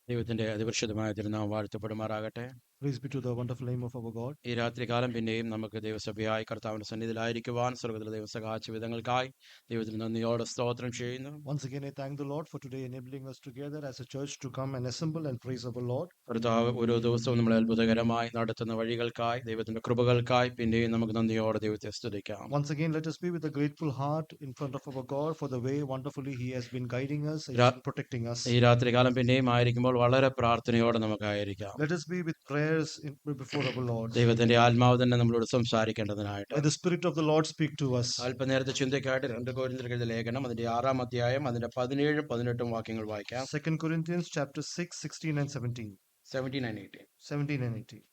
ദൈവത്തിന്റെ അതിപരിശുദ്ധമായ തിരുനാമം വാഴ്ത്തപ്പെടുമാറാകട്ടെ. Praise be to the wonderful name of our God. ഈ രാത്രികാലം പിന്നെയും നമുക്ക് ദൈവസഭയായി കർത്താവിന്റെ സന്നിധിയിലായിരിക്കുവാൻ സ്വർഗ്ഗത്തിലെ ദൈവം സഹായിച്ച വിധങ്ങൾക്കായി ദൈവത്തിന് നന്ദിയോടെ സ്തോത്രം ചെയ്യുന്നു. Once again, I thank the Lord for today enabling us together as a church to come and assemble and praise our Lord. കർത്താവ് ഓരോ ദിവസവും നമ്മളെ അത്ഭുതകരമായി നടത്തുന്ന വഴികൾക്കായി ദൈവത്തിന്റെ കൃപകൾക്കായി പിന്നെയും നമുക്ക് നന്ദിയോടെ ദൈവത്തെ സ്തുതിക്കാം. Once again, let us be with a grateful heart in front of our God for the way wonderfully He has been guiding us and protecting us. ഈ രാത്രികാലം പിന്നെയും ആയിരിക്കുമ്പോൾ വളരെ പ്രാർത്ഥനയോടെ നമുക്കായിരിക്കാം. Let us be with prayers before our Lord. ദൈവത്തിന്റെ ആത്മാവ് തന്നെ നമ്മളോട് സംസാരിക്കേണ്ടതിനായിട്ട്. Let the Spirit of the Lord speak to us. അല്പനേരത്തെ ചിന്തയ്ക്കായിട്ട് 2 കൊരിന്ത്യർക്കെഴുതിയ ലേഖനം അതിന്റെ 6-ാം അധ്യായം അതിന്റെ 17-18 വാക്യങ്ങൾ വായിക്കാം. 2 Corinthians chapter 6, 16 and 17. 17 and 18. 17 and 18.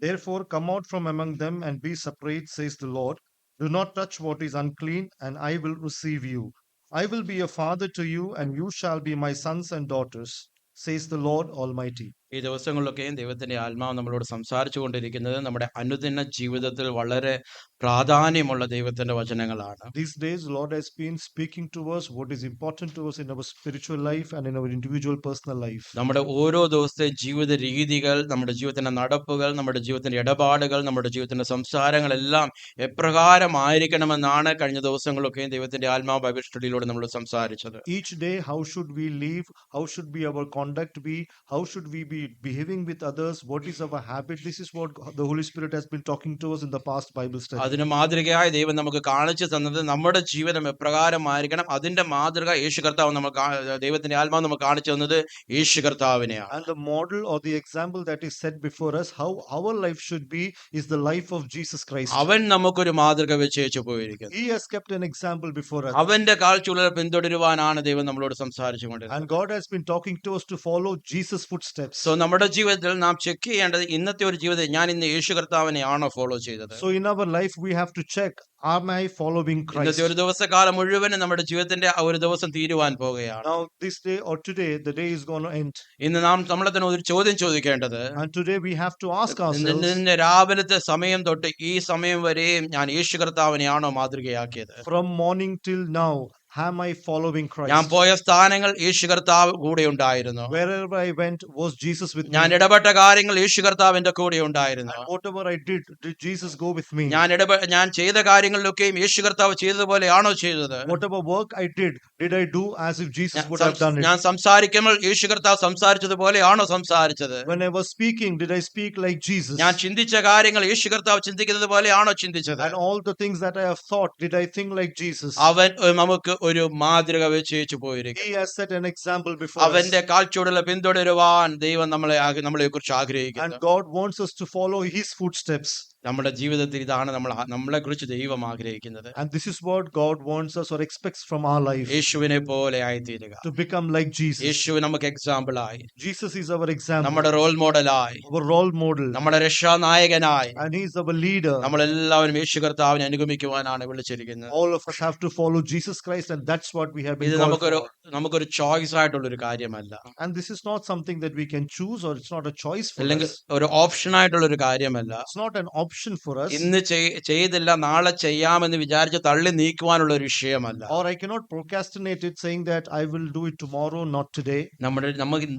Therefore, come out from among them and be separate, says the Lord. Do not touch what is unclean, and I will receive you. I will be a father to you, and you shall be my sons and daughters, says the Lord Almighty. ഈ ദിവസങ്ങളിലൊക്കെയും ദൈവത്തിന്റെ ആത്മാവ് നമ്മളോട് സംസാരിച്ചു കൊണ്ടിരിക്കുന്നത് നമ്മുടെ അനുദിന ജീവിതത്തിൽ വളരെ പ്രാധാന്യമുള്ള ദൈവത്തിന്റെ വചനങ്ങളാണ്. These days, Lord has been speaking to us what is important to us in our spiritual life and in our individual personal life. നമ്മുടെ ഓരോ ദിവസത്തെ ജീവിത രീതികൾ, നമ്മുടെ ജീവിതത്തിന്റെ നടപ്പുകൾ, നമ്മുടെ ജീവിതത്തിന്റെ ഇടപാടുകൾ, നമ്മുടെ ജീവിതത്തിന്റെ സംസാരങ്ങളെല്ലാം എപ്രകാരമായിരിക്കണമെന്നാണ് കഴിഞ്ഞ ദിവസങ്ങളൊക്കെയും ദൈവത്തിന്റെ ആത്മാവ് ബൈബിൾ സ്റ്റഡിയിലൂടെ നമ്മൾ സംസാരിച്ചത്. Each day, how should we live? How should be our conduct be? How should we be behaving with others? What is our habit? This is what the Holy Spirit has been talking to us in the past Bible study. അതിന് മാതൃകയായി ദൈവം നമുക്ക് കാണിച്ചു തന്നത് നമ്മുടെ ജീവിതം എപ്രകാരമായിരിക്കണം. അതിന്റെ മാതൃക യേശു കർത്താവ് നമുക്ക് ദൈവത്തിന്റെ ആത്മാവ് നമുക്ക് കാണിച്ചു തന്നത് യേശു കർത്താവിനെയാണ്. And the model or the example that is set before us, how our life should be, is the life of Jesus Christ. അവൻ നമുക്കൊരു മാതൃക വെച്ചേച്ചു പോയിരിക്കുന്നു. He has kept an example before us. അവന്റെ കാൽച്ചുവടുകൾ പിന്തുടരുവാനാണ് ദൈവം നമ്മളോട് സംസാരിച്ചുകൊണ്ടിരുന്നത്. And God has been talking to us to follow Jesus' footsteps. So നമ്മുടെ ജീവിതത്തിൽ നാം ചെക്ക് ചെയ്യേണ്ടത് ഇന്നത്തെ ഒരു ജീവിതത്തിൽ ഞാൻ ഇന്ന് യേശു കർത്താവിനെയാണോ ഫോളോ ചെയ്തത്. So in our life we have to check, am I following Christ? ഇന്നത്തെ ഒരു ദിവസക്കാലം മുഴുവനും നമ്മുടെ ജീവിതത്തിന്റെ ഒരു ദിവസം തീരുവാൻ പോകുകയാണ്. Now this day or today, the day is going to end. ഇന്ന് നാം നമ്മളെ തന്നെ ഒരു ചോദ്യം ചോദിക്കേണ്ടത്, And today we have to ask ourselves, ഇന്ന് രാവിലത്തെ സമയം തൊട്ട് ഈ സമയം വരെയും ഞാൻ യേശു കർത്താവിനെയാണോ മാതൃകയാക്കിയത്. from morning till now, am I following Christ? ഞാൻ പോയ സ്ഥാനങ്ങൾ യേശു കർത്താവ് കൂടെ ഉണ്ടായിരുന്നു. Wherever I went, was Jesus with me? ഞാൻ ഇടപെട്ട കാര്യങ്ങൾ യേശു കർത്താവിന്റെ കൂടെ ഉണ്ടായിരുന്നു. And whatever I did Jesus go with me? ഞാൻ ചെയ്ത കാര്യങ്ങളിലൊക്കെയും യേശു കർത്താവ് ചെയ്തതുപോലെയാണോ ചെയ്തത്. Whatever work I did I do as if Jesus would have done it? ഞാൻ സംസാരിക്കുമ്പോൾ യേശു കർത്താവ് സംസാരിച്ചതുപോലെയാണോ സംസാരിച്ചത്. When I was speaking, did I speak like Jesus? ഞാൻ ചിന്തിച്ച കാര്യങ്ങൾ യേശു കർത്താവ് ചിന്തിക്കുന്നത് പോലെയാണോ ചിന്തിച്ചത്. And all the things that I have thought, did I think like Jesus? അവൻ നമുക്ക് ഒരു മാതൃക വെച്ചു പോയിരിക്കും. He has set an example before us. അവന്റെ കാൽച്ചുവടുകൾ പിന്തുടരുവാൻ ദൈവം നമ്മളെ കുറിച്ച് ആഗ്രഹിക്കുന്നു. And God wants us to follow His footsteps. നമ്മുടെ ജീവിതത്തിൽ ഇതാണ് നമ്മളെ കുറിച്ച് ദൈവം ആഗ്രഹിക്കുന്നത്. And this is what God wants us or expects from our life. യേശുവിനെ പോലെ ആയിത്തീരുക. To become like Jesus. യേശു നമുക്ക് എക്സാമ്പിൾ ആയി. Jesus is our example. നമ്മുടെ റോൾ മോഡലായി. Our role model. നമ്മുടെ രക്ഷാനായകനായി. And He is our leader. നമ്മളെല്ലാവരും യേശു കർത്താവിനെ അനുഗമിക്കുവാനാണ് വിളിച്ചിരിക്കുന്നത്. All of us have to follow Jesus Christ, and that's what we have been ഇത് called for. നമുക്കൊരു choice ആയിട്ടുള്ള ഒരു കാര്യമല്ല. And this is not something that we can choose, or it's not a choice for അല്ലെങ്കിൽ us. ഒരു option ആയിട്ടുള്ള ഒരു കാര്യമല്ല. It's not an option for us. ഇന്ന് ചെയ്തില്ല നാളെ ചെയ്യാമെന്ന് വിചാരിച്ച് തള്ളി നീക്കുവാനുള്ള ഒരു വിഷയമല്ല. Or I cannot procrastinate it saying that I will do it tomorrow, not today.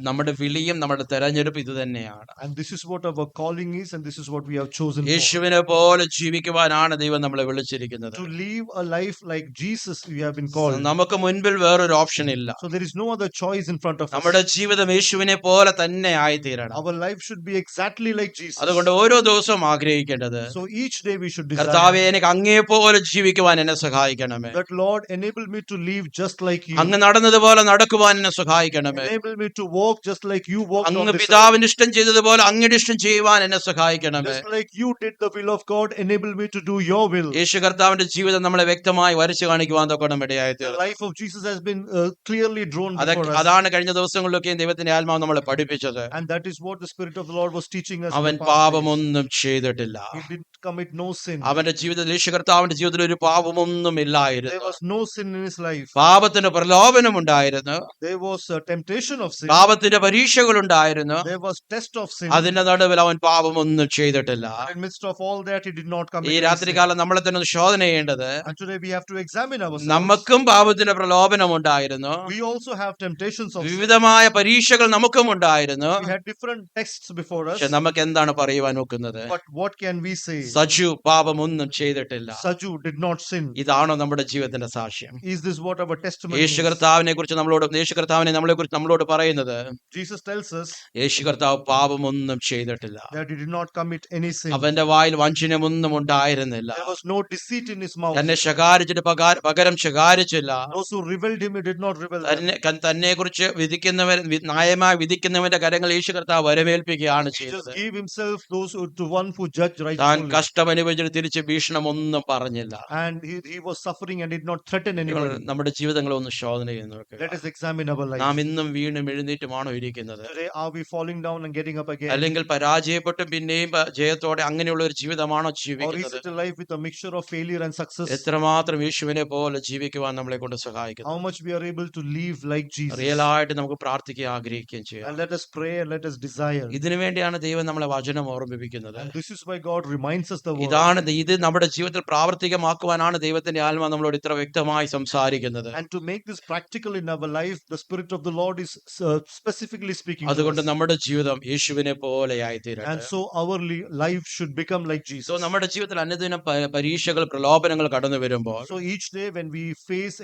നമ്മുടെ വിളിയും നമ്മുടെ തെരഞ്ഞെടുപ്പ് ഇത് തന്നെയാണ്. And this is what our calling is, and this is what we have chosen for. യേശുവിനെ പോലെ ജീവിക്കുവാനാണ് ദൈവം നമ്മളെ വിളിച്ചിരിക്കുന്നത്. To live a life like Jesus we have been called. നമുക്ക് മുൻപിൽ വേറൊരു ഓപ്ഷൻ ഇല്ല. So there is no other choice in front of us. നമ്മുടെ ജീവിതം യേശുവിനെ പോലെ തന്നെ ആയിത്തീരണം. Our life should be exactly like Jesus. അതുകൊണ്ട് ഓരോ ദിവസവും ആഗ്രഹിക്കേണ്ടത്, So each day we should desire കർത്താവേ എനിക്ക് അങ്ങേ പോലെ ജീവിക്കുവാൻ എന്നെ സഹായിക്കണമേ. that Lord enable me to live just like you. അങ്ങ് നടന്നതുപോലെ നടക്കുവാൻ എന്നെ സഹായിക്കണമേ. Enable me to walk just like you walked on അങ്ങ് this earth. പിതാവിന് ഇഷ്ടം ചെയ്തതുപോലെ അങ്ങയുടെ ഇഷ്ടം ചെയ്യുവാൻ എന്നെ സഹായിക്കണമേ. Just like you did the will of God, enable me to do your will. യേശു കർത്താവിന്റെ ജീവിതം നമ്മളെ വ്യക്തമായി വരച്ചു കാണിക്കുവാൻ തൊക്കണം ഇടയായി The തീർന്നു. life of Jesus has been clearly drawn before us. അതാണ് കഴിഞ്ഞ ദിവസങ്ങളിലൊക്കെ ദൈവത്തിന്റെ ആത്മാവ് നമ്മളെ പഠിപ്പിച്ചത്. And that is what the Spirit of the Lord was teaching us. in അവൻ the past days. പാപമൊന്നും ചെയ്തിട്ടില്ല. He didn't commit no sin. അവന്റെ ജീവിതത്തിൽ യേശു കർത്താവിന്റെ ജീവിതത്തിൽ ഒരു പാപമൊന്നും There ഇല്ലായിരുന്നു. was no sin in his life. പാപത്തിന് പ്രലോഭനം ഉണ്ടായിരുന്നു, There was a temptation of sin. പാപത്തിന്റെ പരീക്ഷകൾ ഉണ്ടായിരുന്നു. There was test of sin. അതിന്റെ നടുവിൽ അവൻ പാപമൊന്നും ചെയ്തിട്ടില്ല. But in midst of all that, he did not ഈ commit any sin. രാത്രികാലം നമ്മളെ തന്നെ ഒന്ന് ശോധന ചെയ്യേണ്ടത്, And today we have to examine ourselves. നമുക്കും പാപത്തിന്റെ പ്രലോഭനം ഉണ്ടായിരുന്നു, We also have temptations of sin. വിവിധമായ പരീക്ഷകൾ നമുക്കും ഉണ്ടായിരുന്നു. We had different tests before us. പക്ഷെ നമുക്ക് എന്താണ് പറയുവാൻ നോക്കുന്നത്? But what can we say? Saju പാപമൊന്നും ചെയ്തിട്ടില്ല. Saju did not sin. ഇതാണോ നമ്മുടെ ജീവിതത്തിന്റെ സാക്ഷ്യം? Is this what our testimony Yeshu is? കർത്താവിനെ കുറിച്ച് നമ്മളോട് പറയുന്നത്, Jesus tells us യേശു കർത്താവ് പാപമൊന്നും ചെയ്തിട്ടില്ല. that he did not commit any sin. അവന്റെ വായിൽ വഞ്ചനമൊന്നും ഉണ്ടായിരുന്നില്ല. There was no deceit in his mouth. തന്നെ ശകാരിച്ചിട്ട് പകരം ശകാരിച്ചില്ല. Those who reviled him, he did not revel them. തന്നെ കുറിച്ച് ന്യായമായി വിധിക്കുന്നവന്റെ കരങ്ങൾ യേശു കർത്താവ് വരവേൽപ്പിക്കുകയാണ് He just ചെയ്തത്. gave himself to one who judged താൻ righteously. കഷ്ടമനുഭവിച്ചിട്ട് തിരിച്ച് ഭീഷണമൊന്നും പറഞ്ഞില്ല. And he was suffering and did not threaten anybody. നമ്മുടെ ജീവിതങ്ങളെ ഒന്ന് ശോധന ചെയ്ത് നോക്കുക. Let us examine our life. നാം ഇന്നും വീണ്ടും എഴുന്നേറ്റുമാണോ ഇരിക്കുന്നത്? Today, are we falling down and getting up again? അല്ലെങ്കിൽ പരാജയപ്പെട്ടും പിന്നെയും ജയത്തോടെ അങ്ങനെയുള്ള ഒരു ജീവിതമാണോ Or is ജീവിക്കുന്നത്? it a life with a mixture of failure and success? എത്രമാത്രം യേശുവിനെ പോലെ ജീവിക്കുവാൻ നമ്മളെ കൊണ്ട് സഹായിക്കുന്നു. How much we are able to live like Jesus? റിയലായിട്ട് നമുക്ക് പ്രാർത്ഥിക്കുകയും ആഗ്രഹിക്കുകയും ചെയ്യാം. And let us pray and let us desire. ഇതിനു വേണ്ടിയാണ് ദൈവം നമ്മളെ വചനം ഓർമ്മിപ്പിക്കുന്നത്. And this is why God reminds us the word. ഇത് നമ്മുടെ ജീവിതത്തിൽ പ്രാവർത്തികമാക്കുവാനാണ് ദൈവത്തിന്റെ ആത്മാ നമ്മളോട് ഇത്ര വ്യക്തമായി സംസാരിക്കുന്നത്. And to make this practical in our life, the Spirit of the Lord is specifically speaking to അതുകൊണ്ട് us. നമ്മുടെ ജീവിതം യേശുവിനെ പോലെയായി And തീരട്ടെ. so our life should become like so Jesus. നമ്മുടെ ജീവിതത്തിൽ അനുദിനം പരീക്ഷകൾ പ്രലോഭനങ്ങൾ കടന്നു വരുമ്പോൾ So each day when we face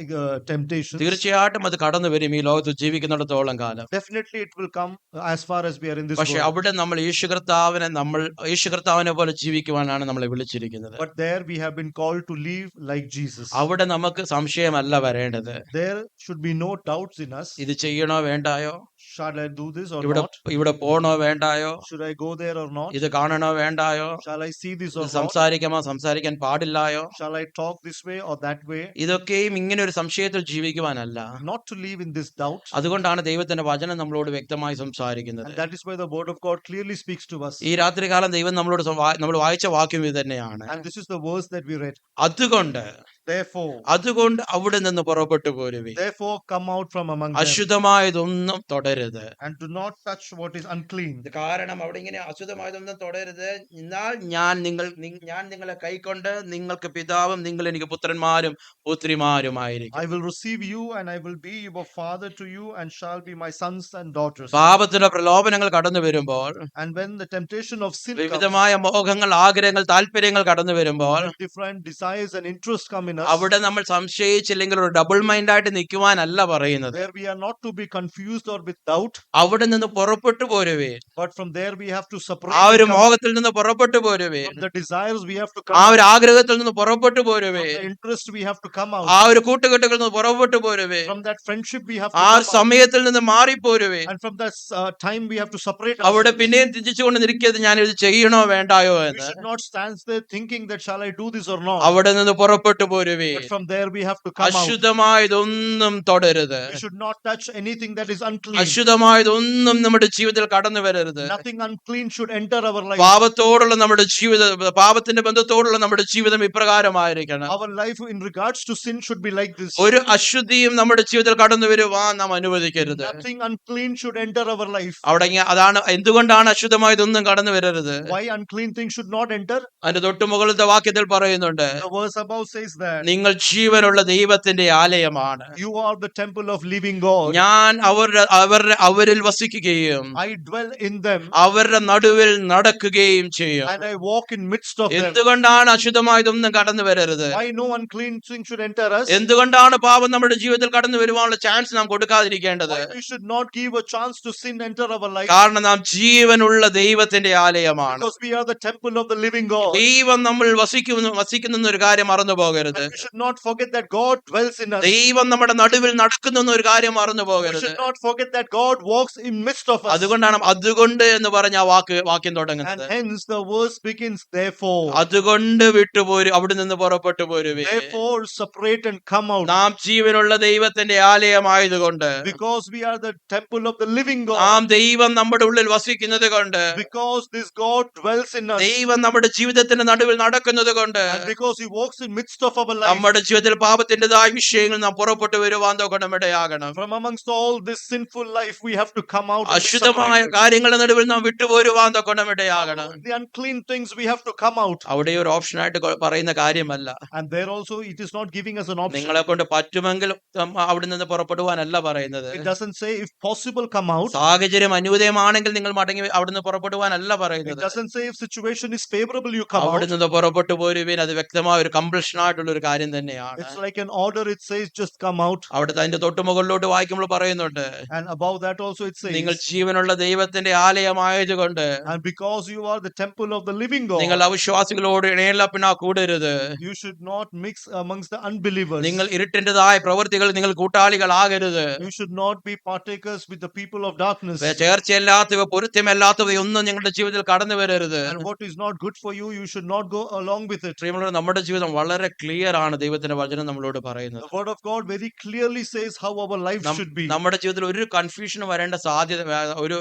temptations, തീർച്ചയായിട്ടും അത് കടന്നു വരും ഈ ലോകത്ത് ജീവിക്കുന്നിടത്തോളം കാലം. definitely it will come as far as we are in this പക്ഷെ world. അവിടെ നമ്മൾ യേശു കർത്താവിനെ പോലെ ജീവിക്കുവാനാണ് നമ്മളെ വിളിച്ചിരിക്കുന്നത്. But there we have been called to live like Jesus. അവിടെ നമുക്ക് സംശയമല്ല വരേണ്ടത്. There should be no doubts in us. ഇത് ചെയ്യണോ വേണ്ടായോ, Shall I do this or ഇവിടെ not? ഇവിടെ പോണോ വേണ്ടായോ, Should I go there or not? ഇത് കാണണോ വേണ്ടായോ, Shall I see this ഇത് or not? സംസാരിക്കാൻ പാടില്ലായോ, Shall I talk this way or that way? ഇതൊക്കെയും ഇങ്ങനെ ഒരു സംശയത്തിൽ ജീവിക്കുവാനല്ല. Not to live in this doubt. അതുകൊണ്ടാണ് ദൈവത്തിന്റെ വചനം നമ്മളോട് വ്യക്തമായി സംസാരിക്കുന്നത്. And that is why the word of God clearly speaks to us. ഈ രാത്രികാലം ദൈവം നമ്മൾ വായിച്ച വാക്യം ഇത് തന്നെയാണ്. And this is the verse that we read. അതുകൊണ്ട് അവിടെ നിന്ന് പുറപ്പെട്ടു പോരുവി. Therefore come out from among them അശുദ്ധമായതൊന്നും തൊടരുത്. and do not touch what is unclean. കാരണം അവിടെ ഇങ്ങനെ അശുദ്ധമായതൊന്നും തൊടരുത്. എന്നാൽ ഞാൻ നിങ്ങളെ കൈക്കൊണ്ട് നിങ്ങൾക്ക് പിതാവും നിങ്ങൾ എനിക്ക് പുത്രന്മാരും പുത്രിമാരുമായിരിക്കും. I will receive you and I will be your father to you and shall be my sons and daughters. പാപത്തിന്റെ പ്രലോഭനങ്ങൾ കടന്നു വരുമ്പോൾ, And when the temptation of sin comes, വിവിധമായ മോഹങ്ങൾ, ആഗ്രഹങ്ങൾ, താല്പര്യങ്ങൾ കടന്നു വരുമ്പോൾ, different desires and interests come in us, അവിടെ നമ്മൾ സംശയിച്ചില്ലെങ്കിൽ ഒരു ഡബിൾ മൈൻഡ് ആയിട്ട് നിൽക്കുവാനല്ല പറയുന്നത്. where we are not to be confused or with doubt, അവിടെ നിന്ന് പുറപ്പെട്ടു പോരുവേ. but from there we have to separate. ആ ഒരു മോഹത്തിൽ നിന്ന് പുറപ്പെട്ടു പോരുവേ. From the desires we have to ആ come ഒരു out. ആഗ്രഹത്തിൽ നിന്ന് പുറപ്പെട്ടു പോരുവേ. From the interest we have to come out. ആ ഒരു കൂട്ടുകെട്ടുകളിൽ നിന്ന് പുറപ്പെട്ടു പോരുവേ. From that friendship we have to ആ come ഒരു out. സമയത്തിൽ നിന്ന് മാറിപ്പോരുവേ. And from that time we have to separate അവിടെ ourselves. പിന്നെയും ചിന്തിച്ചുകൊണ്ട് നിൽക്കരുത്, ഞാൻ ഇത് ചെയ്യണോ വേണ്ടായോ We എന്ന്. should not stand there thinking that shall I do this or not. അവിടെ നിന്ന് പുറപ്പെട്ടു പോരുവേ. But from there we have to come out. അശുദ്ധമായതൊന്നും തൊടരുത്. We should not touch anything that is unclean. അശുദ്ധമായതൊന്നും നമ്മുടെ ജീവിതത്തിൽ കടന്നു വരരുത്. Nothing unclean should enter our life. പാപത്തോടുള്ള നമ്മുടെ പാപത്തിന്റെ ബന്ധത്തോടുള്ള നമ്മുടെ ജീവിതം ഇപ്രകാരമായിരിക്കണം. Our life in regards to sin should be like this. ഒരു അശുദ്ധിയും നമ്മുടെ ജീവിതത്തിൽ കടന്നു വരുവാൻ നാം അനുവദിക്കരുത്. Nothing unclean should enter our life. അതാണ് എന്തുകൊണ്ടാണ് അശുദ്ധമായതൊന്നും കടന്നു വരരുത്. Why unclean things should not enter? അതിന്റെ തൊട്ടു മുകളിലത്തെ വാക്യത്തിൽ പറയുന്നുണ്ട്, The verse above says that നിങ്ങൾ ജീവനുള്ള ദൈവത്തിന്റെ ആലയമാണ്. you are the temple of living God. ഞാൻ അവരിൽ വസിക്കുകയും I dwell in them അവരുടെ നടുവിൽ നടക്കുകയും ചെയ്യും. and I walk in midst of them. എന്തുകൊണ്ടാണ് അശുദ്ധമായതൊന്നും കടന്നു വരരുത്? Why no unclean thing should enter us? എന്തുകൊണ്ടാണ് പാപം നമ്മുടെ ജീവിതത്തിൽ കടന്നു വരുവാനുള്ള ചാൻസ് നാം കൊടുക്കാതിരിക്കേണ്ടത്? Why we should not give a chance to sin enter our life? കാരണം നാം ജീവനുള്ള ദൈവത്തിന്റെ ആലയമാണ്. Because we are the temple of the living God. ദൈവം നമ്മൾ വസിക്കുന്ന ഒരു കാര്യം മറന്നു പോകരുത്. We should not forget that God dwells in us. ദൈവം നമ്മുടെ നടുവിൽ നടക്കുന്നു എന്നൊരു കാര്യം മറന്നു We പോകരുത്. should not forget that God walks in midst of us. അതുകൊണ്ടാണ് അതുകൊണ്ട് എന്ന് പറഞ്ഞ ആ വാക്യം And തുടങ്ങുന്നത്. hence the verse begins, therefore. അതുകൊണ്ട് വിട്ടുപോരു, അവിടെ നിന്ന് പുറപ്പെട്ടു പോരുവേ. Therefore separate and come out. നാം ജീവനുള്ള ദൈവത്തിന്റെ ആലയമായതുകൊണ്ട്, Because we are the temple of the living God. നാം ദൈവം നമ്മുടെ ഉള്ളിൽ വസിക്കുന്നത് കൊണ്ട്, Because this God dwells in us. ദൈവം നമ്മുടെ ജീവിതത്തിന്റെ നടുവിൽ നടക്കുന്നത് കൊണ്ട്, And because he walks in midst of our life. നമ്മുടെ ജീവിതത്തിൽ പാപത്തിൻ്റെതായ വിഷയങ്ങൾ നാം പുറപ്പെട്ടു വരുവാൻ ഇടയാകണം. From amongst all this sinful life we have to come out. അശുദ്ധമായ കാര്യങ്ങളുടെ നടുവിൽ നാം വിട്ടുപോരുവാൻ ഇടയാകണം. The unclean things we have to come out. അവിടെ ഒരു ഓപ്ഷനായിട്ട് പറയുന്ന കാര്യമല്ല. And there also it is not giving us an option. നിങ്ങളെ കൊണ്ട് പറ്റുമെങ്കിൽ അവിടെ നിന്ന് പുറപ്പെടുവാനല്ല പറയുന്നത്. It doesn't say if possible come out. സാഹചര്യം അനുകൂലമാണെങ്കിൽ നിങ്ങൾ മടങ്ങി അവിടുന്ന് പുറപ്പെടുവാനല്ല It പറയുന്നത്. doesn't say if situation is favorable you come അവിടെ out. നിന്ന് പുറപ്പെട്ടു പോരുവിൻ. അത് വ്യക്തമായ ഒരു കമ്പൽഷൻ ആയിട്ടുള്ള ഒരു കാര്യം തന്നെയാണ്. It's like an order. It says just come out. അവിടുത്തെ അതിന്റെ തൊട്ടുമുകളിലോട്ട് വായിക്കുമ്പോൾ പറയുന്നുണ്ട്, And above that also it says, നിങ്ങൾ ജീവനുള്ള ദൈവത്തിന്റെ ആലയമായതുകൊണ്ട് and because you are the temple of the living നിങ്ങൾ God, അവിശ്വാസികളോട് ഇണയിലപ്പിനാ കൂടരുത്. you should not mix amongst the unbelievers. നിങ്ങൾ ഇരുട്ടിൻ്റെതായ പ്രവൃത്തികൾ നിങ്ങൾ കൂട്ടാളികളാകരുത്. You should not be partakers with the people of darkness. ചേർച്ചയല്ലാത്തവ പൊരുത്തമല്ലാത്തവ ഒന്നും നിങ്ങളുടെ ജീവിതത്തിൽ കടന്നു വരരുത്. And what is not good for you, you should not go along with it. പ്രിയമുള്ളവരെ, നമ്മുടെ ജീവിതം വളരെ ക്ലിയർ ആണ്. ദൈവത്തിന്റെ വചനം നമ്മളോട് പറയുന്നത് The word of God very clearly says how our life should be. നമ്മുടെ ജീവിതത്തിൽ ഒരു കൺഫ്യൂഷൻ വരേണ്ട സാധ്യത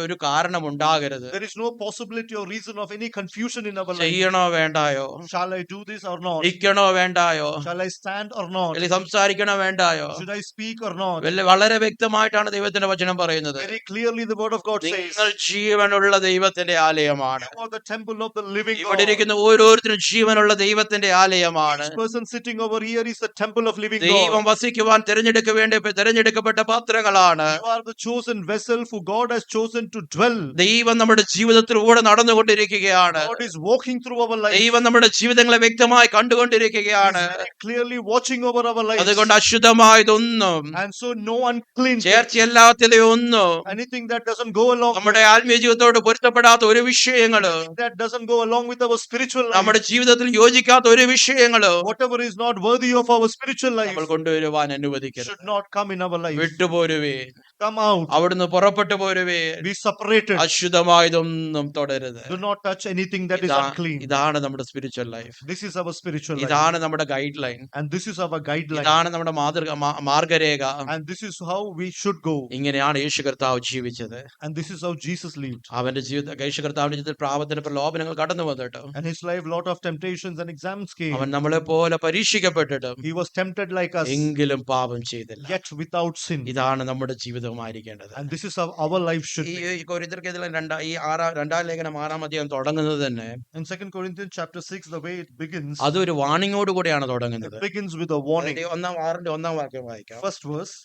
ഒരു കാരണം ഉണ്ടാകരുത്. There is no possibility or reason of any confusion in our life. ചെയ്യണോ വേണ്ടായോ, Shall I do this or not? ഇരിക്കണോ വേണ്ടായോ, Shall I stand or not? അല്ലെങ്കിൽ സംസാരിക്കണോ വേണ്ടായോ, Should I speak or not? വളരെ വ്യക്തമായിട്ടാണ് ദൈവത്തിന്റെ വചനം പറയുന്നത്. Very clearly the word of God says, നിങ്ങൾ ജീവനുള്ള ദൈവത്തിന്റെ ആലയമാണ്. you are the temple of the living ഇവിടെ God. ഇരിക്കുന്ന ഓരോരുത്തരും ജീവനുള്ള ദൈവത്തിന്റെ ആലയമാണ്. Each person sitting over here is the temple of living ദൈവം God. വസിക്കുവാൻ തിരഞ്ഞെടുക്കപ്പെട്ട പാത്രങ്ങളാണ്. You are the chosen vessel for God has chosen to dwell. ദൈവം നമ്മുടെ ജീവിതത്തിലൂടെ നടന്നുകൊണ്ടിരിക്കുകയാണ്. God is walking through our life. ദൈവം നമ്മുടെ ജീവിതങ്ങളെ വ്യക്തമായി He കണ്ടുകൊണ്ടിരിക്കുകയാണ്. is very clearly watching over our lives. അതുകൊണ്ട് അശുദ്ധമായതൊന്നും, And so no unclean thing, ചേർച്ചയല്ലാത്തതൊന്നും, anything that doesn't go along, നമ്മുടെ ആത്മീയ ജീവിതത്തോട് പൊരുത്തപ്പെടാത്ത ഒരു വിഷയങ്ങളും, that doesn't go along with our spiritual life, നമ്മുടെ ജീവിതത്തിൽ യോജിക്കാത്ത ഒരു വിഷയങ്ങളും whatever is not worthy of our spiritual life, നമ്മൾ കൊണ്ടുവരുവാൻ അനുവദിക്കരുത്. should not come in our life. വിട്ടുപോരുവേ, Come out. അവിടുന്ന് പുറപ്പെട്ടു പോരുവേ. Be separated. അശുദ്ധമായതൊന്നും തുടരുത്. Do not touch anything that is unclean. ഇതാണ് നമ്മുടെ spiritual life. This is our spiritual life. ഇതാണ് നമ്മുടെ guide line. And this is our guideline. ഇതാണ് നമ്മുടെ മാർഗരേഖ. And this is how we should go. ഇങ്ങനെയാണ് യേശു കർത്താവ് ജീവിച്ചത്. And this is how Jesus lived. അവന്റെ യേശു കർത്താവിന്റെ ജീവിതത്തിൽ പാപത്തിന്റെ പ്രലോഭനങ്ങൾ കടന്നു വന്നിട്ട് And his life, lot of temptations and exams came. അവൻ നമ്മളെ പോലെ പരീക്ഷിക്കപ്പെട്ടിട്ടും He was tempted like us, എങ്കിലും പാപം ചെയ്തില്ല. yet without sin. ഇതാണ് നമ്മുടെ ജീവിതമായിരിക്കേണ്ടത്. And this is how our life should be. ഈ കൊരിന്ത്യർക്കെതിരെ രണ്ടാം ലേഖനം 6-ാം അധ്യായം തുടങ്ങുന്നത് തന്നെ In 2 Corinthians chapter 6, the way it begins, അതൊരു വാണിങ്ങോട് കൂടെയാണ് തുടങ്ങുന്നത്. it begins with a warning. 6-ന്റെ 1 വാക്യം വായിക്കാം. First verse.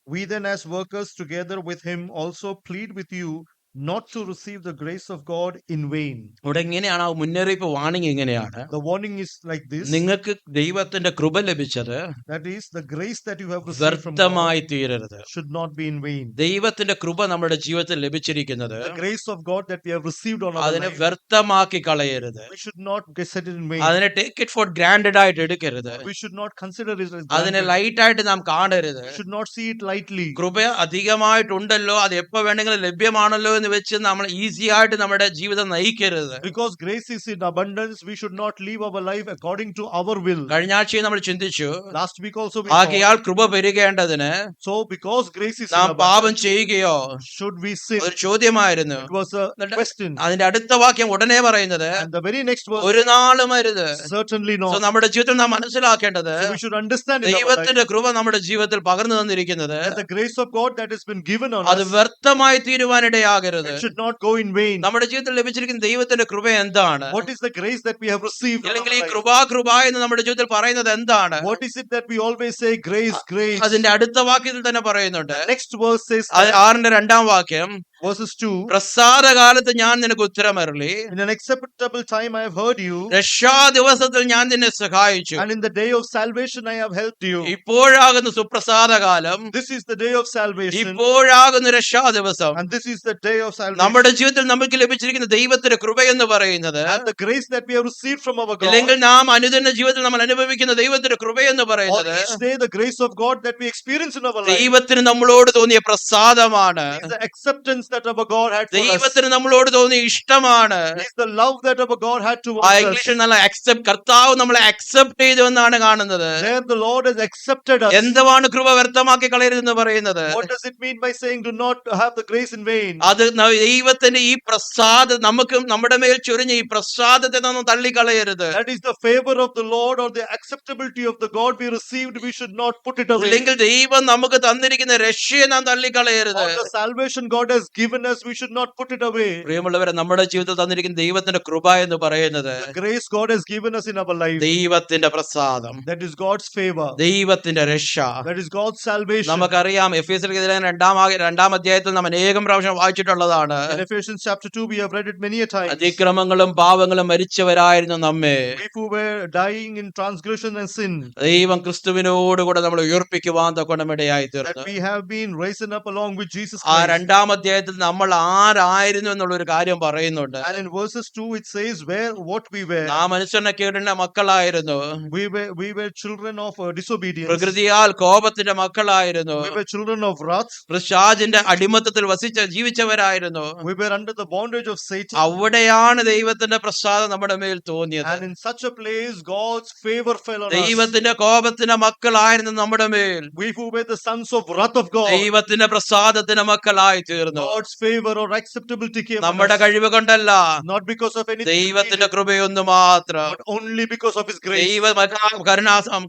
We then, as workers together with him, also plead with you not to receive the grace of God in vain. ഇവിടെ ഇങ്ങനെയാണ് ആ മുന്നറിയിപ്പ്, warning ഇങ്ങനെയാണ്. The warning is like this. നിങ്ങൾക്ക് ദൈവത്തിന്റെ കൃപ ലഭിച്ചത് That is, the grace that you have received from God വ്യർത്ഥമായി തീരരുത്. should not be in vain. ദൈവത്തിന്റെ കൃപ നമ്മുടെ ജീവിതത്തിൽ ലഭിച്ചിരിക്കുന്നത് The grace of God that we have received on our അതിനെ life, വ്യർത്ഥമാക്കി കളയരുത്. we should not set it in vain. അതിനെ take it for granted ആയിട്ട് എടുക്കരുത്. We should not consider it as അതിനെ granted. ലൈറ്റ് ആയിട്ട് നാം കാണരുത്. We should not see it lightly. കൃപ അധികമായിട്ടുണ്ടല്ലോ, അത് എപ്പോ വേണമെങ്കിലും ലഭ്യമാണല്ലോ എന്ന് വെച്ച് നമ്മൾ ഈസി ആയിട്ട് നമ്മുടെ ജീവിതം നയിക്കരുത്. Because grace is in abundance, we should not live our life according to our will. കഴിഞ്ഞ ആഴ്ചയിൽ നമ്മൾ ചിന്തിച്ചു, Last week also we ആകയാൽ കൃപ പെരുകേണ്ടതിന് so because grace is in നാം abundance, പാപം ചെയ്യുകയോ, should we sin? ഒരു ചോദ്യമായിരുന്നു. It was a question. അതിന്റെ അടുത്ത വാക്യം ഉടനെ പറയുന്നത്, And the very next verse, ഒരു നാളും അരുത്. certainly So not. നമ്മുടെ ജീവിതത്തിൽ നാം മനസ്സിലാക്കേണ്ടത്, So we should understand in our life ദൈവത്തിന്റെ കൃപ നമ്മുടെ ജീവിതത്തിൽ പകർന്നു തന്നിരിക്കുന്നത് that the grace of God that has been given on അത് us, വ്യർത്ഥമായി തീരുവാനിടയാകരുത്. it should not go in vain. നമ്മുടെ ജീവിതത്തിൽ ലഭിച്ചിരിക്കുന്ന ദൈവത്തിന്റെ കൃപ എന്താണ്? What is the grace that we have received? in our അല്ലെങ്കിൽ ഈ life? കൃപ എന്ന് നമ്മുടെ ജീവിതത്തിൽ പറയുന്നത് എന്താണ്? What is it that we always say, grace, grace? അതിന്റെ അടുത്ത വാക്യത്തിൽ തന്നെ പറയുന്നുണ്ട്. Next verse says, 6-ന്റെ 2-ാം വാക്യം, Verses 2. പ്രസാദകാലത്ത് ഞാൻ നിനക്ക് ഉത്തരമരുളി, In an acceptable time I have heard you, രക്ഷാ ദിവസത്തിൽ ഞാൻ നിന്നെ സഹായിച്ചു. and in the day of salvation I have helped you. ഇപ്പോഴാകുന്നു സുപ്രസാദകാലം, This is the day of salvation, ഇപ്പോഴാകുന്നു രക്ഷാ ദിവസം. and this is the day of salvation. നമ്മുടെ ജീവിതത്തിൽ നമുക്ക് ലഭിച്ചിരിക്കുന്ന ദൈവത്തിന്റെ കൃപയെന്ന് പറയുന്നത്, And the grace that we have received from our God, അല്ലെങ്കിൽ നാം അനുദിന ജീവിതത്തിൽ നമ്മൾ അനുഭവിക്കുന്ന ദൈവത്തിന്റെ കൃപയെന്ന് or പറയുന്നത്, each day the grace of God that we experience in our life, ദൈവത്തിന് നമ്മളോട് തോന്നിയ പ്രസാദമാണ്, is the acceptance that our God had for us. ദൈവത്തിന് നമ്മളോട് തോന്നിയ ഇഷ്ടമാണ്. Is the love that our God had ആ towards us. ഇംഗ്ലീഷിൽ നല്ല അക്സെപ്റ്റ്, കർത്താവ് നമ്മളെ അക്സെപ്റ്റ് ചെയ്തു എന്നാണ് കാണുന്നത്. There the Lord has accepted us. എന്തുവാണ് കൃപ വ്യർത്ഥമാക്കി കളയരുതെന്ന് പറയുന്നത്? What does it mean by saying do not have the grace in vain? അത് ദൈവത്തിന്റെ ഈ പ്രസാദം നമുക്ക് നമ്മുടെ മേൽ ചൊരിഞ്ഞ ഈ പ്രസാദത്തെ നാം തള്ളിക്കളയരുത്. That is the favor of the Lord, or the acceptability of the God we received. We should not put it away. അല്ലെങ്കിൽ ദൈവം നമുക്ക് തന്നിരിക്കുന്ന രക്ഷയെ നാം തള്ളിക്കളയരുത്. Or the salvation God has given us, we should not put it away. പ്രിയമുള്ളവരെ, നമ്മുടെ ജീവിതത്തിൽ തന്നിരിക്കുന്ന ദൈവത്തിന്റെ കൃപ എന്ന് പറയുന്നത് The grace God has given us in our life, ദൈവത്തിന്റെ പ്രസാദം, that is God's favor, ദൈവത്തിന്റെ രക്ഷ. that is God's salvation. നമുക്കറിയാം, എഫേസ്യർക്ക് രണ്ടാം അധ്യായത്തിൽ നാം അനേകം പ്രാവശ്യം വായിച്ചിട്ടുള്ളതാണ്. In Ephesians chapter 2, we have read it many a time. അതിക്രമങ്ങളും പാപങ്ങളും മരിച്ചവരായിരുന്നു നമ്മെ We who were dying in transgression and sin, ദൈവം ക്രിസ്തുവിനോടുകൂടെ നമ്മൾ ഉയർപ്പിക്കുവാൻ തക്കണമിടയായി that തീർന്നു. we have been risen up along with Jesus ആ Christ. രണ്ടാം അധ്യായത്തിൽ നമ്മൾ ആരായിരുന്നു എന്നുള്ളൊരു കാര്യം പറയുന്നുണ്ട്. And in verses 2 it says what we were. നാം അനുസരണക്കേടിന്റെ മക്കളായിരുന്നു, We were children of disobedience. പ്രകൃതിയാൽ കോപത്തിന്റെ മക്കളായിരുന്നു, We were children of wrath. പിശാചിന്റെ അടിമത്തത്തിൽ ജീവിച്ചവരായിരുന്നു. We were under the bondage of Satan. അവിടെയാണ് ദൈവത്തിന്റെ പ്രസാദം നമ്മുടെ മേൽ തോന്നിയത്. And in such a place God's favor fell on us. ദൈവത്തിന്റെ കോപത്തിന്റെ മക്കളായിരുന്നു നമ്മുടെ മേൽ, We who were the sons of wrath of God, ദൈവത്തിന്റെ പ്രസാദത്തിന്റെ മക്കളായി തീർന്നു. God's favor or acceptability came on നമ്മുടെ us. കഴിവ് കൊണ്ടല്ല, Not because of anything we ദൈവത്തിന്റെ did, കൃപയൊന്നു മാത്രം. but only because of His grace.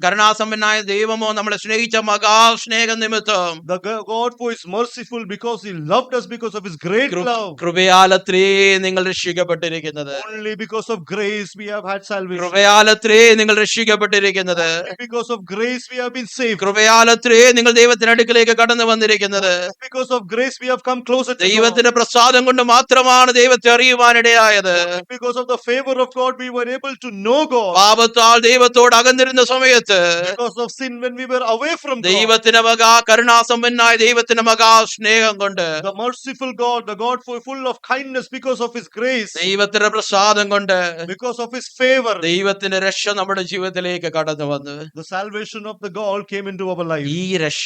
കരുണാസമ്പന്നായ ദൈവമോ നമ്മളെ സ്നേഹിച്ച മഹാസ്നേഹ നിമിത്തം The God who is merciful because He loved us because of His great love. കൃപയാലത്രേ നിങ്ങൾ രക്ഷിക്കപ്പെട്ടിരിക്കുന്നത്. Only because of grace we have had salvation. കൃപയാലത്രേ നിങ്ങൾ രക്ഷിക്കപ്പെട്ടിരിക്കുന്നത്. Only because of grace we have been saved. കൃപയാലത്രേ നിങ്ങൾ ദൈവത്തിന്റെ അടുക്കിലേക്ക് കടന്നു വന്നിരിക്കുന്നത്. Because of grace we have come closer to God. ദൈവത്തിന്റെ പ്രസാദം കൊണ്ട് മാത്രമാണ് ദൈവത്തെ അറിയുവാനിടയായത്. Because of the favor of God we were able to know God. പാപത്താൽ ദൈവത്തോട് അകന്നിരുന്ന സമയത്ത് Because of sin when we were away from God. ദൈവത്തിന്റെ മകാ കരുണാസമ്പന്നായ ദൈവത്തിന്റെ മകാ സ്നേഹം കൊണ്ട്, The merciful God, the God full of kindness because of His grace, ദൈവത്തിന്റെ പ്രസാദം കൊണ്ട്, because of His favor, ദൈവത്തിന്റെ രക്ഷ നമ്മുടെ ജീവിതത്തിലേക്ക് കടന്നു വന്നു. the salvation of the God came into our life. ഈ രക്ഷ,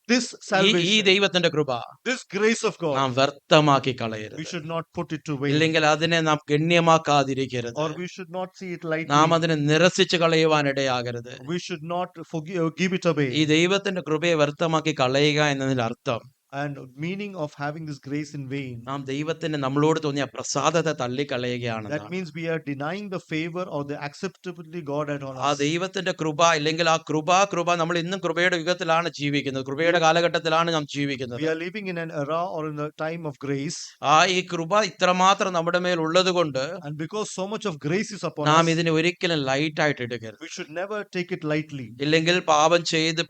This ഈ salvation, ദൈവത്തിന്റെ കൃപ this grace of God, നാം വ്യർത്ഥമാക്കി we കളയരുത്. should not put it to waste, ഇല്ലെങ്കിൽ അതിനെ നാം ഗണ്യമാക്കാതിരിക്കരുത്. or we should not see it lightly. നാം അതിനെ നിരസിച്ച് കളയുവാനിടയാകരുത്. We should not give it away. ഈ ദൈവത്തിന്റെ കൃപയെ വ്യർത്ഥമാക്കി കളയുക എന്നതിന്റെ അർത്ഥം, And meaning of having this grace in vain, നാം ദൈവത്തിന് നമ്മളോട് തോന്നിയ പ്രസാദത്തെ തള്ളിക്കളയുകയാണ്. that means we are denying the favor or the acceptability God had on ആ us. ദൈവത്തിന്റെ കൃപ, ഇല്ലെങ്കിൽ ആ കൃപ നമ്മൾ ഇന്നും കൃപയുടെ യുഗത്തിലാണ് ജീവിക്കുന്നത്, കൃപയുടെ കാലഘട്ടത്തിലാണ് നാം ജീവിക്കുന്നത്. We are living in an era or in a time of grace, ആ ഈ കൃപ ഇത്രമാത്രം നമ്മുടെ മേൽ ഉള്ളത് കൊണ്ട് and because so much of grace is upon നാം us, ഇതിനെ ഒരിക്കലും ലൈറ്റ് ആയിട്ട് എടുക്കരുത്. we should never take it lightly. ഇല്ലെങ്കിൽ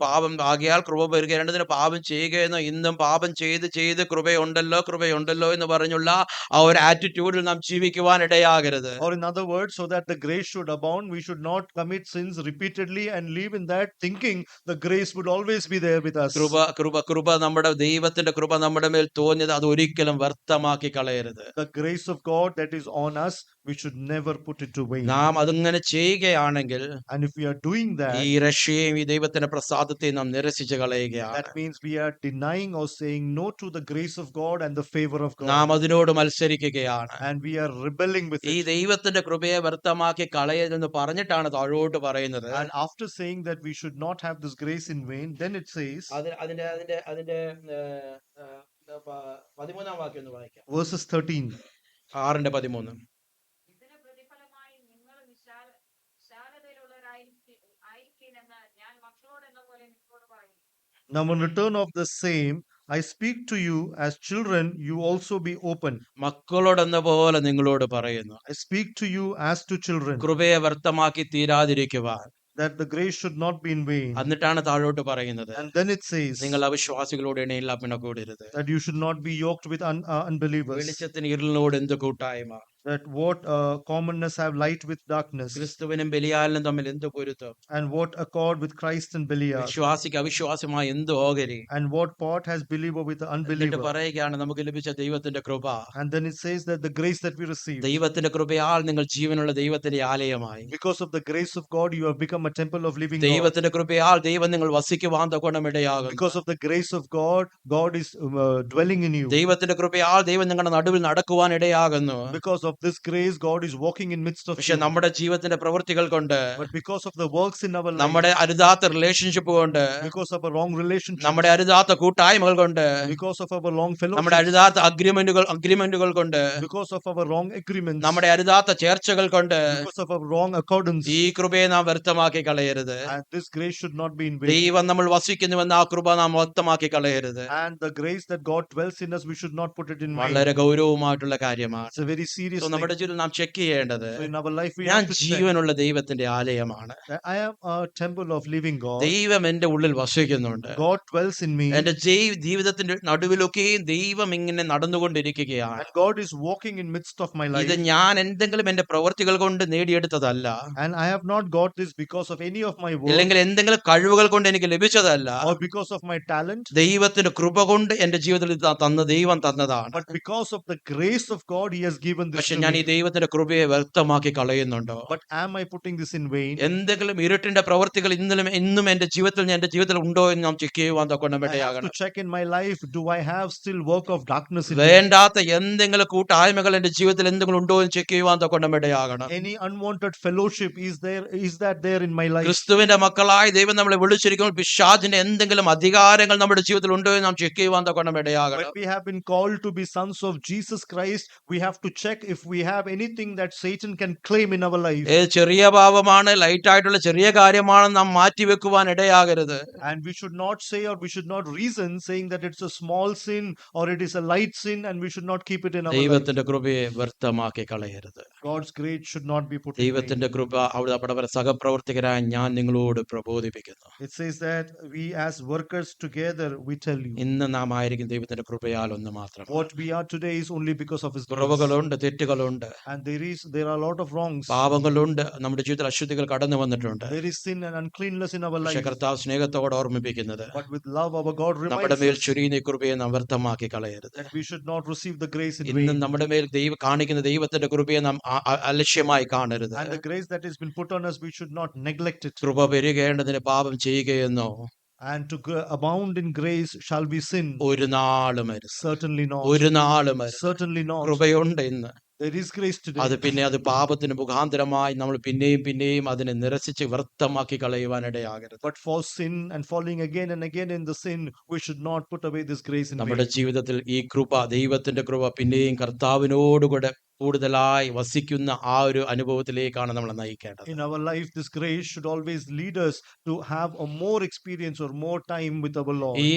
പാപം ആകിയാൽ കൃപ പെരുകേണ്ടതിന് പാപം ചെയ്യുകയെന്നോ, ഇന്നും പാപം ചെയ്ത് കൃപയുണ്ടല്ലോ എന്ന് പറഞ്ഞുള്ള ആ ഒരു ആറ്റിറ്റ്യൂഡിൽ നാം ജീവിക്കുവാൻ ഇടയാകരുത്. Or in other words, so that the grace should abound, we should not commit sins repeatedly and live in that thinking the grace would always be there with us. കൃപ നമ്മുടെ ദൈവത്തിന്റെ കൃപ നമ്മുടെ മേൽ തോന്നിയത് അത് ഒരിക്കലും വ്യർത്ഥമാക്കി കളയരുത്. The grace of God that is on us, we should never put it to waste. നാം അതങ്ങനെ ചെയ്യുകയാണെങ്കിൽ And if we are doing that, ഈ രക്ഷയും ഈ ദൈവത്തിന്റെ പ്രസാദത്തെയും നാം നിരസിച്ച് കളയുകയാണ്. that means we are denying or saying no to the grace of God and the favor of God. നാം അതിനോട് മത്സരിക്കുകയാണ്. And we are rebelling with ഈ it. ദൈവത്തിന്റെ കൃപയെ വ്യർത്ഥമാക്കി കളയരുതെന്ന് പറഞ്ഞിട്ടാണ് താഴോട്ട് പറയുന്നത്. And after saying that we should not have this grace in vain, then it says, അതിന്റെ 13-ാം വാക്യം ഒന്ന് വായിക്കാം. verses 13. 6:13. ഇതിന് പ്രതിഫലമായി നിങ്ങൾ വിശാലതയിലുള്ളവരായിരിക്കണമെന്ന് ഞാൻ മക്കളോടെന്ന പോലെ നിങ്ങളോട് പറയുന്നു. Now in return of the same, I speak to you as children, you also be open. മക്കളോടെന്ന പോലെ നിങ്ങളോട് പറയുന്നു, I speak to you as to children, കൃപയെ വ്യർത്ഥമാക്കി തീരാതിരിക്കുവാൻ, that the grace should not be in vain. എന്നിട്ടാണ് താഴോട്ട് പറയുന്നത്, And then it says നിങ്ങൾ അവിശ്വാസികളോട് ഇണയില്ല പിണക്കൂടരുത്. that you should not be yoked with unbelievers. വെളിച്ചത്തിന് ഇരുളിനോട് എന്ത് കൂട്ടായ്മ, That what commonness have light with darkness, ക്രിസ്തുവിനും ബലിയാലിനും തമ്മിൽ എന്ത് പൊരുത്തം, and what accord with Christ and Belial, വിശ്വാസിക്ക് അവിശ്വാസമായി എന്ത് ഓഹരി. and what part has believer with the എന്നിട്ട് unbeliever. പറയുകയാണ് നമുക്ക് ലഭിച്ച ദൈവത്തിന്റെ കൃപ, And then it says that the grace that we receive, ദൈവത്തിന്റെ കൃപയാൽ നിങ്ങൾ ജീവനുള്ള ദൈവത്തിന്റെ ആലയമായി. because of the grace of God, you have become a temple of living God. ദൈവത്തിന്റെ കൃപയാൽ ദൈവം നിങ്ങൾ വസിക്കുവാൻ തക്കോണം ഇടയാകും. Because of the grace of God, God is dwelling in you. ദൈവത്തിന്റെ കൃപയാൽ ദൈവം നിങ്ങളുടെ നടുവിൽ നടക്കുവാൻ ഇടയാകുന്നു. Because of this grace, God is walking in midst of പക്ഷെ you. നമ്മുടെ ജീവിതത്തിന്റെ പ്രവൃത്തികൾ കൊണ്ട്, But because of the works in our life, നമ്മുടെ അരുതാത്ത റിലേഷൻഷിപ്പ് കൊണ്ട്, because of a wrong relationship, നമ്മുടെ അരുതാത്ത കൂട്ടായ്മകൾ കൊണ്ട്, because of our wrong നമ്മുടെ fellowship, അരുതാത്ത അഗ്രിമെന്റുകൾ കൊണ്ട്, because of our wrong agreements, നമ്മുടെ അരുതാത്ത ചേർച്ചകൾ കൊണ്ട് because of our wrong accordance, ഈ കൃപയെ നാം വ്യർത്ഥമാക്കി കളയരുത്. and this grace should not be in vain. ദൈവം നമ്മൾ വസിക്കുന്നുവെന്ന് ആ കൃപ നാം വ്യക്തമാക്കി കളയരുത്. And the grace that God dwells in us, we should not put it in vain. വളരെ ഗൗരവമായിട്ടുള്ള കാര്യമാണ്. It's a very serious thing. നമ്മുടെ ജീവിതത്തിൽ നാം ചെക്ക് ചെയ്യേണ്ടത്, So in our life, we ഞാൻ have to check ജീവനുള്ള ദൈവത്തിന്റെ ആലയമാണ്, that I am a temple of living God. ദൈവം എന്റെ ഉള്ളിൽ വസിക്കുന്നുണ്ട്, God dwells in me, എന്റെ ജീവിതത്തിന്റെ നടുവിലൊക്കെയും ദൈവം ഇങ്ങനെ നടന്നുകൊണ്ടിരിക്കുകയാണ്. and God is walking in midst of my ഇത് life. ഞാൻ എന്തെങ്കിലും എന്റെ പ്രവൃത്തികൾ കൊണ്ട് നേടിയെടുത്തതല്ല, And I have not got this because of any of my work അല്ലെങ്കിൽ എന്തെങ്കിലും കഴിവുകൾ കൊണ്ട് എനിക്ക് ലഭിച്ചതല്ല, or because of my talent, ദൈവത്തിന്റെ കൃപ കൊണ്ട് എന്റെ ജീവിതത്തിൽ തന്ന ദൈവം തന്നതാണ്. but because of the grace of God, He has given this പക്ഷെ to ഞാൻ ഈ me. ദൈവത്തിന്റെ കൃപയെ വ്യക്തമാക്കി കളയുന്നുണ്ടോ? But am I putting this in vain? എന്തെങ്കിലും ഇരുട്ടിന്റെ പ്രവൃത്തികൾ ഇന്നും എന്റെ ജീവിതത്തിൽ ഉണ്ടോ എന്ന് നാം ചെക്ക് ചെയ്യുവാൻ തക്കൊണ്ട് I have to ഇടയാകണം. check in my life, do I have still work of darkness in me? വേണ്ടാത്ത എന്തെങ്കിലും കൂട്ടായ്മകൾ എന്റെ ജീവിതത്തിൽ എന്തെങ്കിലും ഉണ്ടോ എന്ന് ചെക്ക് ചെയ്യുവാൻ തക്കൊണ്ട് ഇടയാകണം. Any unwanted fellowship is that there in my life? ക്രിസ്തുവിന്റെ മക്കളായി ദൈവം നമ്മളെ വിളിച്ചിരിക്കുമ്പോൾ പിശാചിന്റെ എന്തെങ്കിലും അധികാരങ്ങൾ നമ്മുടെ ജീവിതത്തിൽ ഉണ്ടോ എന്ന് നാം ചെക്ക് ചെയ്യുവാൻ തക്കൊണ്ട് When ഇടയാകണം. we have been called to be sons of Jesus Christ, we have to check if we have anything that Satan can claim in our life. ഏത് ചെറിയ പാപമാണ്, ലൈറ്റ് ആയിട്ടുള്ള ചെറിയ കാര്യമാണെന്ന് നാം മാറ്റിവെക്കുവാൻ ഇടയാകരുത്. And we should not say, or we should not reason saying that it's a small sin or it is a light sin, and we should not keep it in our life. ദൈവത്തിന്റെ കൃപയെ വ്യർത്ഥമാക്കി കളയരുത്. God's grace should not be put in vain. ദൈവത്തിന്റെ കൃപ അവിടെ സഹപ്രവർത്തകരായ ഞാൻ നിങ്ങളോട് പ്രബോധിപ്പിക്കുന്നു. It says that we as workers together, we tell you, ഇന്ന് നാം ആയിരിക്കും ദൈവത്തിന്റെ കൃപയാൽ ഒന്ന് മാത്രം. what we are today is only because of His grace. കുറവുകളുണ്ട്, തെറ്റുകളുണ്ട്, And there are a lot of wrongs. പാപങ്ങളുണ്ട്, നമ്മുടെ ജീവിതത്തിൽ അശുദ്ധികൾ കടന്നു വന്നിട്ടുണ്ട്. There is sin and uncleanness in our പക്ഷെ life. കർത്താവ് സ്നേഹത്തോടെ ഓർമ്മിപ്പിക്കുന്നത്, But with love, our God നമ്മുടെ reminds മേൽ us ചൊരിയുന്ന ഈ കൃപയെ നാം വ്യർത്ഥമാക്കി കളയരുത്. that we should not receive the grace in ഇന്നും vain. നമ്മുടെ മേൽ കാണിക്കുന്ന ദൈവത്തിന്റെ കൃപയെ നാം അലക്ഷ്യമായി കാണരുത്. And the grace that has been put on us, we should not neglect it. കൃപ പെരുകേണ്ടതിന് പാപം ചെയ്യുകയെന്നോ And to abound in grace shall be sin. ഒരു നാളും അരുത്, Certainly not. ഒരു നാളും അരുത്. Certainly not. കൃപയുണ്ട് ഇന്ന്. There is grace today. അത് പാപത്തിന് മുഖാന്തരമായി നമ്മൾ പിന്നെയും അതിനെ നിരസിച്ച് വ്യർത്ഥമാക്കി കളയുവാൻ ഇടയാകരുത്. But for sin and falling again and again in the sin, we should not put away this grace in നമ്മുടെ vain. ജീവിതത്തിൽ ഈ കൃപ, ദൈവത്തിന്റെ കൃപ പിന്നെയും കർത്താവിനോടുകൂടെ കൂടുതലായി വസിക്കുന്ന ആ ഒരു അനുഭവത്തിലേക്കാണ് നമ്മൾ നയിക്കേണ്ടത്. In our life, this grace should always lead us to have a more experience or more time with our Lord. ഈ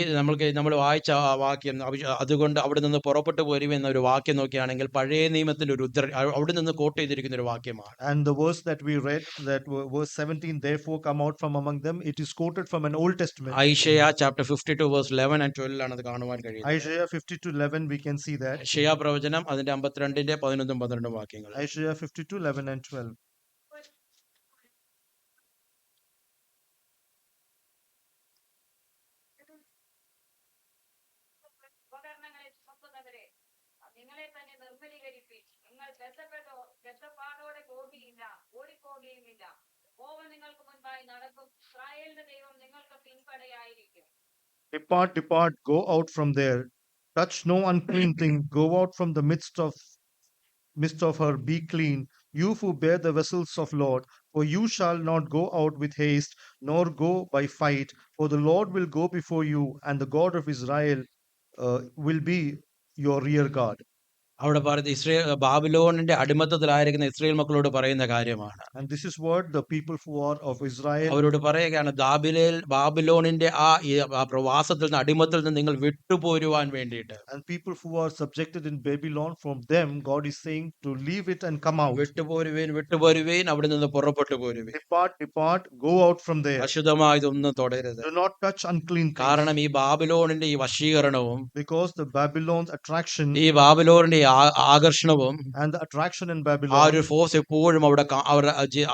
നമ്മൾ വായിച്ച ആ വാക്യം, അതുകൊണ്ട് അവിടെ നിന്ന് പുറപ്പെട്ടു പോരുവ എന്ന ഒരു വാക്യം നോക്കുകയാണെങ്കിൽ പഴയ നിയമത്തിന്റെ ഒരു അവിടെ നിന്ന് കോട്ട് ചെയ്തിരിക്കുന്ന ഒരു വാക്യമാണ്. And the verse that we read, that verse 17, therefore come out from among them, it is quoted from an Old Testament. Isaiah chapter 52 verse 11 and 12 ആണ് അത് കാണുവാൻ കഴിയുന്നത്. Isaiah 52:11, we can see that. ഐശയ്യ പ്രവചനം അതിന്റെ 52 11 12 വാക്യങ്ങൾ. Isaiah 52:11 and 12. ഉപകരണങ്ങളെ ചുമക്കുന്നവരെ നിങ്ങളെ തന്നെ നിർമ്മലീകരിപ്പിൻ. നിങ്ങൾ ബദ്ധപ്പാടോടെ ഓടിപ്പോകുകയുമില്ല. യഹോവ നിങ്ങൾക്ക് മുൻപായി നടക്കും. ഇസ്രായേലിന്റെ ദൈവം നിങ്ങൾക്ക് പിൻപടയായിരിക്കും. Depart, depart, go out from there. Touch no unclean thing. Go out from the midst of her. Be clean, you who bear the vessels of Lord. For you shall not go out with haste, nor go by fight. For the Lord will go before you, and the God of Israel will be your rear guard. അവിടെ പറയുന്നത് ബാബിലോണിന്റെ അടിമത്തത്തിലായിരിക്കുന്ന Israel മക്കളോട് പറയുന്ന കാര്യമാണ്. And this is what the people who are of Israel, അവരോട് പറയുകയാണ്, ബാബിലോണിന്റെ ആ പ്രവാസത്തിൽ നിന്ന്, അടിമത്തിൽ നിന്ന് നിങ്ങൾ വിട്ടുപോരുവാൻ വേണ്ടിയിട്ട്. and people who are subjected in Babylon, from them God is saying to leave it and come out. വിട്ടുപോരുവേൻ, അവിടെ നിന്ന് പുറപ്പെട്ടു പോരുവേൻ. Depart, go out from there. അശുദ്ധമായതൊന്നും തുടരുത്. Do not touch unclean things. കാരണം ഈ ബാബിലോണിന്റെ ഈ വശീകരണവും, Because the Babylon's attraction ഈ ബാബിലോണിന്റെ ഈ ആകർഷണവും, and the attraction in ആ Babylon, ഒരു ഫോഴ്സ് എപ്പോഴും അവിടെ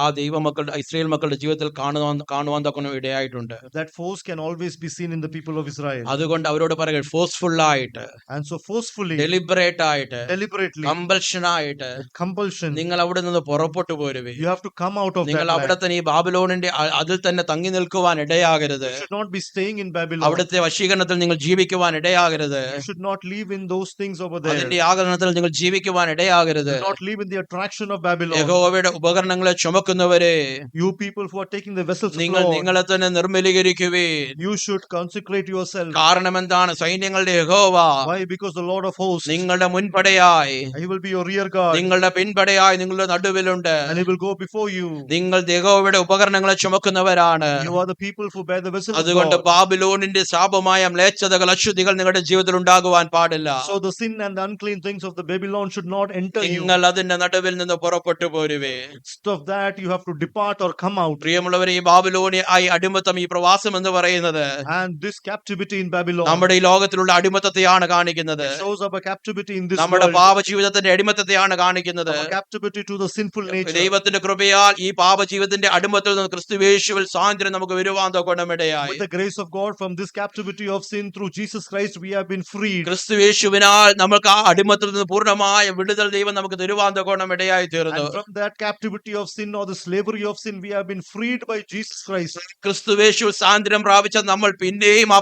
ആ ദൈവമക്കളുടെ, ഇസ്രായേൽ മക്കളുടെ ജീവിതത്തിൽ കാണുവാൻ തക്കണം ഇടയായിട്ടുണ്ട്. that force can always be seen in the people of Israel. അതുകൊണ്ട് അവരോട് പറയുക, ഫോഴ്സ്ഫുൾ ആയിട്ട്, And so forcefully, ഡെലിബറേറ്റ് ആയിട്ട്, deliberately, കമ്പൽഷൻ ആയിട്ട് with compulsion, നിങ്ങൾ അവിടെ നിന്ന് പുറപ്പെട്ടു പോരുവേ. you have to come out of that നിങ്ങൾ അവിടെ land. തന്നെ ഈ ബാബിലോണിന്റെ അതിൽ തന്നെ തങ്ങി നിൽക്കുവാൻ ഇടയാകരുത്. You should not be staying in Babylon. അവിടുത്തെ വശീകരണത്തിൽ നിങ്ങൾ ജീവിക്കുവാൻ ഇടയാകരുത്. You should not live in those things over there. അതിന്റെ ആകരണത്തിൽ നിങ്ങൾ ജീവിക്കുവാൻ ഇടയാകരുത്. Do not live in the attraction of Babylon. യഹോവയുടെ ഉപകരണങ്ങളെ ചുമക്കുന്നവരെ, You people who are taking the vessels of നിങ്ങൾ Lord, നിങ്ങളെ തന്നെ നിർമ്മലീകരിക്കുവീൻ. you should consecrate yourself. കാരണം എന്താണ്? സൈന്യങ്ങളുടെ യഹോവ Why? Because the Lord of hosts, നിങ്ങളുടെ മുൻപടയായി, He will be your rear guard, നിങ്ങളുടെ പിൻപടയായി നിങ്ങളുടെ നടുവിലുണ്ട്. and He will go before you. നിങ്ങൾ യഹോവയുടെ ഉപകരണങ്ങളെ ചുമക്കുന്നവരാണ്. You are the people who bear the vessels of അതുകൊണ്ട് God. ബാബിലോണിന്റെ ശാപമായ മ്ലേച്ഛതകൾ, അശുദ്ധികൾ നിങ്ങളുടെ ജീവിതത്തിൽ ഉണ്ടാകുവാൻ പാടില്ല. So the sin and the unclean things of the Babylon should not enter you. നിങ്ങൾ അതിന്റെ നടുവിൽ നിന്ന് പുറപ്പെട്ടു പോരുവേ. Instead of that, you have to depart or come out. പ്രിയമുള്ളവരെ, ഈ ബാബിലോണി അടിമത്തം, ഈ പ്രവാസം എന്ന് പറയുന്നത് And this captivity in Babylon നമ്മുടെ ഈ ലോകത്തിലുള്ള അടിമത്തത്തെയാണ് കാണിക്കുന്നത്. shows up a captivity in this നമ്മുടെ world, പാപജീവിതത്തിന്റെ അടിമത്തത്തെയാണ് കാണിക്കുന്നത്. a captivity to the sinful nature. ദൈവത്തിന്റെ കൃപയാൽ ഈ പാപജീവിതത്തിന്റെ അടിമത്തിൽ നിന്ന് ക്രിസ്തുയേശുവിൽ സ്വാതന്ത്ര്യം നമുക്ക് വരുവാൻ തൊക്കണമിടയായി. With the grace of God, from this captivity of sin through Jesus Christ, we have been freed. ക്രിസ്തുയേശുവിനാൽ നമുക്ക് ആ അടിമത്തിൽ നിന്ന് പൂർണ്ണമായ വിടുതൽ ദൈവം നമുക്ക് തരുവാൻ തൊക്കണമിടയായി തീർന്നു. And from that captivity of sin or the slavery of sin, we have been freed by Jesus Christ. ക്രിസ്തുയേശു സ്വാതന്ത്ര്യം പ്രാപിച്ച നമ്മൾ പിന്നെയും ആ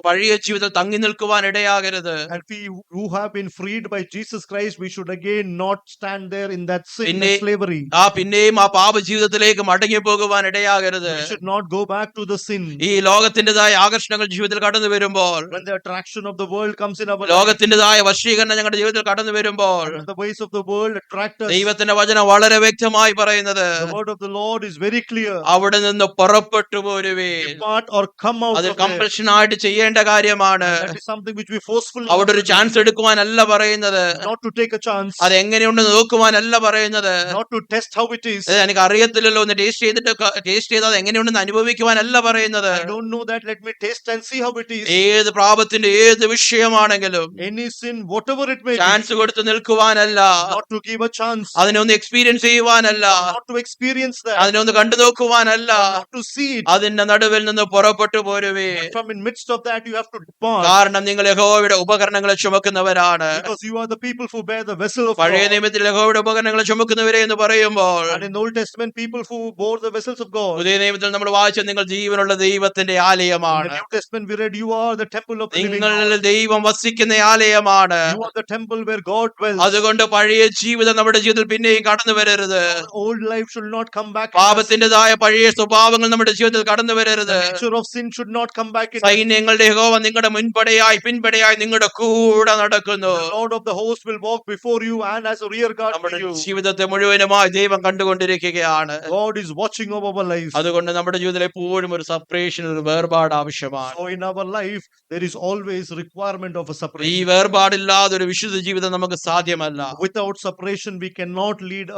പഴയ ജീവിതത്തിൽ തങ്ങി നിൽക്കുവാൻ ഇടയാകരുത്. And we who have been freed by Jesus Christ, we should again not stand there in that sin and slavery. പിന്നെയും ആ പാപ ജീവിതത്തിലേക്ക് മടങ്ങി പോകുവാൻ ഇടയാകരുത്. We should not go back to the sin. ഈ ലോകത്തിന്റേതായ ആകർഷണങ്ങൾ ജീവിതത്തിൽ കടന്നു വരുമ്പോൾ, When the attraction of the world comes in our life, ലോകത്തിന്റേതായ വശീകരണം ഞങ്ങളുടെ ജീവിതത്തിൽ കടന്നു വരുമ്പോൾ, when the ways of the world attract us, ദൈവത്തിന്റെ വചനം വളരെ വ്യക്തമായി പറയുന്നത്, the word of the Lord is very clear. അവിടെ നിന്ന് പുറപ്പെട്ടു പോരുവേ. Depart or come out അത് of there. കമ്പൽഷൻ ആയിട്ട് ചെയ്യേണ്ട കാര്യമാണ്. That is something which we forcefully അവിടെ ഒരു ചാൻസ് എടുക്കുവാനല്ല പറയുന്നത്. not to take a chance, അത് എങ്ങനെയുണ്ടെന്ന് നോക്കുവാനല്ല പറയുന്നത്. not to test how it is. എനിക്ക് അറിയത്തില്ലല്ലോ, ഒന്ന് ടേസ്റ്റ് ചെയ്ത് അത് എങ്ങനെയുണ്ടെന്ന് അനുഭവിക്കുവാനല്ല പറയുന്നത്. I don't know that, let me taste and see how it is. ഏത് പാപത്തിന്റെ ഏത് വിഷയമാണെങ്കിലും Any sin, whatever it may be, chance കൊടുത്ത് നിൽക്കുവാനല്ല, not to give a chance, അതിനെ ഒന്ന് experience ചെയ്യുവാനല്ല, not to experience that, അതിനെ ഒന്ന് കണ്ടു നോക്കുവാനല്ല, not to see it. അതിന്റെ നടുവിൽ നിന്ന് പുറപ്പെട്ടു പോരുവേ. From in midst of that, you have to depart, കാരണം നിങ്ങൾ യഹോവയുടെ ഉപകരണങ്ങളെ ചുമക്കുന്നവരാണ്. because you are the people who bear the vessel of പഴയ God. നിയമത്തിൽ യഹോവയുടെ ഉപകരണങ്ങളെ ചുമക്കുന്നവരെ എന്ന് പറയുമ്പോൾ, And in Old Testament, people who bore the vessels of God. പുതിയ നിയമത്തിൽ നമ്മൾ വായിച്ച നിങ്ങൾ ജീവനുള്ള ദൈവത്തിന്റെ In the ആലയമാണ്. New Testament, we read, you are the temple of the living God. നിങ്ങളിൽ ദൈവം വസിക്കുന്ന ആലയമാണ്. You are the temple where God dwells. അതുകൊണ്ട് പഴയ ജീവിതം നമ്മുടെ ജീവിതത്തിൽ പിന്നെയും കടന്നു വരരുത്. Old life should not come back. in us. പാപത്തിന്റേതായ പഴയ സ്വഭാവങ്ങൾ നമ്മുടെ ജീവിതത്തിൽ കടന്നു വരരുത്. The nature of sin should not come back in us. സൈന്യങ്ങളുടെ യഹോവ നിങ്ങളുടെ മുൻപടയായി പിൻപടയായി നിങ്ങളുടെ കൂടെ നടക്കുന്നു. The Lord of the host will walk before you and as a rear guard for നമ്മുടെ you. ജീവിതത്തെ മുഴുവനുമായി ദൈവം കണ്ടുകൊണ്ടിരിക്കുകയാണ്. God is watching over our lives. അതുകൊണ്ട് നമ്മുടെ ജീവിതത്തിൽ എപ്പോഴും ഒരു സെപ്പറേഷൻ, ഒരു വേർപാട് ആവശ്യമാണ്. So in our life, there is always requirement of a ഈ separation. വേർപാടില്ലാതെ ഒരു വിശുദ്ധ ജീവിതം നമുക്ക് സാധ്യമല്ല. Without separation, we cannot lead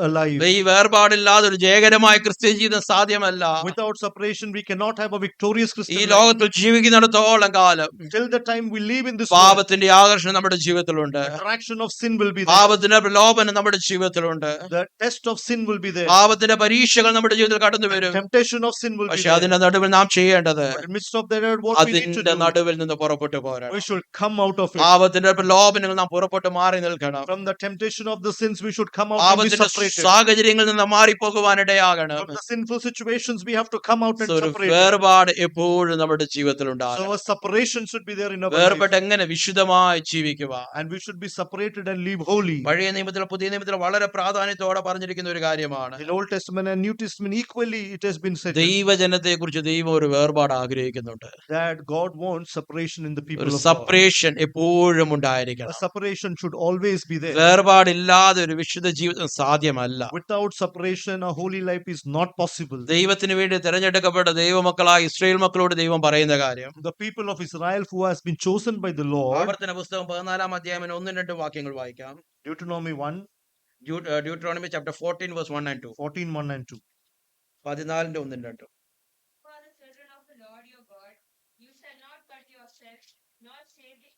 a life. ഈ വേർപാടില്ലാതെ ഒരു ജയകരമായ ക്രിസ്ത്യൻ ജീവിതം സാധ്യമല്ല. Without separation, we cannot have a victorious ഈ Christian life. ലോകത്തിൽ ജീവിക്കുന്നിടത്തോളം കാലം Till the time we live in this world, പാപത്തിന്റെ ആകർഷണം നമ്മുടെ ജീവിതത്തിലുണ്ട്. the attraction of sin will be there. പാപത്തിന്റെ പ്രലോഭനം നമ്മുടെ ജീവിതത്തിലുണ്ട്. The test of sin will be there. പാപത്തിന്റെ പരീക്ഷകൾ നമ്മുടെ ജീവിതത്തിൽ കടന്നു വരും. Temptation of sin will be പക്ഷെ there. അതിന്റെ നടുവിൽ നാം ചെയ്യേണ്ടത്, But in midst of that, what we need to അതിന്റെ do, നടുവിൽ നിന്ന് പുറപ്പെട്ടു പോരാ. we should come out of it. പാപത്തിന്റെ പ്രലോഭനങ്ങൾ നാം പുറപ്പെട്ടു മാറി നിൽക്കണം. From the temptation of the sins, we should come out and be പാപത്തിന്റെ separated. സാഹചര്യങ്ങളിൽ നിന്ന് മാറിപ്പോകുവാനിടയാകണം. From the sinful situations, we have to come out and So, ഒരു separate. വേർപാട് എപ്പോഴും നമ്മുടെ ജീവിതത്തിൽ ഉണ്ടാകും. So a separation should be there in our life. വേർപെട്ട് എങ്ങനെ വിശുദ്ധമായി ജീവിക്കുക. And we should be separated and live holy. പഴയ നിയമത്തിൽ പുതിയ നിയമത്തിൽ വളരെ പ്രാധാന്യത്തോടെ പറഞ്ഞിരിക്കുന്ന ഒരു കാര്യമാണ്. In Old Testament and New Testament, equally it has been said ദൈവജനത്തെ കുറിച്ച് ദൈവം ഒരു വേർപാട് ആഗ്രഹിക്കുന്നുണ്ട്. that God wants separation in the people ഒരു of God. സെപ്പറേഷൻ എപ്പോഴും ഉണ്ടായിരിക്കണം. A separation should always be there. വേർപാടില്ലാതെ ഒരു വിശുദ്ധ ജീവിതം സാധ്യമല്ല. Without separation, a holy life is not possible. ദൈവത്തിന് വേണ്ടി തിരഞ്ഞെടുക്കപ്പെട്ട ദൈവമക്കളായ ഇസ്രായേൽ മക്കളോട് ദൈവം പറയുന്ന കാര്യം, The people of Israel who has been chosen by the Lord, ആവർത്തന പുസ്തകം 14 അധ്യായം 1-2 വാക്യങ്ങൾ വായിക്കാം. Deuteronomy 1, Deuteronomy chapter 14 verse 1 and 2. 14, 1 and 2. 14 1-2. For the children of the Lord your God, you shall not cut yourself, nor shave the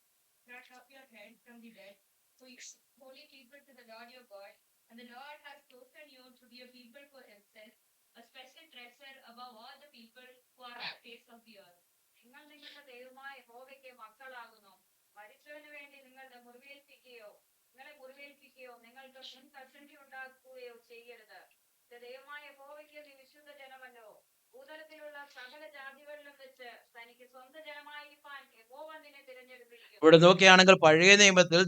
crack of your head from the dead, for you are holy people to the Lord your God, and the Lord has chosen you to be a people for himself, a special treasure above all the people who are on the face of the earth. നിങ്ങൾ നിങ്ങളുടെ ദൈവമായ യഹോവയ്ക്ക് മക്കളാകുന്നു. മരിച്ചവന് വേണ്ടി നിങ്ങളെ മുറിവേൽപ്പിക്കുകയോ നിങ്ങൾക്ക് മുൻകഷണ്ടി ഉണ്ടാക്കുകയോ ചെയ്യരുത്. ദൈവമായ യഹോവയ്ക്ക് നീ വിശുദ്ധ ജനമല്ലോ. ഭൂതലത്തിലുള്ള സകല ജാതികളിലും വെച്ച് തനിക്ക് സ്വന്തം ജനമായിരിക്കാൻ യഹോവ നിന്നെ തിരഞ്ഞെടുത്തിരിക്കുന്നു. ഇവിടെ നോക്കുകയാണെങ്കിൽ പഴയ നിയമത്തിൽ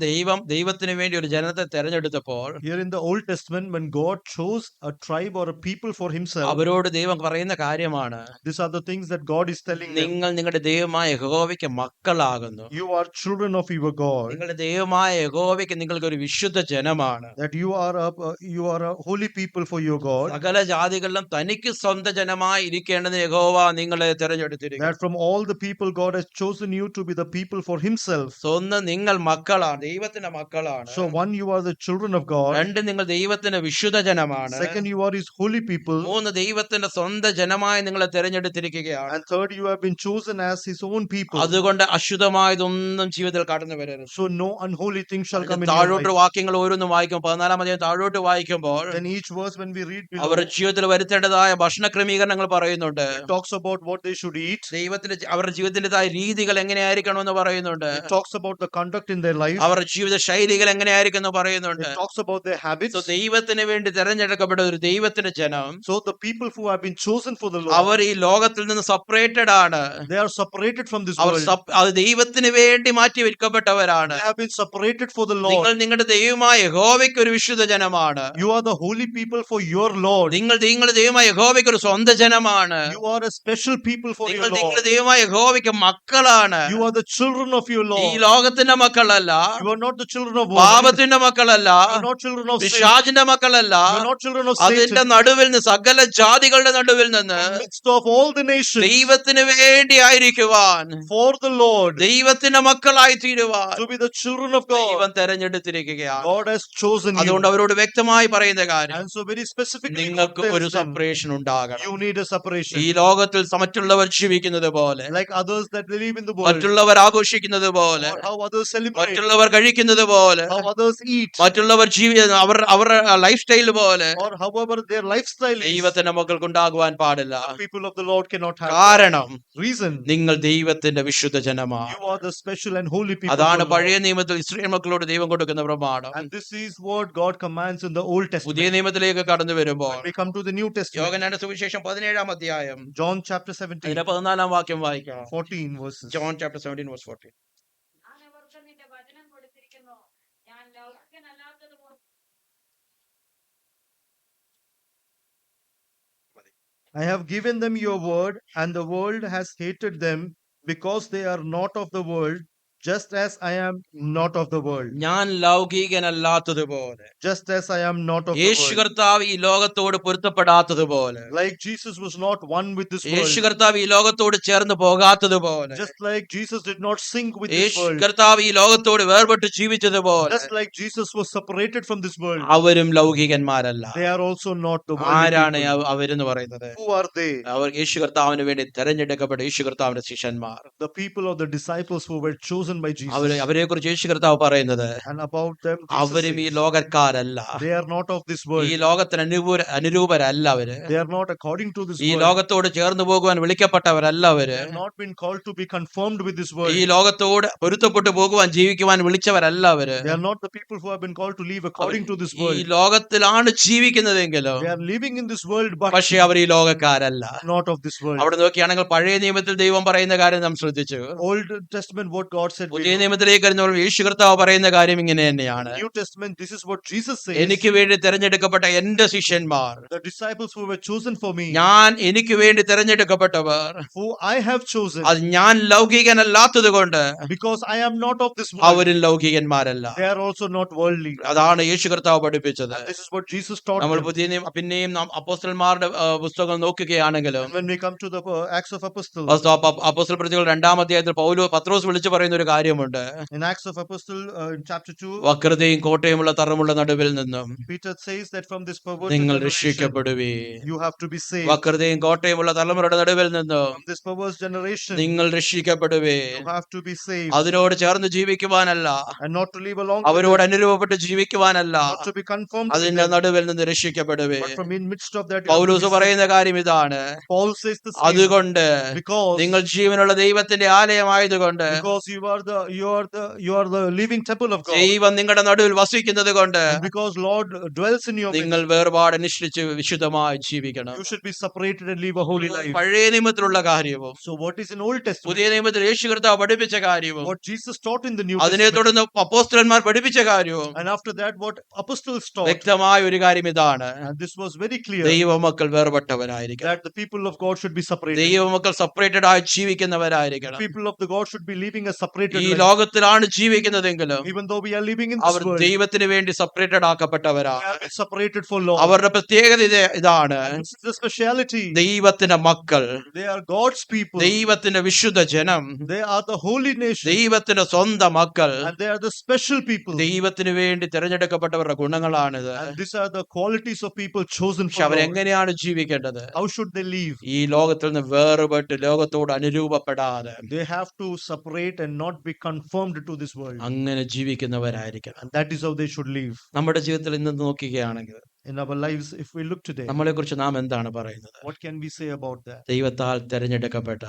ദൈവത്തിന് വേണ്ടി ഒരു ജനത്തെ തെരഞ്ഞെടുത്തപ്പോൾ Here in the Old Testament, when God chose a tribe or a people for himself, അവരോട് ദൈവം പറയുന്ന കാര്യമാണ്, these are the things that God is telling them. നിങ്ങൾ നിങ്ങളുടെ ദൈവമായ യഹോവയ്ക്ക് മക്കളാകുന്നു. You are children of your God. നിങ്ങളുടെ ദൈവമായ യഹോവയ്ക്ക് നിങ്ങൾക്ക് ഒരു വിശുദ്ധ ജനമാണ്. That you are a holy people for your God. സകല ജാതികളിലും തനിക്ക് സ്വന്തം ജനമായി ഇരിക്കേണ്ടത് യഹോവ നിങ്ങളെ തെരഞ്ഞെടുത്തിരിക്കുന്നു. That from all the people, God has chosen you to be the people for himself. ഒന്ന്, നിങ്ങൾ മക്കളാണ്, ദൈവത്തിന്റെ മക്കളാണ്. So one, you are the children of God. രണ്ട്, നിങ്ങൾ ദൈവത്തിന്റെ വിശുദ്ധ ജനമാണ്. Second, you are his holy people. മൂന്ന്, ദൈവത്തിന്റെ സ്വന്തം ജനമായി നിങ്ങളെ തെരഞ്ഞെടുത്തിരിക്കുകയാണ്. And third, you have been chosen as his own people. അതുകൊണ്ട് അശുദ്ധമായതൊന്നും ജീവിതത്തിൽ കടന്നു വരരുത്. So no unholy thing shall come in your താഴോട്ട് life. വാക്യങ്ങൾ ഓരോന്നും വായിക്കും. 14 അധ്യായം താഴോട്ട് വായിക്കുമ്പോൾ Then each verse, when we read below, അവരുടെ ജീവിതത്തിൽ വരുത്തേണ്ടതായ ഭക്ഷണ ക്രമീകരണങ്ങൾ പറയുന്നുണ്ട്. it talks about what they should eat. ദൈവത്തിന്റെ അവരുടെ ജീവിതത്തിൻ്റെതായ രീതികൾ എങ്ങനെയായിരിക്കണമെന്ന് പറയുന്നുണ്ട്. It talks about the conduct in their life. അവരുടെ ജീവിത ശൈലികൾ എങ്ങനെയായിരിക്കും എന്ന് പറയുന്നുണ്ട്. It talks about their habits. So, ദൈവത്തിന് വേണ്ടി തെരഞ്ഞെടുക്കപ്പെട്ട ഒരു ദൈവത്തിന്റെ ജനം, So the people who have been chosen for the Lord, അവർ ഈ ലോകത്തിൽ നിന്ന് സെപ്പറേറ്റഡ് ആണ്. they are separated from this our world. അത് ദൈവത്തിന് വേണ്ടി മാറ്റി വെക്കപ്പെട്ടവരാണ്. They have been separated for the നിങ്ങൾ Lord. നിങ്ങളുടെ ദൈവമായ യഹോവയ്ക്ക് ഒരു വിശുദ്ധ ജനമാണ്. You are the holy people for your Lord. നിങ്ങൾ നിങ്ങളുടെ ദൈവമായ യഹോവയ്ക്ക് ഒരു സ്വന്തം ജനമാണ്. You are a special people for your നിങ്ങൾ Lord. നിങ്ങളുടെ ദൈവമായ യഹോവയ്ക്ക് മക്കളാണ്. You are the children of your ഈ Lord. ലോകത്തിന്റെ മക്കളല്ല, You are not the children of world. പാപത്തിന്റെ മക്കളല്ല, You are not children of sin. പിശാചിന്റെ മക്കളല്ല. You are not children of അതിന്റെ Satan. നടുവിൽ നിന്ന്, സകല ജാതികളുടെ നടുവിൽ നിന്ന് In the midst of all the nations, ദൈവത്തിന് വേണ്ടി ആയിരിക്കുവാൻ, for the Lord, ദൈവത്തിന്റെ മക്കളായി തീരുവാൻ to be the children of God. ദൈവം തെരഞ്ഞെടുത്തിരിക്കുകയാണ്. God has chosen അതുകൊണ്ട് you. അവരോട് വ്യക്തമായി പറയുന്ന കാര്യം, And so very specifically, God നിങ്ങൾക്ക് ഒരു tells them, സെപ്പറേഷൻ ഉണ്ടാകണം. you need a separation. ഈ ലോകത്തിൽ മറ്റുള്ളവർ ജീവിക്കുന്നത് പോലെ, Like others that live in the world, മറ്റുള്ളവർ ആഘോഷിക്കുന്നത് പോലെ, or how others celebrate, മറ്റുള്ളവർ കഴിക്കുന്നത് പോലെ, how others eat, മറ്റുള്ളവർ അവരുടെ ലൈഫ് സ്റ്റൈൽ പോലെ or however their lifestyle is. ദൈവത്തിന്റെ മക്കൾക്ക് ഉണ്ടാകുവാൻ പാടില്ല. The people of the Lord cannot have കാരണം reason. നിങ്ങൾ ദൈവത്തിന്റെ വിശുദ്ധ ജനമാണ്. You are the special and holy people. അതാണ് of the Lord. പഴയ നിയമത്തിൽ ഇസ്രായേൽ മക്കളോട് ദൈവം കൊടുക്കുന്ന പ്രമാണം. And this is what God commands in the Old Testament. പുതിയ നിയമത്തിലേക്ക് കടന്നു വരുമ്പോൾ When we come to the New Testament, യോഹന്നാന്റെ സുവിശേഷം 17 അധ്യായം John chapter 17, അതിന്റെ 14 വാക്യം വായിക്കാം. 14 verses. John chapter 17 verse 14. ഞാൻ അവർക്ക് നിന്റെ വചനം കൊടുത്തിരിക്കുന്നു. ഞാൻ ലൗകികനല്ലാത്തത് I have given them your word, and the world has hated them because they are not of the world, just as I am not of the world. ഞാൻ ലൗകികനല്ലാത്തതുപോലെ, Just as I am not of the Yeshu world. കർത്താവ് ഈ ലോകത്തോട് പൊരുത്തപ്പെടാത്തതുപോലെ, Like Jesus was not one with this Yeshu world. കർത്താവ് ഈ ലോകത്തോട് ചേർന്ന് പോകാത്തതുപോലെ, Just like Jesus did not sink with this Yeshu world. കർത്താവ് ഈ ലോകത്തോട് വേർപെട്ട് ജീവിച്ചതുപോലെ, Just like Jesus was separated from this world. അവരും ലൗകികന്മാരല്ല. They are also not the worldly ആരാണ് people. അവരെന്ന് പറയുന്നത്? Who are they? അവർ യേശു കർത്താവിന് വേണ്ടി തെരഞ്ഞെടുക്കപ്പെട്ട യേശു കർത്താവിന്റെ ശിഷ്യന്മാർ. The people of the disciples who were chosen by Jesus. അവരെ കുറിച്ച് യേശു കർത്താവ് പറയുന്നത്, And about them, Jesus അവരും ഈ says, ലോകക്കാരല്ല, they are not of this ഈ world. ലോകത്തിന് അനുരൂപരല്ല അവര്, They are not according to this ഈ world. ലോകത്തോട് ചേർന്ന് പോകുവാൻ വിളിക്കപ്പെട്ടവരല്ല അവര്, They have not been called to be conformed with this ഈ world. ലോകത്തോട് പൊരുത്തപ്പെട്ടു പോകുവാൻ ജീവിക്കുവാൻ വിളിച്ചവരല്ല അവര്. They are not the people who have been called to live according to this ഈ world. ലോകത്തിലാണ് ജീവിക്കുന്നതെങ്കിലും They are living in this world, but പക്ഷെ അവർ ഈ ലോകക്കാരല്ല. not of this world. അവിടെ നോക്കിയാണെങ്കിൽ പഴയ നിയമത്തിൽ ദൈവം പറയുന്ന കാര്യം നാം ശ്രദ്ധിച്ചു. Old Testament, what God says said we പുതിയ do. നിയമത്തിലേക്ക് വരുന്നപ്പോൾ യേശു കർത്താവ് പറയുന്ന കാര്യം ഇങ്ങനെ തന്നെയാണ്. New Testament, this is what Jesus says. എനിക്ക് വേണ്ടി തെരഞ്ഞെടുക്കപ്പെട്ട എന്റെ ശിഷ്യന്മാർ, The disciples who were chosen for me, എനിക്ക് വേണ്ടി തെരഞ്ഞെടുക്കപ്പെട്ടവർ, who I have chosen, അത് ഞാൻ ലൗകികനല്ലാത്തത് കൊണ്ട് because I am not of this world, അവരും ലൗകികന്മാരല്ല. they are also not worldly. അതാണ് യേശു കർത്താവ് പഠിപ്പിച്ചത്. And this is what Jesus taught നമ്മൾ them. പുതിയ പിന്നെയും നാം അപ്പോസ്തലന്മാരുടെ പുസ്തകം നോക്കുകയാണെങ്കിലും And when we come to the Acts of Apostles, അപ്പോസ്തല പ്രവൃത്തികൾ 2-ാം അധ്യായത്തിൽ പത്രോസ് വിളിച്ചു പറയുന്ന ഒരു കാര്യമുണ്ട്. in Acts of Apostle in chapter 2, വക്രതയും കോട്ടയുമുള്ള തറമുള്ള നടുവിൽ നിന്നും Peter says that from this perverted നിങ്ങൾ generation, രക്ഷിക്കപ്പെടുവേ. you have to be saved. വക്രതയും കോട്ടയുമുള്ള തലമുറയുടെ നടുവിൽ നിന്നും From this perverse generation, നിങ്ങൾ രക്ഷിക്കപ്പെടുവേ. you have to be saved. അതിനോട് ചേർന്ന് ജീവിക്കുവാനല്ല, And not to live along with അവരോട് them, അനുരൂപപ്പെട്ട് ജീവിക്കുവാനല്ല, not to be conformed with അതിന്റെ them, നടുവിൽ നിന്ന് രക്ഷിക്കപ്പെടുവേ. but from in midst of that, you have to Paulose be saved. പറയുന്ന കാര്യം ഇതാണ്. Paul says the same. അതുകൊണ്ട് Because നിങ്ങൾ ജീവനുള്ള ദൈവത്തിന്റെ ആലയമായതുകൊണ്ട്, you are the living temple of God. ദൈവം നിങ്ങളുടെ നടുവിൽ വസിക്കുന്നത് കൊണ്ട് And because Lord dwells in your midst, നിങ്ങൾ വേർപാട് അനുഷ്ഠിച്ച് വിശുദ്ധമായി ജീവിക്കണം. you should be separated and live a holy life. പഴയ നിയമത്തിലുള്ള കാര്യവും So what is in Old Testament, പുതിയ നിയമത്തിൽ യേശു കർത്താവ് പഠിപ്പിച്ച കാര്യവും what Jesus taught in the New അതിനെ Testament, തുടർന്ന് അപ്പോസ്തലന്മാർ പഠിപ്പിച്ച കാര്യവും and after that what apostles taught, വ്യക്തമായ ഒരു കാര്യം ഇതാണ്. and this was very clear, ദൈവമക്കൾ വേർപെട്ടവരായിരിക്കണം. that the people of God should be separated. ദൈവമക്കൾ സെപ്പറേറ്റഡ് ആയി ജീവിക്കുന്നവരായിരിക്കണം. People of the God should be living a separated ഈ life. ലോകത്തിലാണ് ജീവിക്കുന്നതെങ്കിലും Even though we are living in this our world, ദൈവത്തിന് വേണ്ടി separated we ആക്കപ്പെട്ടവരാണ്. are separated for Lord. അവരുടെ പ്രത്യേകത ഇതാണ്. This is the speciality. ദൈവത്തിന്റെ മക്കൾ, They are God's people. ദൈവത്തിന്റെ വിശുദ്ധ ജനം, They are the holy nation. ദൈവത്തിന്റെ സ്വന്തം മക്കൾ, And they are the special people. ദൈവത്തിന് വേണ്ടി തിരഞ്ഞെടുക്കപ്പെട്ടവരുടെ ഗുണങ്ങളാണിത്. And these are the qualities of people chosen പക്ഷെ for Lord. അവരെങ്ങനെയാണ് ജീവിക്കേണ്ടത്? How should they live? ഈ ലോകത്തിൽ നിന്ന് വേർപെട്ട് ലോകത്തോട് അനുരൂപപ്പെടാതെ They have to separate and not be conformed to this world. അങ്ങനെ ജീവിക്കുന്നവരായിരിക്കണം. And that is how they should live. നമ്മുടെ ജീവിതത്തിൽ ഇന്ന് നോക്കുകയാണെങ്കിൽ In our lives, if we look today, നമ്മളെ കുറിച്ച് നാം എന്താണ് പറയുന്നത്? what can we say about that? ദൈവത്താൽ തിരഞ്ഞെടുക്കപ്പെട്ട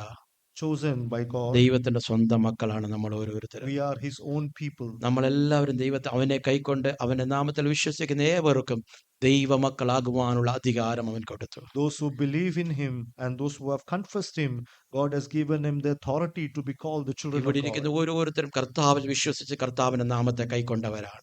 Chosen by God. ദൈവത്തിന്റെ സ്വന്തം മക്കളാണ് നമ്മൾ ഓരോരുത്തരും. We are His own people. നമ്മളെല്ലാവരും ദൈവത്തെ അവനെ കൈക്കൊണ്ട് അവന്റെ നാമത്തിൽ വിശ്വസിക്കുന്ന ഏവർക്കും ദൈവമക്കളാകുവാനുള്ള അധികാരം അവൻ കൊടുത്തു. Those who believe in Him and those who have confessed Him, God has given him the authority to be called the children ഇവിടെ of God. ഇരിക്കുന്ന ഓരോരുത്തരും കർത്താവിൽ വിശ്വസിച്ച് കർത്താവിന്റെ നാമത്തെ കൈക്കൊണ്ടവരാണ്.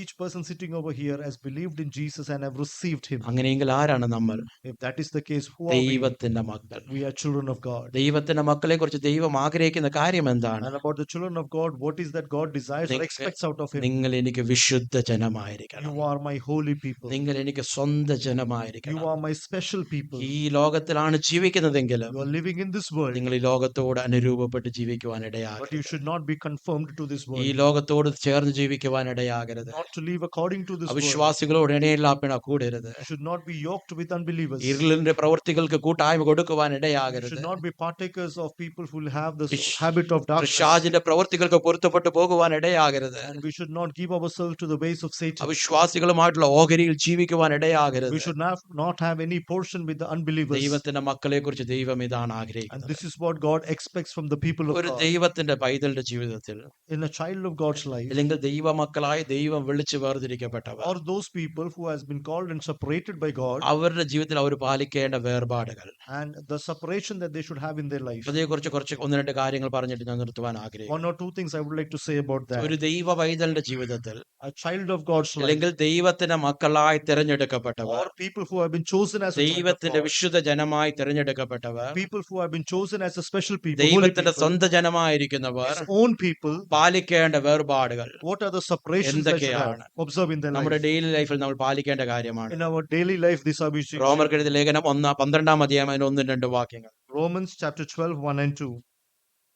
Each person sitting over here has believed in Jesus and have received Him. അങ്ങനെയെങ്കിൽ ആരാണ് നമ്മൾ? If that is the case, who are we? ദൈവത്തിന്റെ മക്കൾ. We are children of God. ദൈവത്തിന്റെ മക്കളെ കുറിച്ച് ദൈവം ആഗ്രഹിക്കുന്ന കാര്യം എന്താണ്? And about the children of God, what is that God desires or Think- expects out of Him? നിങ്ങൾ എനിക്ക് വിശുദ്ധ ജനമായിരിക്കണം. You are my holy people. നിങ്ങൾ എനിക്ക് സ്വന്തം You ജനമായിരിക്കണം. are my special people. ഈ ലോകത്തിലാണ് ജീവിക്കുന്നതെങ്കിലും You are living in this world, നിങ്ങൾ ഈ ലോകത്തോട് അനുരൂപപ്പെട്ട് ജീവിക്കുവാൻ but ഇടയാകരുത്. you should not be conformed to this ഈ world. ലോകത്തോട് ചേർന്ന് ജീവിക്കുവാൻ ഇടയാകരുത്. Not to live according to this world. അവിശ്വാസികളോട് ഇണയില്ലാപ്പിണ കൂടരുത്. You should not be yoked with unbelievers. ഇരുളിന്റെ പ്രവൃത്തികൾക്ക് കൂട്ടായ്മ കൊടുക്കുവാൻ You ഇടയാകരുത്. should not be partakers of people who have the Pish- habit of darkness. പിശാചിന്റെ പ്രവൃത്തികൾക്ക് പൊരുത്തപ്പെട്ടു പോകുവാൻ ഇടയാകരുത്. And we should not give ourselves to the ways of Satan. അവിശ്വാസികളുമായിട്ടുള്ള ഓഹരിയിൽ ജീവിക്കുവാൻ ഇടയാകരുത്. We should not have any portion with the unbelievers. ദൈവത്തിന്റെ മക്കളെ കുറിച്ച് ദൈവം ഇതാണ് And ആഗ്രഹിക്കുന്നത്. this is what God expects from the people of ഒരു God. ദൈവത്തിന്റെ പൈതലിന്റെ ജീവിതത്തിൽ In a child of God's life, അല്ലെങ്കിൽ ദൈവമക്കളായി ദൈവം വിളിച്ച് വേർതിരിക്കപ്പെട്ടവർ or those people who has been called and separated by God, അവരുടെ ജീവിതത്തിൽ അവർ പാലിക്കേണ്ട വേർപാടുകൾ, and the separation that they should have in their life. അതേക്കുറിച്ച് കുറച്ച് ഒന്ന് രണ്ട് കാര്യങ്ങൾ പറഞ്ഞിട്ട് ഞാൻ നിർത്തുവാൻ ആഗ്രഹിക്കുന്നു. One or two things I would like to say about that. ഒരു ദൈവ പൈതലിന്റെ ജീവിതത്തിൽ A child of God's life, അല്ലെങ്കിൽ ദൈവത്തിന്റെ മക്കളായി തിരഞ്ഞെടുക്കപ്പെട്ടവർ, or people who have been chosen as a child of ദൈവത്തിന്റെ God, വിശുദ്ധ ജനമായി തിരഞ്ഞെടുക്കപ്പെട്ടവർ, people who have been chosen as a special people, holy ദൈവത്തിന്റെ people, സ്വന്തം ജനമായിരിക്കുന്നവർ His own people. പാലിക്കേണ്ട വേർപാടുകൾ What are the separations that should have? എന്തൊക്കെയാണ്? Observe in their നമ്മുടെ life. Daily ലൈഫിൽ നമ്മൾ പാലിക്കേണ്ട കാര്യമാണ്. In our daily life, these are we should- റോമർക്ക് എഴുതിയ ലേഖനം 12-ാം അധ്യായം അതിന് 1-2 വാക്യങ്ങൾ. Romans chapter 12, 1 and 2.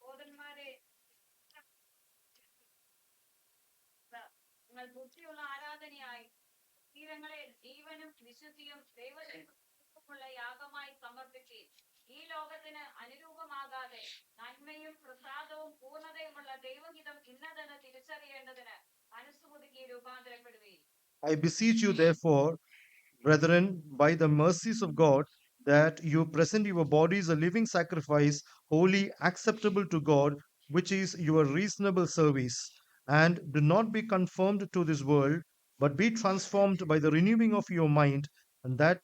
സഹോദരന്മാരെ, നിങ്ങൾ ബുദ്ധിയുള്ള ആരാധനയായി ശരീരങ്ങളെ ജീവനും വിശുദ്ധിയും ദൈവത്തിനുള്ള യാഗമായി സമർപ്പിച്ച് ഈ ലോകത്തിന് അനുരൂപമാകാതെ നന്മയും പ്രസാദവും പൂർണ്ണതയുമുള്ള ദൈവഹിതം ഇന്നതെന്ന് തിരിച്ചറിയേണ്ടതിന് മനസ്സുപുതുക്കി രൂപാന്തരപ്പെടുകയും. I beseech you, therefore, brethren, by the mercies of God, that you present your bodies a living sacrifice, holy, acceptable to God, which is your reasonable service. And do not be conformed to this world, but be transformed by the renewing of your mind, and that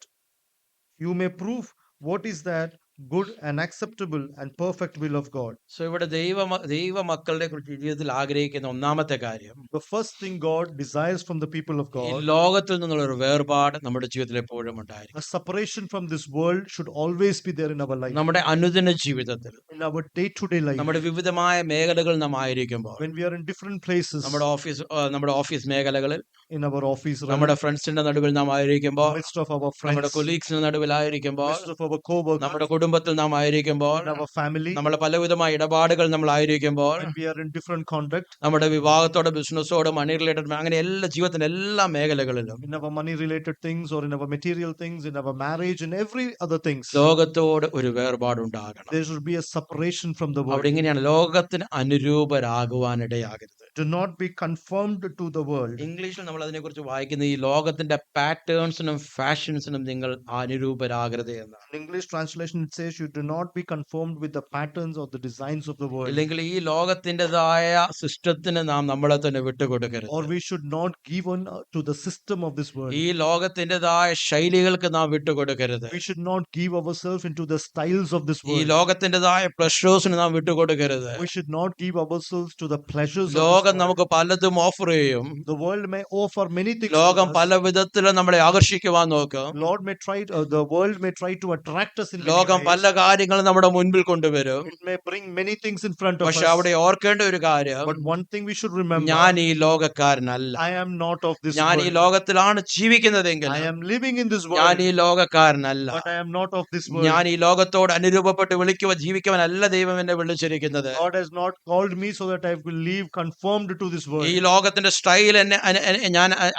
you may prove what is that good and acceptable and perfect will of God. So ഇവിടെ ദൈവ മക്കളുടെ കുറിച്ച് ജീവിതത്തിൽ ആഗ്രഹിക്കുന്ന ഒന്നാമത്തെ കാര്യം, The first thing God desires from the people of ഈ God, ലോകത്തിൽ നിന്നുള്ള ഒരു വേർപാട് നമ്മുടെ ജീവിതത്തിൽ എപ്പോഴും ഉണ്ടായിരിക്കും. a separation from this world should always be there in our life. നമ്മുടെ അനുദിന ജീവിതത്തിൽ, In our day-to-day life, നമ്മുടെ വിവിധമായ മേഖലകൾ നാം ആയിരിക്കുമ്പോൾ, when we are in different places, നമ്മുടെ ഓഫീസ് മേഖലകളിൽ, in our office, realm, നമ്മുടെ ഫ്രണ്ട്സിന്റെ നടുവിൽ നാം ആയിരിക്കുമ്പോൾ, midst of our നമ്മുടെ friends, കൊലീഗ്സിന്റെ നടുവിലായിരിക്കുമ്പോൾ, midst of our co-workers, നമ്മുടെ കുടുംബത്തിൽ നാം ആയിരിക്കുമ്പോൾ, in our family, നമ്മളെ പലവിധമായ ഇടപാടുകൾ നമ്മൾ ആയിരിക്കുമ്പോൾ, when we are in different conduct, നമ്മുടെ വിവാഹത്തോടെ ബിസിനസ്സോടെ മണി റിലേറ്റഡ് അങ്ങനെ എല്ലാ ജീവിതത്തിന്റെ എല്ലാ മേഖലകളിലും in our money-related things or in our material things, in our marriage, and every other things, ലോകത്തോട് ഒരു വേർപാടുണ്ടാകണം. there should be a separation from the world. അവിടെ ഇങ്ങനെയാണ്, ലോകത്തിന് അനുരൂപരാകുവാനിടയാകരുത്. Do not be conformed to the world. ഇംഗ്ലീഷിൽ നമ്മൾ അതിനെക്കുറിച്ച് വായിക്കുന്ന ഈ ലോകത്തിന്റെ പാറ്റേൺസിനും ഫാഷൻസിനും നിങ്ങൾ അനുരൂപരാകരുത് എന്നാണ്. In English translation, it says, you do not be conformed with the patterns or the designs of the world. ഇല്ലെങ്കിൽ ഈ ലോകത്തിൻ്റെതായ സിസ്റ്റത്തിന് നാം നമ്മളെ തന്നെ വിട്ടുകൊടുക്കരുത്. Or we should not give on to the system of this world. ഈ ലോകത്തിൻ്റെതായ ശൈലികൾക്ക് നാം വിട്ടുകൊടുക്കരുത്. We should not give ourselves into the styles of this ഈ world. ലോകത്തിൻ്റെതായ പ്ലഷേഴ്സിന് നാം വിട്ടുകൊടുക്കരുത്. We should not give ourselves to the pleasures of ലോകം this world. നമുക്ക് പലതും offer ചെയ്യും. The world may offer many things to ലോകം us. പല വിധത്തിലും നമ്മളെ ആകർഷിക്കുവാൻ നോക്കും. Lord may try, the world may try to attract us in many ലോകം ways. പല കാര്യങ്ങളും നമ്മുടെ മുൻപിൽ കൊണ്ടുവരും. It may bring many things in front of പക്ഷെ us. അവിടെ ഓർക്കേണ്ട ഒരു കാര്യം, But one thing we should remember, ഞാൻ ഈ ലോകക്കാരനല്ല. I am not of this ഞാൻ ഈ world. ലോകത്തിലാണ് ജീവിക്കുന്നതെങ്കിൽ I am living in this ഞാൻ world, ഈ ലോകക്കാരനല്ല. but I am not of this world. ഞാൻ ഈ ലോകത്തോട് അനുരൂപപ്പെട്ട് ജീവിക്കുവാനല്ല ദൈവം എന്നെ വിളിച്ചിരിക്കുന്നത്. God has not called me so that I will live conformed to this world. ഈ ലോകത്തിന്റെ സ്റ്റൈൽ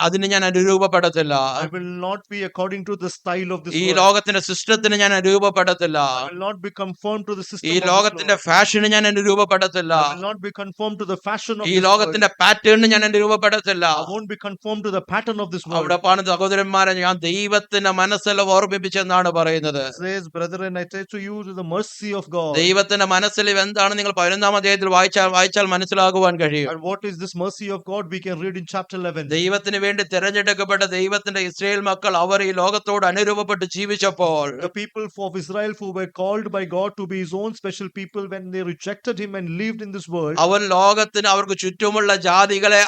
അതിന് ഞാൻ അനുരൂപപ്പെടത്തില്ല. I will not be according to the style of this ഈ world. ലോകത്തിന്റെ സിസ്റ്റത്തിന് ഞാൻ അനുരൂപപ്പെടത്തില്ല. I will not be conformed to the system ഈ of this ലോകത്തിന്റെ world. ഫാഷന് ഞാൻ അനുരൂപപ്പെടത്തില്ല. I will not be conformed to the fashion of ഈ this world. ലോകത്തിന്റെ പാറ്റേണിന് ഞാൻ അനുരൂപപ്പെടത്തില്ല. I won't be conformed to the pattern of this world. അവിടെ പാണ് സഹോദരന്മാരെ, ഞാൻ ദൈവത്തിന്റെ മനസ്സിൽ ഓർമ്മിപ്പിച്ചെന്നാണ് പറയുന്നത്. It says, brethren, I say to you, to the mercy of God. ദൈവത്തിന്റെ മനസ്സിൽ എന്താണ് നിങ്ങൾ 11-ാം അധ്യായത്തിൽ വായിച്ചാൽ മനസ്സിലാകുവാൻ കഴിയും. And what is this mercy of God? We can read in chapter 11. ദൈവത്തിന് വേണ്ടി തിരഞ്ഞെടുക്കപ്പെട്ട ദൈവത്തിന്റെ ഇസ്രായേൽ മക്കൾ അവർ ഈ ലോകത്തോട് അനുരൂപപ്പെട്ട് ജീവിച്ചപ്പോൾ, The people of Israel who were called by God to be his own special people, when they rejected him and lived in this world, അവർ ലോകത്തിന് അവർക്ക് ചുറ്റുമുള്ള ജാതികളെ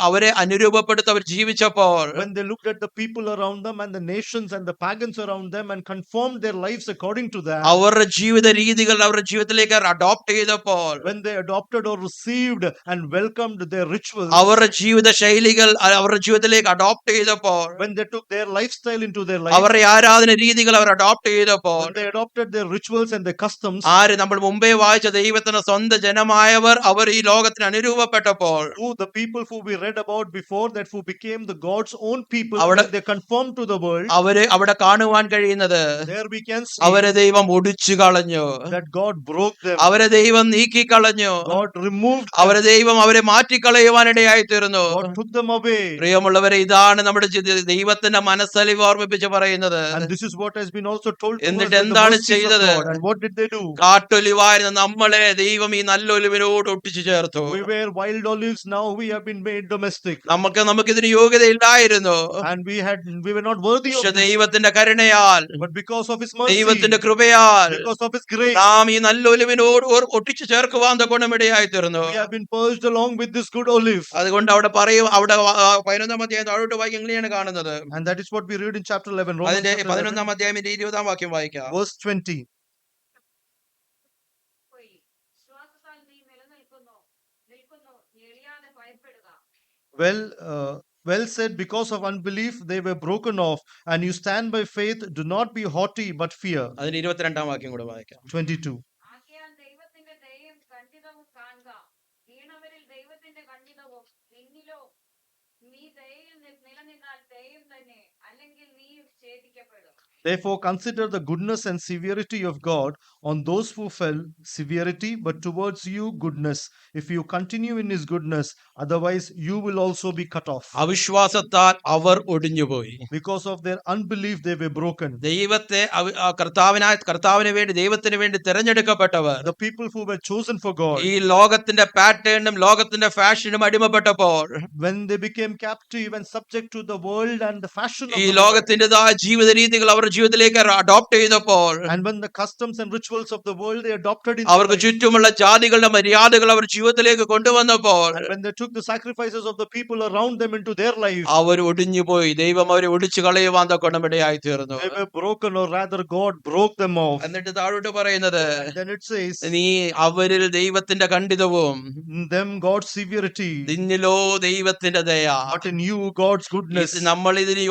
അവരെ അനുരൂപപ്പെടുത്തി അവർ ജീവിച്ചപ്പോൾ, when they looked at the people around them and the nations and the pagans around them and conformed their lives according to that, അവരുടെ ജീവിത രീതികൾ അവരുടെ ജീവിതത്തിലേക്ക് അഡോപ്റ്റ് ചെയ്തപ്പോൾ, when they adopted or received and welcomed their rituals, അവരുടെ ജീവിത ശൈലികൾ അവരുടെ ജീവിതത്തിലേക്ക് അഡോപ്റ്റ് ചെയ്തപ്പോൾ, when they took their lifestyle into their life, അവരുടെ ആരാധന രീതികൾ അവർ അഡോപ്റ്റ് ചെയ്തപ്പോൾ, when they adopted their rituals and their customs, നമ്മൾ മുമ്പേ വായിച്ച ദൈവത്തിന്റെ സ്വന്തം ജനമായവർ അവർ ഈ ലോകത്തിന് അനുരൂപപ്പെട്ടപ്പോൾ, who the people who we read about before that who became the God's own people, അവിടെ- when they conformed to the world, അവര് അവിടെ കാണുവാൻ കഴിയുന്നത് there we can see അവരെ ദൈവം ഒടിച്ചു കളഞ്ഞു. that God broke them. അവരെ ദൈവം നീക്കിക്കളഞ്ഞു. God removed them. അവരെ ദൈവം അവരെ മാറ്റിക്കളയുവാനിടയായി തീർന്നു. God took them away. പ്രിയമുള്ളവരെ, ഇതാണ് നമ്മുടെ ദൈവത്തിന്റെ മനസ്സലിവ് ഓർമ്മിപ്പിച്ച് പറയുന്നത്. And this is what has been also told to us എന്നിട്ട് in the എന്താണ് mercies of ചെയ്തത്? God. And what did they do? കാട്ടൊലിവായിരുന്ന നമ്മളെ ദൈവം ഈ നല്ല ഒലിവിനോട് ഒട്ടിച്ചു ചേർത്തു. We were wild olives, now we have been made domestic. നമുക്കിതിന് യോഗ്യതയില്ലായിരുന്നു. And we were not worthy of പക്ഷെ this. ദൈവത്തിന്റെ കരുണയാൽ, But because of his mercy, ദൈവത്തിന്റെ കൃപയാൽ because of his grace, നാം ഈ നല്ല ഒലിവിനോട് ഒട്ടിച്ചു ചേർക്കുവാൻ ഗുണമിടയായി തീർന്നു. we have been purged along with this good olive. അതുകൊണ്ട് അവിടെ പറയും, അവിടെ 11-ാം അധ്യായം താഴോട്ട് വായിക്കും, എങ്ങനെയാണ് കാണുന്നത്? And that is what we read in chapter 11. Romans അതിന്റെ chapter 11, 11-ാം അധ്യായം 20-ാം വാക്യം വായിക്കാം. verse 20. പോയി വിശ്വാസത്താൽ നീ നിൽക്കുന്നു എളിയാതെ ഭയപ്പെടുക. Well said, because of unbelief they were broken off, and you stand by faith. Do not be haughty, but fear. അതിന്റെ 22-ാം വാക്യം കൂടെ വായിക്കാം. 22. ആകയാൽ ദൈവത്തിന്റെ ദയയും ഖണ്ഡിതവും കാണുക. വീണവരിൽ ദൈവത്തിന്റെ ഖണ്ഡിതവും നിന്നിലോ നീ ദയയിൽ നിലനിന്നാൽ ദയം തന്നെ, അല്ലെങ്കിൽ നീ ഛേദിക്കപ്പെടും. Therefore consider the goodness and severity of God on those who fell, severity, but towards you goodness, if you continue in his goodness, otherwise you will also be cut off. അവിശ്വാസത്താൽ our ഒടിഞ്ഞുപോയി. Because of their unbelief they were broken. ദൈവത്തെ ദൈവത്തിന് വേണ്ടി തിരഞ്ഞെടുക്കപ്പെട്ടവർ The people who were chosen for God, ഈ ലോകത്തിന്റെ പാറ്റേണും ലോകത്തിന്റെ ഫാഷനും അടിമപ്പെട്ടപ്പോൾ, when they became captive and subject to the world and the fashion of ഈ the world, ലോകത്തിൻ്റെതായ ജീവിത രീതികൾ അവരുടെ ജീവിതത്തിലേക്ക് അഡോപ്റ്റ് ചെയ്തപ്പോൾ And when the customs and rituals of the world they adopted in their അവർക്ക് life, ചുറ്റുമുള്ള ജാതികളുടെ മര്യാദകൾ അവർ ജീവിതത്തിലേക്ക് കൊണ്ടുവന്നപ്പോൾ and when they took the sacrifices of the people around them into their life, അവർ ഒടിഞ്ഞുപോയി. ദൈവം അവരെ ഒടിച്ചു കളയുവാൻ തക്കണമിടയായി തീർന്നു. they were broken, or rather God broke them off. എന്നിട്ട് താഴോട്ട് പറയുന്നത്, And then it says, നീ അവരിൽ ദൈവത്തിന്റെ ഖണ്ഡിതവും in them God's severity, നിന്നിലോ ദൈവത്തിന്റെ ദയ. but in you God's goodness. നമ്മൾ ഇതിന്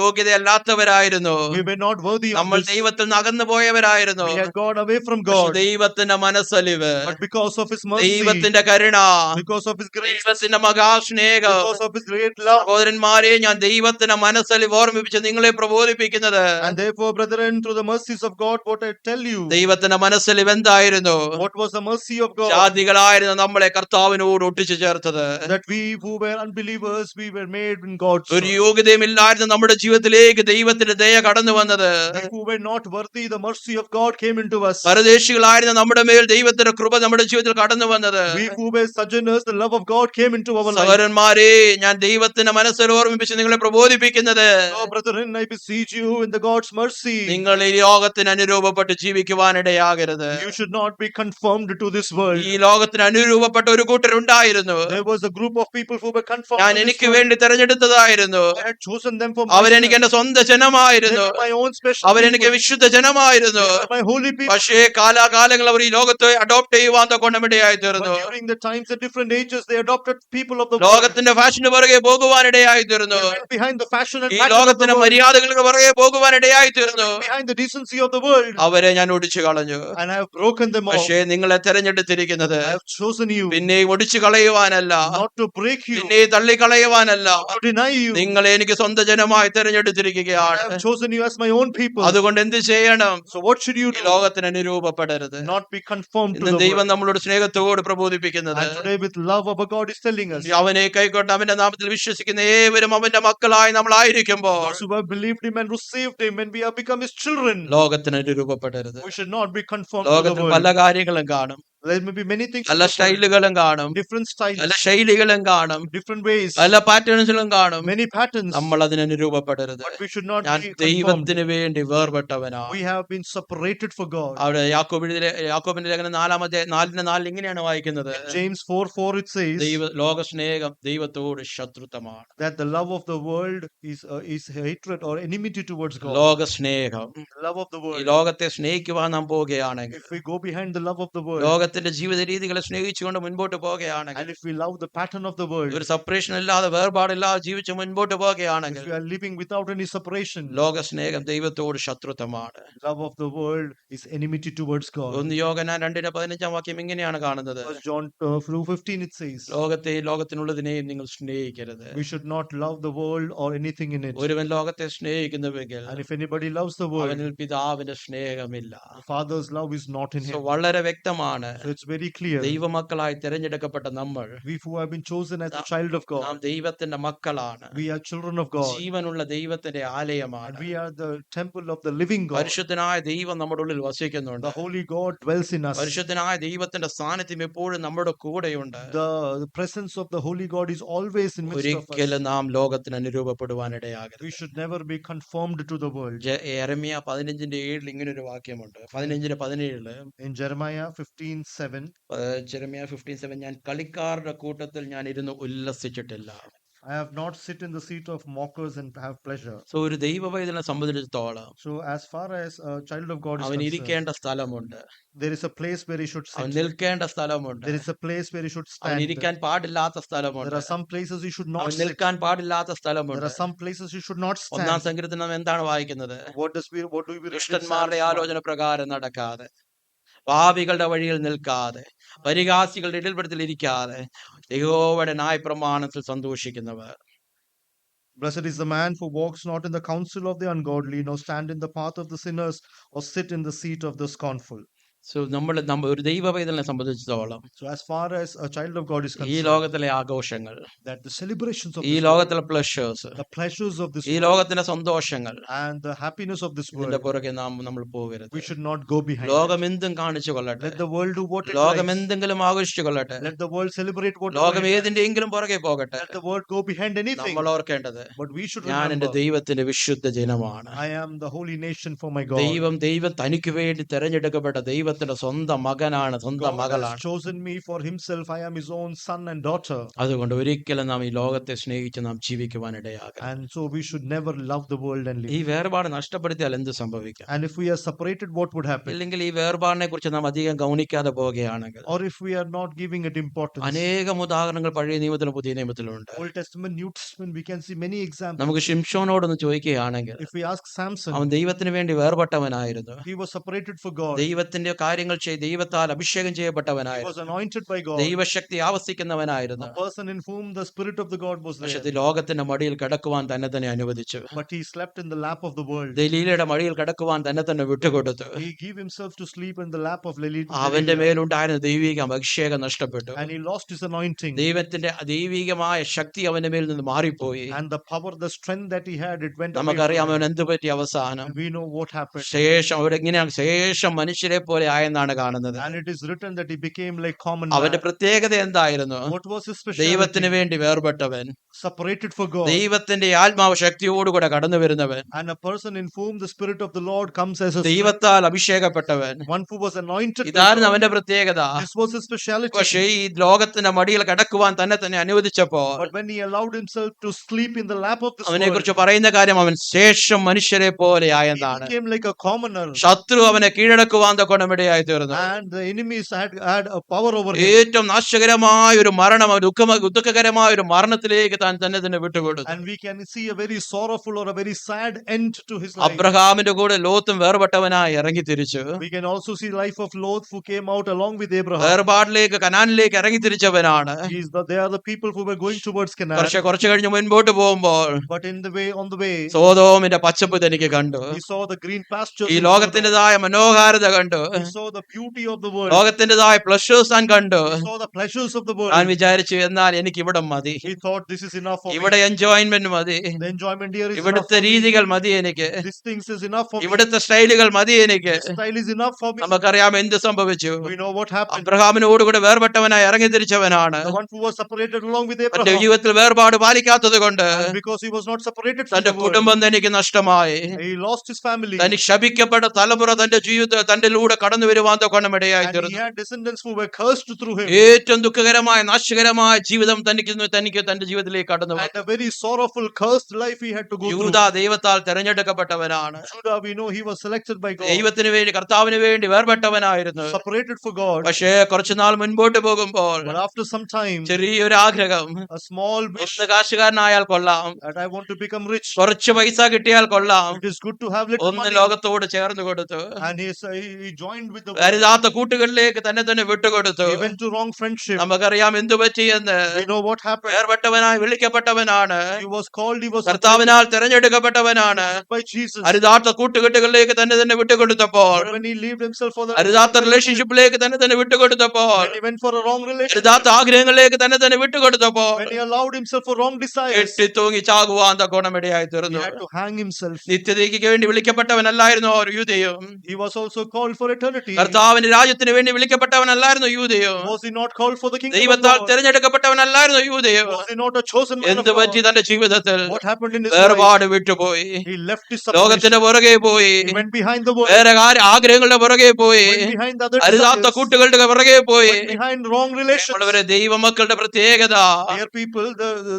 യോഗ്യതയല്ലാത്തവരായിരുന്നു. We were not worthy of നമ്മൾ this. ദൈവത്തിൽ നിന്ന് അകന്നു പോയവരായിരുന്നു. We had gone away from പക്ഷേ God, ദൈവത്തിന്റെ മനസ്സലിവ്, but because of His mercy, ദൈവത്തിന്റെ കരുണ, because of His grace, ദൈവത്തിന്റെ മഹാസ്നേഹം, because of His great love. സഹോദരന്മാരെ, ഞാൻ ദൈവത്തിന്റെ മനസ്സലിവ് ഓർമ്മിപ്പിച്ച് നിങ്ങളെ പ്രബോധിപ്പിക്കുന്നത്, And therefore, brethren, through the mercies of God, what I tell you, ദൈവത്തിന്റെ മനസ്സലിവ് എന്തായിരുന്നു? what was the mercy of God? ജാതികളായിരുന്നു നമ്മളെ കർത്താവിനോട് ഒട്ടിച്ചു ചേർത്തത്. That we who were unbelievers, we were made in God's ഒരു യോഗ്യതയുമില്ലായിരുന്നു നമ്മുടെ ജീവിതത്തിലേക്ക് ദൈവത്തിന്റെ ദയ കടന്നു വന്നത്. that who were not worthy, the mercy of God came into us. പരദേശികളായിരുന്ന നമ്മുടെ മേൽ ദൈവത്തിന്റെ കൃപ നമ്മുടെ ജീവിതത്തിൽ കടന്നു വന്നത്. We who were sojourners, the love of God came into our life. സഹോദരന്മാരെ, ഞാൻ ദൈവത്തിന്റെ മനസ്സിൽ ഓർമ്മിപ്പിച്ച് നിങ്ങളെ പ്രബോധിപ്പിക്കുന്നത്, Oh, brethren, I beseech you in the God's mercy, നിങ്ങൾ ഈ ലോകത്തിന് അനുരൂപപ്പെട്ട് ജീവിക്കുവാനിടയാകരുത്. you should not be conformed to this world. ഈ ലോകത്തിന് അനുരൂപപ്പെട്ട ഒരു കൂട്ടരുണ്ടായിരുന്നു. There was a group of people who were conformed ഞാൻ to this എനിക്ക് world. വേണ്ടി തെരഞ്ഞെടുത്തതായിരുന്നു. I had chosen them for അവരെനിക്ക് എന്റെ സ്വന്തം They ജനമായിരുന്നു. were my own special അവരെനിക്ക് people. വിശുദ്ധ ജനമായിരുന്നു. They were my holy people. പക്ഷേ കാലാകാലങ്ങൾ അവർ ഈ ലോകത്തെ അഡോപ്റ്റ് ചെയ്യുവാൻ തക്കൊണ്ടമിടയായി തീർന്നു. But during the times and different ages, they adopted people of the world. ലോകത്തിന്റെ ഫാഷന് പുറകെ പോകുവാനിടയായി തീർന്നു. They went behind the fashion and ഈ pattern of the ലോകത്തിന്റെ world. മര്യാദകൾക്ക് പുറകെ പോകുവാനിടയായി തീർന്നു. Behind the decency of the world. അവരെ ഞാൻ ഒടിച്ചു കളഞ്ഞു. And I have broken them off. പക്ഷേ നിങ്ങളെ തെരഞ്ഞെടുത്തിരിക്കുന്നത് I have chosen you പിന്നെ ഒടിച്ചു കളയുവാനല്ല, not to break you, പിന്നെ തള്ളിക്കളയുവാനല്ല, to deny you. നിങ്ങളെ എനിക്ക് സ്വന്തം ജനമായി I തെരഞ്ഞെടുത്തിരിക്കുകയാണ്. have chosen you as my own people. അതുകൊണ്ട് എന്ത് ചെയ്യണം? So what should you ഈ do? ലോകത്തിന് അനുരൂപപ്പെടരുത്. Not be conformed to ഇന്ന് the ദൈവം world. നമ്മളോട് സ്നേഹത്തോട് പ്രബോധിപ്പിക്കുന്നത്, And today with love our God is telling us, അവനെ കൈക്കൊണ്ട് അവന്റെ നാമത്തിൽ വിശ്വസിക്കുന്ന ഏവരും അവന്റെ മക്കളായി നമ്മളായിരിക്കുമ്പോൾ those who have believed him and received him, when we have become his children, ലോകത്തിന് അനുരൂപപ്പെടരുത്. we should not be conformed to the ലോകത്തിൽ world. പല കാര്യങ്ങളും കാണും, There may be many things, പല in the world, സ്റ്റൈലുകളും കാണും, different styles, പല ശൈലികളും കാണും, different ways, പല പാറ്റേൺസിലും കാണും. many patterns, നമ്മൾ അതിന് അനുരൂപപ്പെടരുത്. but we should not ഞാൻ be conformed. ദൈവത്തിന് വേണ്ടി വേർപെട്ടവനാണ്. We have been separated for God. അവിടെ യാക്കോബിന്റെ ലേഖനം 4:4 ഇങ്ങനെയാണ് വായിക്കുന്നത്, James 4:4 it says ലോകസ്നേഹം ദൈവത്തോട് ശത്രുത്വമാണ്. that the love of the world is hatred or enmity towards God. ലോകസ്നേഹം, The love of the ഈ world. ലോകത്തെ സ്നേഹിക്കുവാൻ നാം പോവുകയാണെങ്കിൽ, If we go behind the love of the world, ലോകത്തിന്റെ ജീവിത രീതികളെ സ്നേഹിച്ചുകൊണ്ട് മുൻപോട്ട് പോവുകയാണെങ്കിൽ, and if we love the pattern of the world, ഒരു സെപ്പറേഷൻ ഇല്ലാതെ വേർപാടില്ലാതെ ജീവിച്ച് മുൻപോട്ട് if പോവുകയാണെങ്കിൽ, we are living without any separation, ലോകസ്നേഹം ദൈവത്തോട് ശത്രുത്വമാണ്. love of the world is enmity towards God. 1 യോഹന്നാൻ 2:15 ഇങ്ങനെയാണ് കാണുന്നത്, First John 2:15 it says, ലോകത്തെയും ലോകത്തിനുള്ളതിനെയും നിങ്ങൾ സ്നേഹിക്കരുത്. we should not love the world or anything in it. ഒരുവൻ ലോകത്തെ സ്നേഹിക്കുന്നുവെങ്കിൽ And if anybody loves the world, അവനിൽ പിതാവിന്റെ സ്നേഹമില്ല. the Father's love is not in So him. വളരെ വ്യക്തമാണ്, So it's very clear. ദൈവമക്കളായി തിരഞ്ഞെടുക്കപ്പെട്ട നമ്മൾ, We who have been chosen as a child of God, നാം ദൈവത്തിന്റെ മക്കളാണ്, we are children of God. ജീവനുള്ള ദൈവത്തിന്റെ And ആലയമാണ്. we are the temple of the living God. പരിശുദ്ധനായ ദൈവം നമ്മുടെ ഉള്ളിൽ വസിക്കുന്നുണ്ട്. The holy God dwells in us. പരിശുദ്ധനായ ദൈവത്തിന്റെ സാന്നിധ്യം എപ്പോഴും നമ്മുടെ കൂടെയുണ്ട്. The presence of the holy God is always in midst of us. ഒരിക്കലും നാം ലോകത്തിന് അനുരൂപപ്പെടുവാനിടയാകരുത്. We should never be conformed to the world. യെരമ്യ 15:7 ഇങ്ങനെ ഒരു വാക്യമുണ്ട്. 15:17 In Jeremiah 15:7, ജെറമ്യ 15:7, ഞാൻ കളിക്കാരുടെ കൂട്ടത്തിൽ ഞാൻ ഇരുന്ന് ഉല്ലസിച്ചിട്ടില്ല. I have not sit in the seat of mockers and have pleasure. So ഒരു ദൈവവൈതലിനെ സംബന്ധിച്ചിടത്തോളം So as far as a child of God is അവൻ concerned, ഇരിക്കേണ്ട സ്ഥലമുണ്ട്, there is a place where he should അവൻ sit. നിൽക്കേണ്ട സ്ഥലമുണ്ട്, There is a place where he should അവൻ stand. ഇരിക്കാൻ പാടില്ലാത്ത There സ്ഥലമുണ്ട്, are some places he should not അവൻ sit. നിൽക്കാൻ പാടില്ലാത്ത There സ്ഥലമുണ്ട്. are some places he should not ഒന്നാം stand. സങ്കീർത്തനം നാം എന്താണ് വായിക്കുന്നത്? What do we read in ദുഷ്ടന്മാരുടെ Psalms 1? ആലോചന പ്രകാരം നടക്കാതെ, പാപികളുടെ വഴിയിൽ നിൽക്കാതെ, പരിഹാസികളുടെ ഇടൽപ്പെടുത്തൽ ഇരിക്കാതെ, യഹോവയുടെ ന്യായപ്രമാണത്തിൽ സന്തോഷിക്കുന്നവർ. Blessed is the man who walks not in the counsel of the ungodly, nor stand in the path of the sinners, or sit in the seat of the scornful. നമ്മൾ ഒരു ദൈവ പൈതലിനെ സംബന്ധിച്ചിടത്തോളം So as far as a child of God is ഈ concerned, ലോകത്തിലെ ആഘോഷങ്ങൾ, that the celebrations of ഈ this world, ലോകത്തിലെ pleasures, the pleasures of this ഈ world, ലോകത്തിന്റെ സന്തോഷങ്ങൾ, and the happiness of this ഇതിന്റെ world, പുറകെ നമ്മൾ പോകരുത്. we should not go behind it. ലോകം എന്തും കാണിച്ചു കൊള്ളട്ടെ, Let the world do what it ലോകം likes. എന്തെങ്കിലും ആഘോഷിച്ചു കൊള്ളട്ടെ, Let the world celebrate what ലോകം it likes. ഏതിന്റെയെങ്കിലും പുറകെ പോകട്ടെ. Let the world go behind anything. നമ്മൾ ഓർക്കേണ്ടത്, But we should ഞാൻ എന്റെ remember, ദൈവത്തിന്റെ വിശുദ്ധ ജനമാണ്. I am the holy nation for my God. ദൈവം തനിക്ക് വേണ്ടി തെരഞ്ഞെടുക്കപ്പെട്ട ദൈവത്തിന്റെ സ്വന്തം മകനാണ്, സ്വന്തം God has മകളാണ്. chosen me for himself. I am his own son and daughter. അതുകൊണ്ട് ഒരിക്കലും നാം ഈ ലോകത്തെ സ്നേഹിച്ച് നാം ജീവിക്കുവാൻ ഇടയാകരുത്. And so we should never love the world and ഈ live. വേർപാട് നഷ്ടപ്പെടുത്തിയാൽ എന്ത് സംഭവിക്കാം? And if we are separated, what would happen? ഇല്ലെങ്കിൽ ഈ വേർപാടിനെ കുറിച്ച് നാം അധികം ഗൗനിക്കാതെ പോവുകയാണെങ്കിൽ, Or if we are not giving it importance. അനേകം ഉദാഹരണങ്ങൾ പഴയ നിയമത്തിലും പുതിയ നിയമത്തിലുമുണ്ട്. Old Testament, New Testament, we can see many examples. നമുക്ക് ഷിംഷോനോടൊന്ന് ചോദിക്കുകയാണെങ്കിൽ, If we ask Samson, അവൻ ദൈവത്തിന് വേണ്ടി വേർപെട്ടവനായിരുന്നു, he was separated for God. ദൈവത്തിന്റെ കാര്യങ്ങൾ ദൈവത്താൽ അഭിഷേകം He ചെയ്യപ്പെട്ടവനായിരുന്നു, was anointed by God. ദൈവശക്തി ആവസിക്കുന്നവനായിരുന്നു. A person in whom the Spirit of the God was പക്ഷെ there. ലോകത്തിന്റെ മടിയിൽ കിടക്കുവാൻ തന്നെ അനുവദിച്ചു. But he slept in the lap of the world. ദലീലയുടെ മടിയിൽ കിടക്കുവാൻ തന്നെ വിട്ടുകൊടുത്തു. He gave himself to sleep in the lap of അവന്റെ Delilah. മേലുണ്ടായിരുന്ന ദൈവിക അഭിഷേകം നഷ്ടപ്പെട്ടു. And he lost his anointing. ദൈവത്തിന്റെ ദൈവികമായ ശക്തി അവന്റെ മേൽ നിന്ന് മാറിപ്പോയി. And the power, the strength that he had, it went away. നമുക്കറിയാം from him. അവൻ എന്ത് പറ്റി അവസാനം. And we know what happened. ശേഷം അവിടെ എങ്ങനെയാണ് ശേഷം മനുഷ്യരെ പോലെ ആയെന്നാണ് കാണുന്നത്. And it is written that he became like common അവന്റെ man. പ്രത്യേകത എന്തായിരുന്നു? What was his ദൈവത്തിന് specialty? വേണ്ടി വേർപെട്ടവൻ, Separated for God. ദൈവത്തിന്റെ ആത്മാവ് ശക്തിയോടുകൂടെ കടന്നു വരുന്നവൻ, And a person in whom the Spirit of the Lord comes as a strength. ദൈവത്താൽ അഭിഷേകപ്പെട്ടവൻ. One who was anointed by ഇതായിരുന്നു God. അവന്റെ പ്രത്യേകത. This was his speciality. പക്ഷേ ഈ ലോകത്തിന്റെ മടിയിൽ കിടക്കുവാൻ തന്നെ അനുവദിച്ചപ്പോൾ But when he allowed himself to sleep in the lap of this അവനെ world, കുറിച്ച് പറയുന്ന കാര്യം അവൻ ശേഷം മനുഷ്യരെ പോലെ he ആയെന്നാണ്. became like a commoner. ശത്രു അവനെ കീഴടക്കുവാൻ തക്കൊണമിടയായി തീർന്നു. And the enemies had a power over him. ഏറ്റവും നാശകരമായ ഒരു മരണം, ദുഃഖകരമായ ഒരു മരണത്തിലേക്ക് താൻ തന്നെ വിട്ടുകൊടുത്തു. And we can see a very sorrowful or a very sad end to his life. അബ്രഹാമിന്റെ കൂടെ ലോത്തും വേർപെട്ടവനായി ഇറങ്ങി തിരിച്ചു. We can also see life of Lot who came out along with Abraham. വേർപാടിലേക്ക് കനാനിലേക്ക് ഇറങ്ങി തിരിച്ചവനാണ്. They are the people who were going towards Canaan. കുറച്ച് കഴിഞ്ഞ് മുൻപോട്ട് പോകുമ്പോൾ But on the way, സോദോമിന്റെ പച്ചപ്പ് തനിക്ക് കണ്ടു. he saw the green pastures. ഈ in Sodom. ലോകത്തിൻ്റെതായ മനോഹാരിത കണ്ടു. He saw the beauty of the world. ലോകത്തിൻ്റെതായ പ്ലഷേഴ്സ് താൻ കണ്ടു. He saw the pleasures of the താൻ world. വിചാരിച്ചു, എന്നാൽ എനിക്ക് ഇവിടെ മതി, He thought, this is enough for me. ഇവിടെ എൻജോയ്മെന്റ് മതി, The enjoyment here is enough ഇവിടുത്തെ for me. രീതികൾ മതി എനിക്ക്, These things is enough for me. ഇവിടുത്തെ സ്റ്റൈലുകൾ മതി എനിക്ക്. This style is enough for me. നമുക്കറിയാം എന്ത് സംഭവിച്ചു. We know what happened. അബ്രഹാമിനോടുകൂടെ വേർപെട്ടവനായി ഇറങ്ങി തിരിച്ചവനാണ്. The one who was separated along with തന്റെ Abraham. ജീവിതത്തിൽ വേർപാട് പാലിക്കാത്തത് കൊണ്ട് And because he was not separated from തന്റെ the world, കുടുംബം തനിക്ക് നഷ്ടമായി. he lost his family. തനിക്ക് ശപിക്കപ്പെട്ട തലമുറ തന്റെ ജീവിതത്തിൽ തന്റെ ലൂടെ കടന്നു വരുവാൻ തക്കൊണമിടയായി And he തീർന്നു. had descendants who were cursed through him. ഏറ്റവും ദുഃഖകരമായ നാശകരമായ ജീവിതം തനിക്ക് തന്റെ ജീവിതത്തിലേക്ക് കടന്നു And വന്നു. a very sorrowful, cursed life he had to go through. യൂദാ ദൈവത്താൽ തെരഞ്ഞെടുക്കപ്പെട്ടവനാണ്. Judah, we know he was selected by God, ദൈവത്തിന് വേണ്ടി കർത്താവിന് വേണ്ടി വേർപെട്ടവനായിരുന്നു. separated for God. പക്ഷേ കുറച്ചുനാൾ മുൻപോട്ട് പോകുമ്പോൾ But after some time, ചെറിയൊരു ആഗ്രഹം, a small wish ഒന്ന് കാശുകാരനായാൽ കൊള്ളാം, that I want to become rich. കുറച്ച് പൈസ കിട്ടിയാൽ കൊള്ളാം, It is good to have little ഒന്ന് money. ലോകത്തോട് ചേർന്ന് കൊടുത്തു. And he joined with the world. കരുതാത്ത കൂട്ടുകളിലേക്ക് തന്നെ വിട്ടുകൊടുത്തു. He went to wrong friendship. നമുക്കറിയാം എന്തു പറ്റിയെന്ന്. We know what happened. വേർപെട്ടവനായി വിളിക്കപ്പെട്ടവനാണ്, He was called, he was കർത്താവിനാൽ തെരഞ്ഞെടുക്കപ്പെട്ടവനാണ്. by Jesus. അരുതാത്ത കൂട്ടുകെട്ടുകളിലേക്ക് തന്നെ വിട്ടുകൊടുത്തപ്പോൾ, But when he lived himself for the അരുതാത്ത റിലേഷൻഷിപ്പിലേക്ക് തന്നെ വിട്ടുകൊടുത്തപ്പോൾ, when he went for a wrong relationship, അരുതാത്ത ആഗ്രഹങ്ങളിലേക്ക് തന്നെ വിട്ടുകൊടുത്തപ്പോൾ when he allowed himself for wrong desires, കെട്ടിത്തൂങ്ങി ചാകുവാൻ തക്കോണമിടയായി he തീർന്നു. had to hang himself. നിത്യതയ്ക്ക് വേണ്ടി വിളിക്കപ്പെട്ടവനല്ലായിരുന്നു യൂദയും. He was also called for eternity. കർത്താവിന്റെ രാജ്യത്തിന് വേണ്ടി വിളിക്കപ്പെട്ടവനല്ലായിരുന്നു യൂദയും. Was he not called for the kingdom of ദൈവത്താൽ God? തെരഞ്ഞെടുക്കപ്പെട്ടവനല്ലായിരുന്നു യൂദയും. Was he not a chosen man of എന്ത് പറ്റി God? തന്റെ ജീവിതത്തിൽ? What happened in his life? വേർപാട് വിട്ടുപോയി. He left his separation. ലോകത്തിന്റെ പുറകെ പോയി. He went behind the world. വേറെ ആഗ്രഹങ്ങളുടെ പുറകെ പോയി. Went behind the other അരുതാത്ത desires. കൂട്ടുകളുടെ പുറകെ പോയി. Went behind wrong relations. നമ്മളുടെ ദൈവമക്കളുടെ പ്രത്യേകത, Dear people,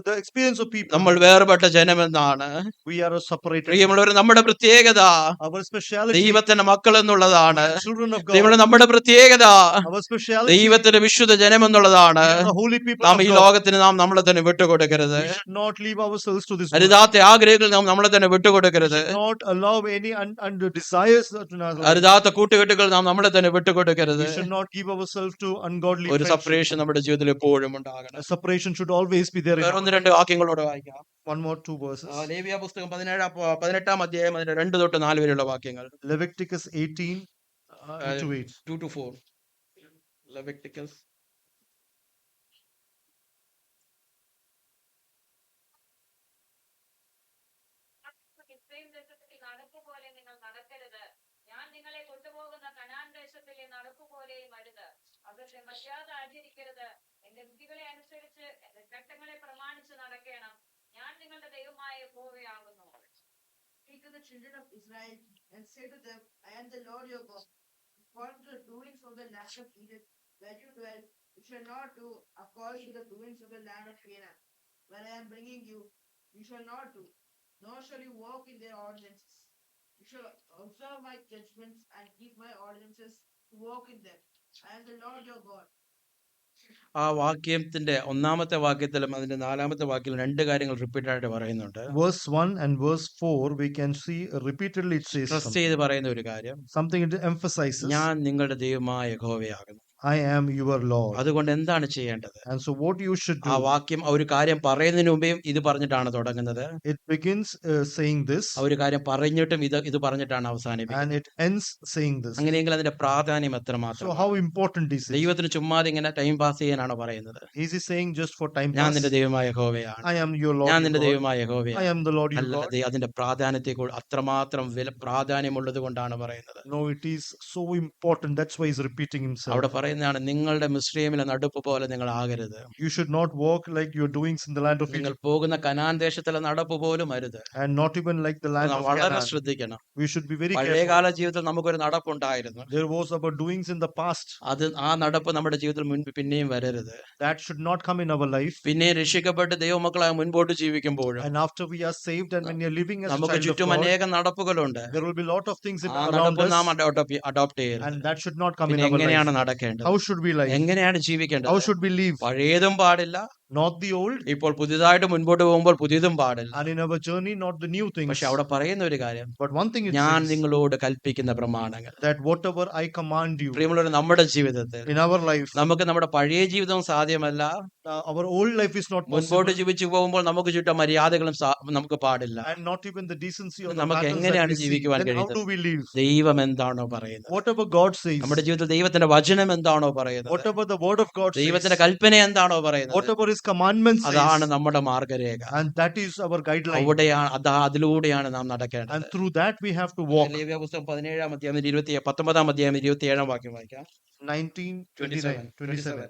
the experience of people. നമ്മൾ വേർപെട്ട ജനമെന്നാണ്. We are a separated. പ്രിയമുള്ളവർ, നമ്മുടെ പ്രത്യേകത Our speciality. ദൈവത്തിന്റെ മക്കൾ എന്നുള്ളതാണ്. Children of God. പ്രിയമുള്ള, നമ്മുടെ പ്രത്യേകത Our speciality. ദൈവത്തിന്റെ വിശുദ്ധ ജനം എന്നുള്ളതാണ്. We are the holy people നാം of ഈ God. ലോകത്തിന് നമ്മളെ തന്നെ വിട്ടുകൊടുക്കരുത്. We should not leave ourselves to this world. അരുതാത്ത ആഗ്രഹങ്ങൾ നാം നമ്മളെ തന്നെ വിട്ടുകൊടുക്കരുത്. Not allow any under desires to our life. അരുതാത്ത കൂട്ടുകെട്ടുകൾ നാം നമ്മളെ തന്നെ വിട്ടുകൊടുക്കരുത്. We should not give ourselves to ungodly ഒരു friendship. സെപ്പറേഷൻ നമ്മുടെ ജീവിതത്തിൽ എപ്പോഴും ഉണ്ടാകണം. A separation should always be there. വേറെ ഒന്ന് രണ്ട് വാക്യങ്ങളോട് വായിക്കാം. One more, two verses. ലേവ്യ പുസ്തകം 18-ാം അധ്യായം അതിന്റെ 2 തൊട്ട് 4 വരെയുള്ള വാക്യങ്ങൾ. Leviticus 18, 2 to 8. 2 to 4. Leviticus. Israel ദേശത്തിൽ നടക്കുപോലെ നിങ്ങൾ നടക്കരുത്. ഞാൻ നിങ്ങളെ കൊണ്ടുപോകുന്ന കനാൻ ദേശത്തിലെ നടക്കുപോലെയും അരുത്. അവരുടെ മര്യാദ ആചരിക്കരുത്. എന്റെ വിധികളെ അനുസരിച്ച് എന്റെ ചട്ടങ്ങളെ പ്രമാണിച്ച് നടക്കണം. ഞാൻ നിങ്ങളുടെ ദൈവമായ യഹോവയാകുന്നു. Speak to the children of Israel and say to them, I am the Lord your God. According to the doings of the land of Egypt, where you dwell, you shall not do according to the doings of the land of Canaan, where I am bringing you. You shall not do, nor shall you walk in their ordinances. You shall observe my judgments and keep my ordinances to walk in them. I am the Lord your God. ആ വാക്യത്തിന്റെ ഒന്നാമത്തെ വാക്യത്തിലും അതിന്റെ നാലാമത്തെ വാക്യത്തിലും രണ്ട് കാര്യങ്ങൾ repeat ആയിട്ട് പറയുന്നുണ്ട്. Verse 1 and verse 4, we can see repeatedly it says stress ചെയ്ത് പറയുന്ന ഒരു കാര്യം, something it emphasizes, ഞാൻ നിങ്ങളുടെ ദൈവമായ യഹോവയാകുന്നു. I am your Lord. അതുകൊണ്ട് എന്താണ് ചെയ്യേണ്ടത്? And so what you should ആ do, വാക്യം ഒരു കാര്യം പറയുന്നതിന് മുമ്പേ ഇത് പറഞ്ഞിട്ടാണ് തുടങ്ങുന്നത്. it begins saying this ആ ഒരു കാര്യം പറഞ്ഞിട്ടും ഇത് പറഞ്ഞിട്ടാണ് അവസാനിപ്പിക്കുന്നത്. and it ends saying this. അങ്ങനെയെങ്കിൽ അതിന്റെ പ്രാധാന്യം So എത്രമാത്രം. how important is it? ദൈവത്തിന് ചുമ്മാതെ ഇങ്ങനെ ടൈം പാസ് ചെയ്യാനാണോ പറയുന്നത്? Is he saying just for time ഞാൻ pass? നിന്റെ ദൈവമായ യഹോവയാണ്, I am your Lord. ഞാൻ your നിന്റെ God. ദൈവമായ I യഹോവയാണ്. am the Lord your God. അല്ലാതെ അതിന്റെ പ്രാധാന്യത്തെ അത്രമാത്രം പ്രാധാന്യമുള്ളത് കൊണ്ടാണ് പറയുന്നത്. No, it is so important. That's why he's repeating himself. അവിടെ പറയുന്നതാണ്, നിങ്ങളുടെ മിസ്രയീമിലെ നടപ്പ് പോലെ നിങ്ങൾ ആകരുത്. You should not walk like your doings in the land of നിങ്ങൾ Egypt, പോകുന്ന കനാൻ ദേശത്തിലെ നടപ്പ് പോലും അരുത്. and not even like the land of വളരെ Canaan. ശ്രദ്ധിക്കണം. We should be very careful. പഴയകാല ജീവിതത്തിൽ നമുക്കൊരു നടപ്പുണ്ടായിരുന്നു. There was our doings in the past. ആ നടപ്പ് നമ്മുടെ ജീവിതത്തിൽ പിന്നെയും വരരുത്. That should not come in our life. പിന്നെ രക്ഷിക്കപ്പെട്ട് ദൈവമക്കളായി മുൻപോട്ട് ജീവിക്കുമ്പോഴും And after we are saved and when you're living as a നമുക്ക് child of ചുറ്റും God, അനേകം നടപ്പുകളുണ്ട്. there will be a lot of things ആ around നടപ്പ് us, നാം അഡോപ്റ്റ് ചെയ്യരുത്. and that should not come in പിന്നെ our എങ്ങനെയാണ് life. നടക്കേണ്ടത്? How should we live? എങ്ങനെയാണ് How ജീവിക്കേണ്ടത്? should we live? പഴയതും പാടില്ല, Not the old, ഇപ്പോൾ പുതിയതായിട്ട് മുൻപോട്ട് പോകുമ്പോൾ പുതിയതും പാടില്ല. and in our journey, not the new things. പക്ഷെ അവിടെ പറയുന്ന ഒരു കാര്യം, But one thing it ഞാൻ says, നിങ്ങളോട് കൽപ്പിക്കുന്ന പ്രമാണങ്ങൾ. that whatever I command you പ്രിയമുള്ളവരെ, നമ്മുടെ ജീവിതത്തിൽ in our life, നമുക്ക് നമ്മുടെ പഴയ ജീവിതം സാധ്യമല്ല. our old life is not മുൻപോട്ട് possible, ജീവിച്ചു പോകുമ്പോൾ നമുക്ക് ചുറ്റും മര്യാദകളും നമുക്ക് പാടില്ല. and not even the decency or the നമുക്ക് patterns that എങ്ങനെയാണ് we see. ജീവിക്കുവാൻ Then how കഴിയുന്നത്? do we live? ദൈവം എന്താണോ പറയുന്നത്, Whatever God says, നമ്മുടെ ജീവിതത്തിൽ ദൈവത്തിന്റെ വചനം എന്താണോ പറയുന്നത്, whatever the word of God says, ദൈവത്തിന്റെ കൽപ്പന എന്താണോ പറയുന്നത്, whatever his commandments അതാണ് says, നമ്മുടെ മാർഗരേഖ. and that is our guideline. അതിലൂടെയാണ് നാം നടക്കേണ്ടത്. And through that we have to walk. ലേവ്യ പുസ്തകം 17-ാം അധ്യായം 19-ാം അധ്യായം 27-ാം വാക്യം വായിക്കാം. 19, 29, 27.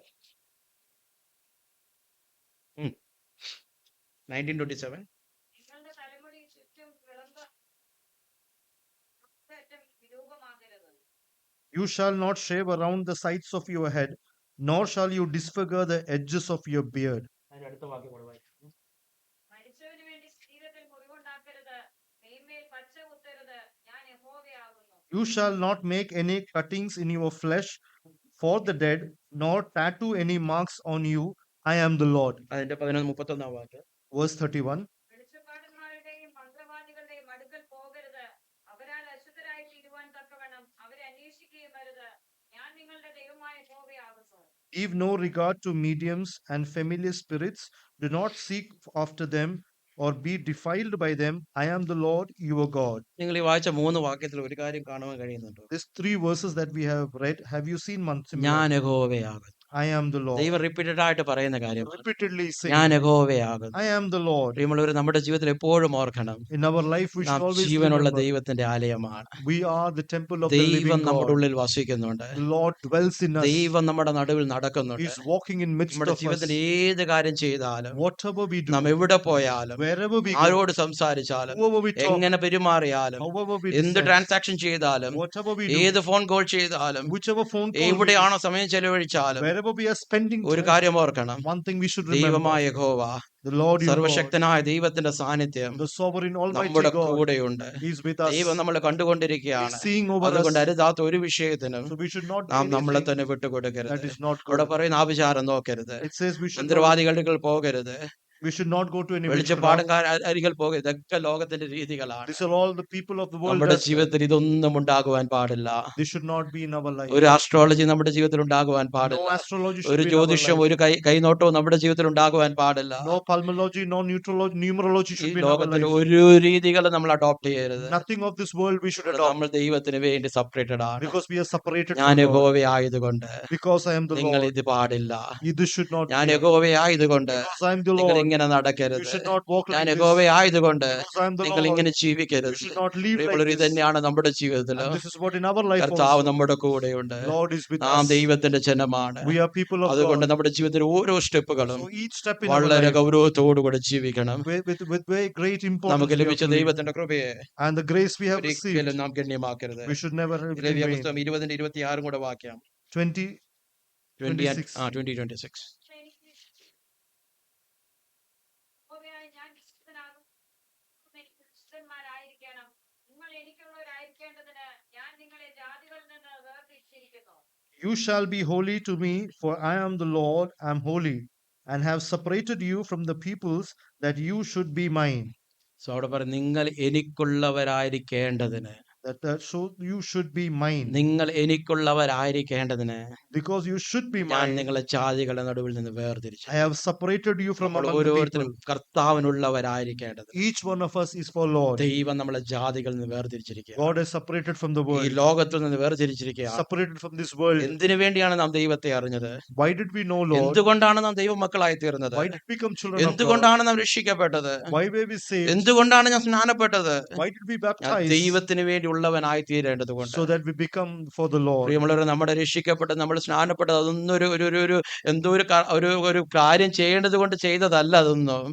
19:27. നിങ്ങളുടെ തലമുടി ചുറ്റും വിരൂപമാകരുത്. You shall not shave around the sides of your head, nor shall you disfigure the edges of your beard. അതിന്റെ അടുത്ത വാക്യം കൂടെ വായിക്കാം. മരിച്ചവന് വേണ്ടി ശരീരത്തിൽ മുറിവുണ്ടാക്കരുത്. മേന്മേൽ പച്ച കുത്തരുത്. ഞാൻ യഹോവയാകുന്നു. You shall not make any cuttings in your flesh for the dead, nor tattoo any marks on you. I am the Lord. അതിന്റെ 11-31-ാം വാക്യം. Verse 31. വെളിച്ചപ്പാടന്മാരുടെയും മന്ത്രവാദികളുടെയും അടുക്കൽ പോകരുത്. അവരാൽ അശുദ്ധരായി തീരുവാൻ തക്കവണ്ണം അവരെ അന്വേഷിക്കുകയും അരുത്. ഞാൻ നിങ്ങളുടെ ദൈവമായ യഹോവയാകുന്നു. Give no regard to mediums and familiar spirits. Do not seek after them or be defiled by them. I am the Lord your God. നിങ്ങൾ ഈ വായിച്ച 3 വാക്യത്തിൽ ഒരു കാര്യം കാണുവാൻ കഴിയുന്നുണ്ടോ? These 3 verses that we have read, have you seen one similar? ഞാൻ യഹോവയാകുന്നു. I am the Lord. ദൈവം റിപ്പീറ്റഡ് ആയിട്ട് പറയുന്ന കാര്യം, Repeatedly saying, ഞാൻ യഹോവയാകുന്നു. I am the Lord. പ്രിയമുള്ളവർ, നമ്മുടെ ജീവിതത്തിൽ എപ്പോഴും ഓർക്കണം, In our life, we നാം should always ജീവനുള്ള remember, ദൈവത്തിന്റെ ആലയമാണ്. we are the temple of the ദൈവം living നമ്മുടെ God. ഉള്ളിൽ വസിക്കുന്നുണ്ട്. The Lord dwells in us. ദൈവം നമ്മുടെ നടുവിൽ നടക്കുന്നുണ്ട്. He is walking in midst നമ്മുടെ of us. ജീവിതത്തിൽ ഏത് കാര്യം ചെയ്താലും, Whatever we do, നാം എവിടെ പോയാലും, wherever we go, ആരോട് സംസാരിച്ചാലും, whoever we talk, എങ്ങനെ പെരുമാറിയാലും, however we എന്ത് decide, ട്രാൻസാക്ഷൻ ചെയ്താലും, whatever we do, ഏത് ഫോൺ കോൾ ചെയ്താലും, whichever phone call, we എവിടെയാണോ സമയം ചെലവഴിച്ചാലും, wherever we are spending ഒരു time, കാര്യം ഓർക്കണം, one thing we should remember, ദൈവമായ യഹോവ, the Lord your God, സർവശക്തനായ ദൈവത്തിന്റെ സാന്നിധ്യം the sovereign almighty നമ്മുടെ God, കൂടെയുണ്ട്. is with us. ദൈവം നമ്മളെ He കണ്ടുകൊണ്ടിരിക്കുകയാണ്. is seeing over us. അതുകൊണ്ട് അരുതാത്ത ഒരു വിഷയത്തിനും So we should not do നാം നമ്മളെ anything തന്നെ വിട്ടുകൊടുക്കരുത്. that is not അവിടെ good. പറയുന്ന ആഭിചാരം നോക്കരുത്, It says we should not, മന്ത്രവാദികളുടെ അടുക്കൽ പോകരുത്, We should not go to any വെളിച്ചപ്പാടും witchcraft. അരികിൽ പോകുക. ഇതൊക്കെ ലോകത്തിന്റെ രീതികളാണ്. These are all the people of the world നമ്മുടെ does that. ജീവിതത്തിൽ ഇതൊന്നും ഉണ്ടാകുവാൻ പാടില്ല. This should not be in our life. ഒരു ആസ്ട്രോളജി നമ്മുടെ ജീവിതത്തിൽ ഉണ്ടാകുവാൻ No പാടില്ല. astrology should ഒരു be in our ജ്യോതിഷം, life. ഒരു കൈനോട്ടവും നമ്മുടെ ജീവിതത്തിൽ ഉണ്ടാകുവാൻ പാടില്ല. No palmology, no numerology ഈ should be in our ലോകത്തിൽ life. ഒരു രീതികളും നമ്മൾ അഡോപ്റ്റ് ചെയ്യരുത്. Nothing of this world we should adopt, നമ്മൾ ദൈവത്തിന് വേണ്ടി സെപ്പറേറ്റഡ് ആണ്. because we are separated ഞാൻ from God. യഹോവയായതുകൊണ്ട് Because I am the നിങ്ങൾ Lord. ഇത് പാടില്ല. This should not ഞാൻ be. യഹോവയായതുകൊണ്ട് Because I am the നിങ്ങൾ Lord. ഇങ്ങനെ You നടക്കരുത്. should not walk ഞാൻ like this. യഹോവയായതുകൊണ്ട് Because I am the നിങ്ങൾ Lord. ഇങ്ങനെ You ജീവിക്കരുത്. should not live like പ്രിയമുള്ളവർ, ഇത് this. തന്നെയാണ് നമ്മുടെ ജീവിതത്തിൽ. And this is what in our life കർത്താവ് also. നമ്മുടെ കൂടെയുണ്ട്. Lord is with നാം us. ദൈവത്തിന്റെ ജനമാണ്. We are people of അതുകൊണ്ട് God. നമ്മുടെ ജീവിതത്തിൽ ഓരോ സ്റ്റെപ്പുകളും So each step in our വളരെ life, ഗൗരവത്തോടുകൂടെ ജീവിക്കണം. with very great importance, നമുക്ക് we have ലഭിച്ച to live. ദൈവത്തിന്റെ കൃപയെ And the grace we have ഒരിക്കലും received, നാം ഗണ്യമാക്കരുത്. we should never have it in ലേവ്യ vain. പുസ്തകം 20-26 കൂടെ വാക്യം. 20:26. 20-26. യഹോവയായ ഞാൻ വിശുദ്ധനാകും, എനിക്ക് വിശുദ്ധന്മാരായിരിക്കണം. നിങ്ങൾ എനിക്കുള്ളവരായിരിക്കേണ്ടതിന് ഞാൻ നിങ്ങളെ ജാതികളിൽ നിന്ന് വേർതിരിച്ചിരിക്കുന്നു. You shall be holy to me, for I am the Lord, am holy, and have separated you from the peoples, that you should be mine. So അവിടെ പറയും, നിങ്ങൾ എനിക്കുള്ളവരായിരിക്കേണ്ടതിന്. So you should be mine. നിങ്ങൾ എനിക്കുള്ളവരായിരിക്കേണ്ടതിന് Because you should be ഞാൻ mine, നിങ്ങളെ ജാതികളുടെ നടുവിൽ നിന്ന് വേർതിരിച്ചു. I have separated you from നമ്മൾ among the people. ഓരോരുത്തരും കർത്താവിനുള്ളവരായിരിക്കേണ്ടത്. Each one of us is for Lord. ദൈവം നമ്മളെ ജാതികളിൽ നിന്ന് വേർതിരിച്ചിരിക്കുക. God is separated from the ഈ world, ലോകത്തിൽ നിന്ന് വേർതിരിച്ചിരിക്കുക. separated from this world. എന്തിനു വേണ്ടിയാണ് നാം ദൈവത്തെ അറിഞ്ഞത്? Why did we know Lord? എന്തുകൊണ്ടാണ് നാം ദൈവമക്കളായി തീർന്നത്? Why did we become children of God? എന്തുകൊണ്ടാണ് നാം രക്ഷിക്കപ്പെട്ടത്? Why were we saved? എന്തുകൊണ്ടാണ് ഞാൻ സ്നാനപ്പെട്ടത്? Why did we ഞാൻ baptize? ദൈവത്തിന് വേണ്ടിയുള്ളവനായി തീരേണ്ടതുകൊണ്ട്. So that we become for the Lord. പ്രിയമുള്ളവരെ, നമ്മുടെ രക്ഷിക്കപ്പെട്ടത്, നമ്മൾ സ്നാനപ്പെട്ടത് അതൊന്നും ഒരു എന്തോ ഒരു കാര്യം ചെയ്യേണ്ടത് കൊണ്ട് ചെയ്തതല്ല. അതൊന്നും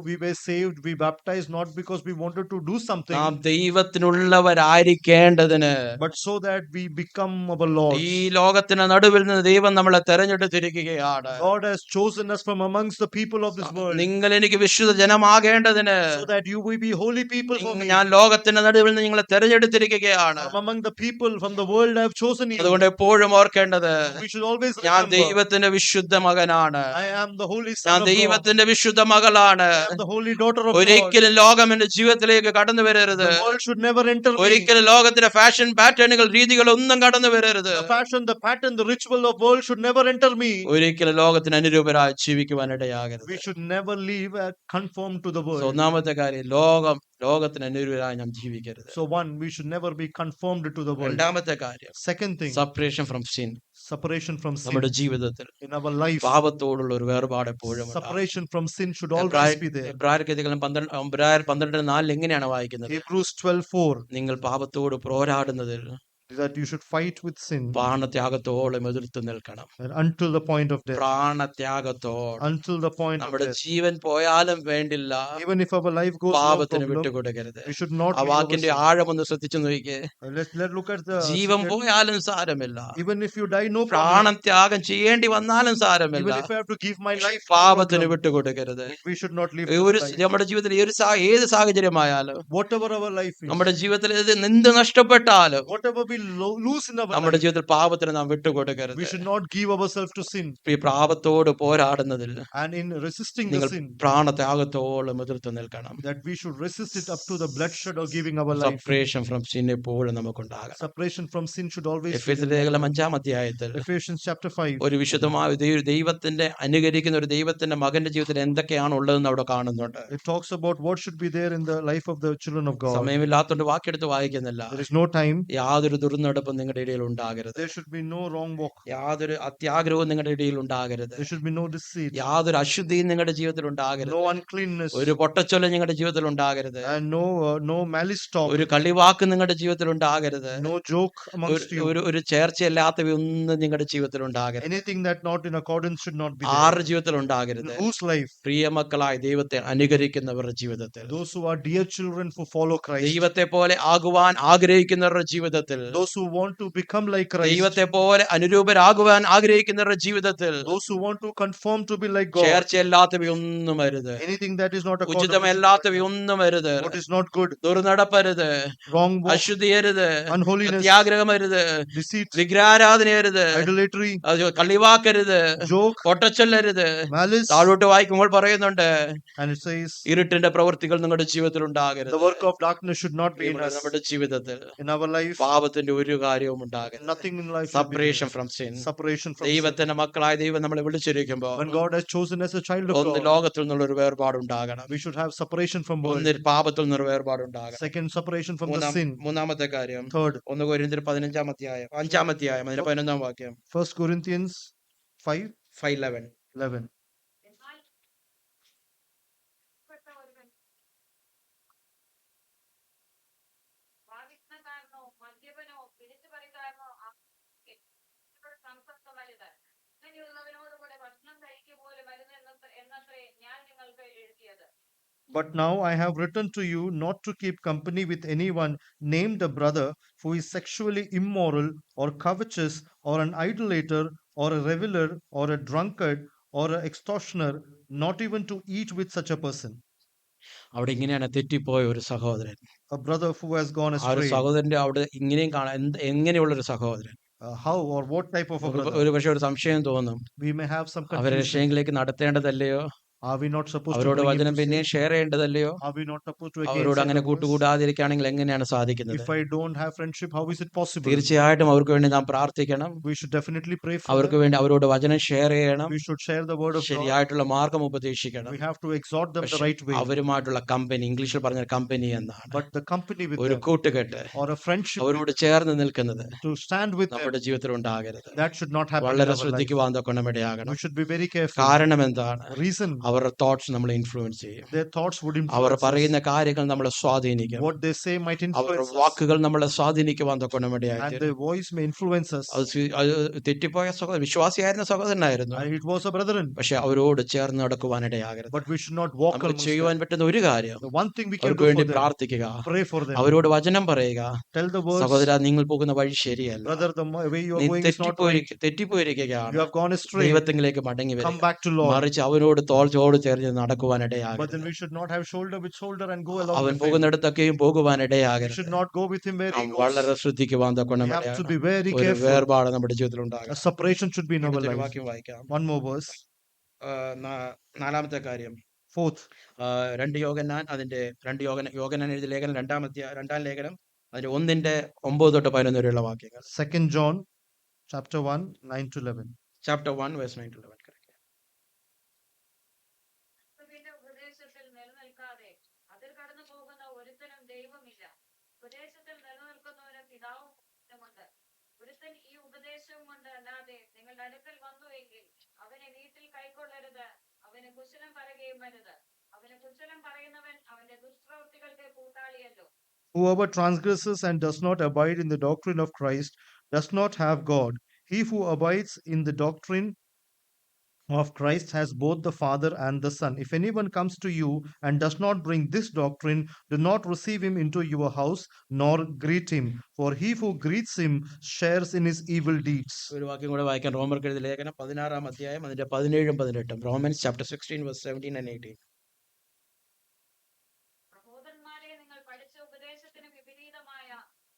We were saved, we baptized not because we wanted to do something, നാം ദൈവത്തിനുള്ളവരായിരിക്കേണ്ടതിന്, but so that we become our Lord. ഈ ലോകത്തിന് നടുവിൽ നിന്ന് ദൈവം നമ്മളെ തെരഞ്ഞെടുത്തിരിക്കുകയാണ്. God has chosen us from amongst the people of this world, നിങ്ങൾ എനിക്ക് വിശുദ്ധ ജനമാകേണ്ടതിന്, so that you will be holy people for me. ഞാൻ ലോകത്തിന്റെ നടുവിൽ നിന്ന് നിങ്ങളെ തെരഞ്ഞെടുത്തിരിക്കുകയാണ്. From among the people from the world I have chosen you. അതുകൊണ്ട് എപ്പോഴും ഓർക്കേണ്ടത്, We should always ഞാൻ remember, ദൈവത്തിന്റെ വിശുദ്ധ മകനാണ്, I am the holy ഞാൻ son of God. ദൈവത്തിന്റെ വിശുദ്ധ മകളാണ്. I am the holy daughter of God. ഒരിക്കലും ലോകം എന്റെ ജീവിതത്തിലേക്ക് കടന്നു വരരുത്. The world should never enter me. ഒരിക്കലും ലോകത്തിന്റെ ഫാഷൻ പാറ്റേണുകൾ, രീതികൾ ഒന്നും കടന്നു വരരുത്. The fashion, the pattern, the ritual of world should never enter me. ഒരിക്കലും ലോകത്തിന് അനുരൂപരായി ജീവിക്കുവാൻ ഇടയാകരുത്. We should never live conform to the world. ഒന്നാമത്തെ കാര്യം, ലോകത്തിന് അനുരൂപരായി നാം ജീവിക്കരുത്. So one, we should never be conformed to the world. രണ്ടാമത്തെ കാര്യം, Second thing, separation from sin. separation from sin. നമ്മുടെ ജീവിതത്തിൽ In our life, പാപത്തോടുള്ള ഒരു വേർപാട് എപ്പോഴും ഉണ്ടാകും. separation from sin should always be there. എബ്രായർക്കെതികളും 12:4 എങ്ങനെയാണ് വായിക്കുന്നത്? Hebrews 12:4, നിങ്ങൾ പാപത്തോട് പോരാടുന്നതിൽ that you should fight with sin പ്രാണത്യാഗത്തോളം എതിർത്ത് നിൽക്കണം. and until the point of death. പ്രാണത്യാഗത്തോളം. Until the point of നമ്മുടെ death. ജീവൻ പോയാലും വേണ്ടില്ല, Even if our life goes no പാപത്തിന് problem, വിട്ടുകൊടുക്കരുത്. we should not ആ leave our വാക്കിന്റെ sin. ആഴമൊന്ന് ശ്രദ്ധിച്ചു നോക്കിയേ. Let's look at the Jeevan secret. പോയാലും സാരമില്ല, Even if you die, no problem. പ്രാണം ത്യാഗം ചെയ്യേണ്ടി വന്നാലും സാരമില്ല, Even if I have to give my life, no പാപത്തിന് problem. വിട്ടുകൊടുക്കരുത്. We should not live ഒരു this life. നമ്മുടെ ജീവിതത്തിൽ ഏത് സാഹചര്യമായാലും, Whatever our life is, നമ്മുടെ ജീവിതത്തിൽ എന്ത് നഷ്ടപ്പെട്ടാലും, whatever we lose in our നമ്മുടെ life, ജീവിതത്തിൽ പാപത്തിന് നാം വിട്ടുകൊടുക്കരുത്. we should not give ourselves to sin. ഈ പാപത്തോട് പോരാടുന്നതിൽ And in resisting the നിങ്ങൾ sin, പ്രാണത്യാഗത്തോളം എതിർത്ത് നിൽക്കണം. that we should resist it up to the bloodshed or giving our life. Separation from sin എപ്പോഴും നമുക്കുണ്ടാകണം. Separation from sin should always be എഫേസ്യർ there. ലേഖനം 5-ാം അധ്യായത്തിൽ Ephesians chapter 5. ഒരു വിശുദ്ധമായ ദൈവത്തിന്റെ അനുകരിക്കുന്ന ഒരു ദൈവത്തിന്റെ മകന്റെ ജീവിതത്തിൽ എന്തൊക്കെയാണ് ഉള്ളതെന്ന് അവിടെ കാണുന്നുണ്ട്. It talks about what should be there in the life of the children of God. സമയമില്ലാത്തോണ്ട് വാക്കെടുത്ത് വായിക്കുന്നില്ല. There is no time. യാതൊരു ദുർനടപ്പും നിങ്ങളുടെ ഇടയിൽ ഉണ്ടാകരുത്. There should be no wrong walk. യാതൊരു അത്യാഗ്രഹവും നിങ്ങളുടെ ഇടയിൽ ഉണ്ടാകരുത്. There should be no deceit. യാതൊരു അശുദ്ധിയും നിങ്ങളുടെ ജീവിതത്തിൽ ഉണ്ടാകരുത്. No uncleanness. ഒരു പൊട്ടച്ചൊല്ലും നിങ്ങളുടെ ജീവിതത്തിൽ ഉണ്ടാകരുത്. And no malice talk. ഒരു കളിവാക്ക് നിങ്ങളുടെ ജീവിതത്തിൽ ഉണ്ടാകരുത്. No joke amongst you. ഒരു ചേർച്ചയില്ലാത്തവയൊന്നും നിങ്ങളുടെ ജീവിതത്തിൽ ഉണ്ടാകരുത്. Anything that not in accordance should not be there. ആരുടെ ജീവിതത്തിൽ ഉണ്ടാകരുത്? In whose life? പ്രിയമക്കളായ ദൈവത്തെ അനുകരിക്കുന്നവരുടെ ജീവിതത്തിൽ, Those who are dear children who follow Christ. ദൈവത്തെ പോലെ ആകുവാൻ ആഗ്രഹിക്കുന്നവരുടെ ജീവിതത്തിൽ those who want to become like Christ, ദൈവത്തെ പോലെ അനുരൂപരാകുവാൻ ആഗ്രഹിക്കുന്നവരുടെ ജീവിതത്തിൽ those who want to conform to be like God, ചേർച്ചയല്ലാത്തവയൊന്നും അരുത്, anything that is not according to ഉചിതമല്ലാത്തവയൊന്നും അരുത്, what is not good, ദുർനടപ്പരുത്, wrong walk, അശുദ്ധിയരുത്, unholiness, അത്യാഗ്രഹമരുത്, deceit, വിഗ്രഹാരാധനയരുത്, idolatry, കളിവാക്കരുത്, joke, പൊട്ടച്ചൊല്ലരുത്. malice. താഴോട്ട് വായിക്കുമ്പോൾ പറയുന്നുണ്ട്, And it says, ഇരുട്ടിന്റെ പ്രവൃത്തികൾ നിങ്ങളുടെ ജീവിതത്തിൽ ഉണ്ടാകരുത്. the work of darkness should not be in us. നമ്മുടെ ജീവിതത്തിൽ In our life, പാപത്തിന്റെ ഒരു കാര്യവും ഉണ്ടാകരുത്. nothing in life should be separation there. From sin. Separation from sin. ദൈവത്തിന്റെ മക്കളായ ദൈവം നമ്മളെ വിളിച്ചിരിക്കുമ്പോൾ When God has chosen as a child of ഒന്ന് God, ലോകത്തിൽ നിന്നുള്ള ഒരു വേർപാടുണ്ടാകണം, we should have separation from world. ഒന്നിൽ പാപത്തിൽ നിന്നൊരു വേർപാടുണ്ടാകണം. Second, separation from the sin. മൂന്നാമത്തെ കാര്യം Third, 1 കൊരിന്ത്യർ 5-ാം അധ്യായം അതിന്റെ 11-ാം വാക്യം 1 Corinthians 5, 5:11. 11. എന്നാൽ പെട്ട ഒരുവൻ വാദിക്കുന്നകാരനോ മദ്യപനോ പിടിച്ചുപറിക്കാരനോ സംസർഗമരുത്. അങ്ങനെയുള്ളവനോടുകൂടെ ഭക്ഷണം കഴിക്കുക പോലെ മരുന്ന് എന്നത്രേ ഞാൻ നിങ്ങൾക്ക് എഴുതിയത്. But now I have written to you not to keep company with anyone named a brother who is sexually immoral or covetous or an idolater or a reveler or a drunkard or an extortioner, not even to eat with such a person. അവിടെ ഇങ്ങനെയാണ് തെറ്റിപ്പോയ ഒരു സഹോദരൻ. A brother who has gone ആ ഒരു astray. സഹോദരന്റെ അവിടെ ഇങ്ങനെയും കാണാം, എങ്ങനെയുള്ള ഒരു സഹോദരൻ. How or what type of a brother? ഒരു പക്ഷെ ഒരു സംശയം തോന്നും, We may have some അവരെ confusion. രക്ഷയിലേക്ക് നടത്തേണ്ടതല്ലയോ, Are we not supposed to അവരോട് bring him വചനം to പിന്നെയും sin? ഷെയർ ചെയ്യേണ്ടതല്ലയോ, Are we not supposed to again അവരോട് say അങ്ങനെ the verse? കൂട്ടുകൂടാതിരിക്കുകയാണെങ്കിൽ എങ്ങനെയാണ് സാധിക്കുന്നത്? If I don't have friendship, how is it possible? തീർച്ചയായിട്ടും അവർക്ക് വേണ്ടി നാം പ്രാർത്ഥിക്കണം, We should definitely pray for അവർക്ക് them. വേണ്ടി അവരോട് വചനം ഷെയർ ചെയ്യണം, We should share the word of God. ശരിയായിട്ടുള്ള മാർഗം ഉപദേശിക്കണം. We have to exhort them the പക്ഷേ right way. അവരുമായിട്ടുള്ള കമ്പനി, ഇംഗ്ലീഷിൽ പറഞ്ഞ കമ്പനി എന്നാണ്, But the company with ഒരു them കൂട്ടുകെട്ട് or a friendship അവരോട് ചേർന്ന് നിൽക്കുന്നത് to stand with them, നമ്മുടെ ജീവിതത്തിൽ ഉണ്ടാകരുത്. that should not happen in വളരെ our life. ശ്രദ്ധിക്കുവാൻ തൊക്കെ ഇടയാകണം. We should be very careful. കാരണം എന്താണ്? Reason, അവരുടെ തോട്ട്സ് നമ്മളെ ഇൻഫ്ലുവൻസ് ചെയ്യും. their thoughts would our influence us. പറയുന്ന കാര്യങ്ങൾ നമ്മളെ സ്വാധീനിക്കും. What they say might അവരുടെ influence us. വാക്കുകൾ നമ്മളെ സ്വാധീനിക്കുവാൻ തൊക്കെ And ഇടയായിട്ട് their voice may influence us. അത് തെറ്റിപ്പോയ സഹോദരൻ, വിശ്വാസിയായിരുന്ന സഹോദരനായിരുന്നു, And it was a brethren. പക്ഷെ അവരോട് ചേർന്ന് നടക്കുവാൻ ഇടയാകരുത്. But we should not walk നമുക്ക് amongst ചെയ്യുവാൻ them. പറ്റുന്ന ഒരു കാര്യം, The one thing we can അവർക്ക് do വേണ്ടി for them, പ്രാർത്ഥിക്കുക, pray for them. അവരോട് വചനം പറയുക. Tell the words, സഹോദര, നിങ്ങൾ പോകുന്ന വഴി ശരിയല്ല, brother, the way you are നീ going is not right. You തെറ്റിപ്പോയിരിക്കുകയാണ്, have gone astray. ദൈവത്തിലേക്ക് മടങ്ങി Come വരിക. back to Lord. മറിച്ച് അവനോട് തോളോട് ചേർന്ന് നടക്കുവാൻ But ഇടയാകരുത്. then we should not have shoulder with shoulder and go along അവൻ with him. പോകുന്നിടത്തൊക്കെയും പോകുവാൻ We ഇടയാകരുത്. should not go with him where he നാം goes. വളരെ ശ്രദ്ധിക്കുവാൻ തൊക്കെ We have to be very ഒരു careful. വേർപാട് നമ്മുടെ ജീവിതത്തിൽ A ഉണ്ടാകണം. separation should be in our അടുത്തൊരു life. വാക്യം വായിക്കാം. One more verse. നാലാമത്തെ കാര്യം, Fourth, 2 യോഹന്നാൻ അതിന്റെ 2 യോഹന്നാൻ എഴുതിയ ലേഖനം 2-ാം ലേഖനം അതിന്റെ 1:9-11 വരെയുള്ള വാക്യങ്ങൾ. 2 John chapter 1, 9 to 11. Chapter 1 verse 9 to 11. correct. ക്രിസ്തുവിന്റെ ഉപദേശത്തിൽ നിലനിൽക്കാതെ അതിൽ കടന്നു പോകുന്ന ഒരുത്തനും ദൈവമില്ല. ഉപദേശത്തിൽ നിലനിൽക്കുന്നവന് പിതാവും പുത്രനുമുണ്ട്. ഒരുത്തൻ ഈ ഉപദേശവും കൊണ്ട് അല്ലാതെ നിങ്ങളുടെ അടുക്കൽ വന്നുവെങ്കിൽ അവനെ വീട്ടിൽ കൈക്കൊള്ളരുത്. അവന് കുശലം പറയുകയും വരുത്. അവന് കുശലം പറയുന്നവൻ അവന്റെ ദുഷ്പ്രവൃത്തികൾക്ക് കൂട്ടാളിയല്ലോ. Whoever transgresses and does not abide in the doctrine of Christ does not have God. He who abides in the doctrine of Christ has both the Father and the Son. If anyone comes to you and does not bring this doctrine, do not receive him into your house, nor greet him. For he who greets him shares in his evil deeds. ഒരു വാക്യം കൂടെ വായിക്കാം. റോമർക്ക് എഴുതിയ ലേഖനം 16-ാം അധ്യായം അതിന്റെ 17-18. Romance chapter 16 verse 17 and 18. സഹോദരന്മാരെ, നിങ്ങൾ പഠിച്ച ഉപദേശത്തിന് വിപരീതമായ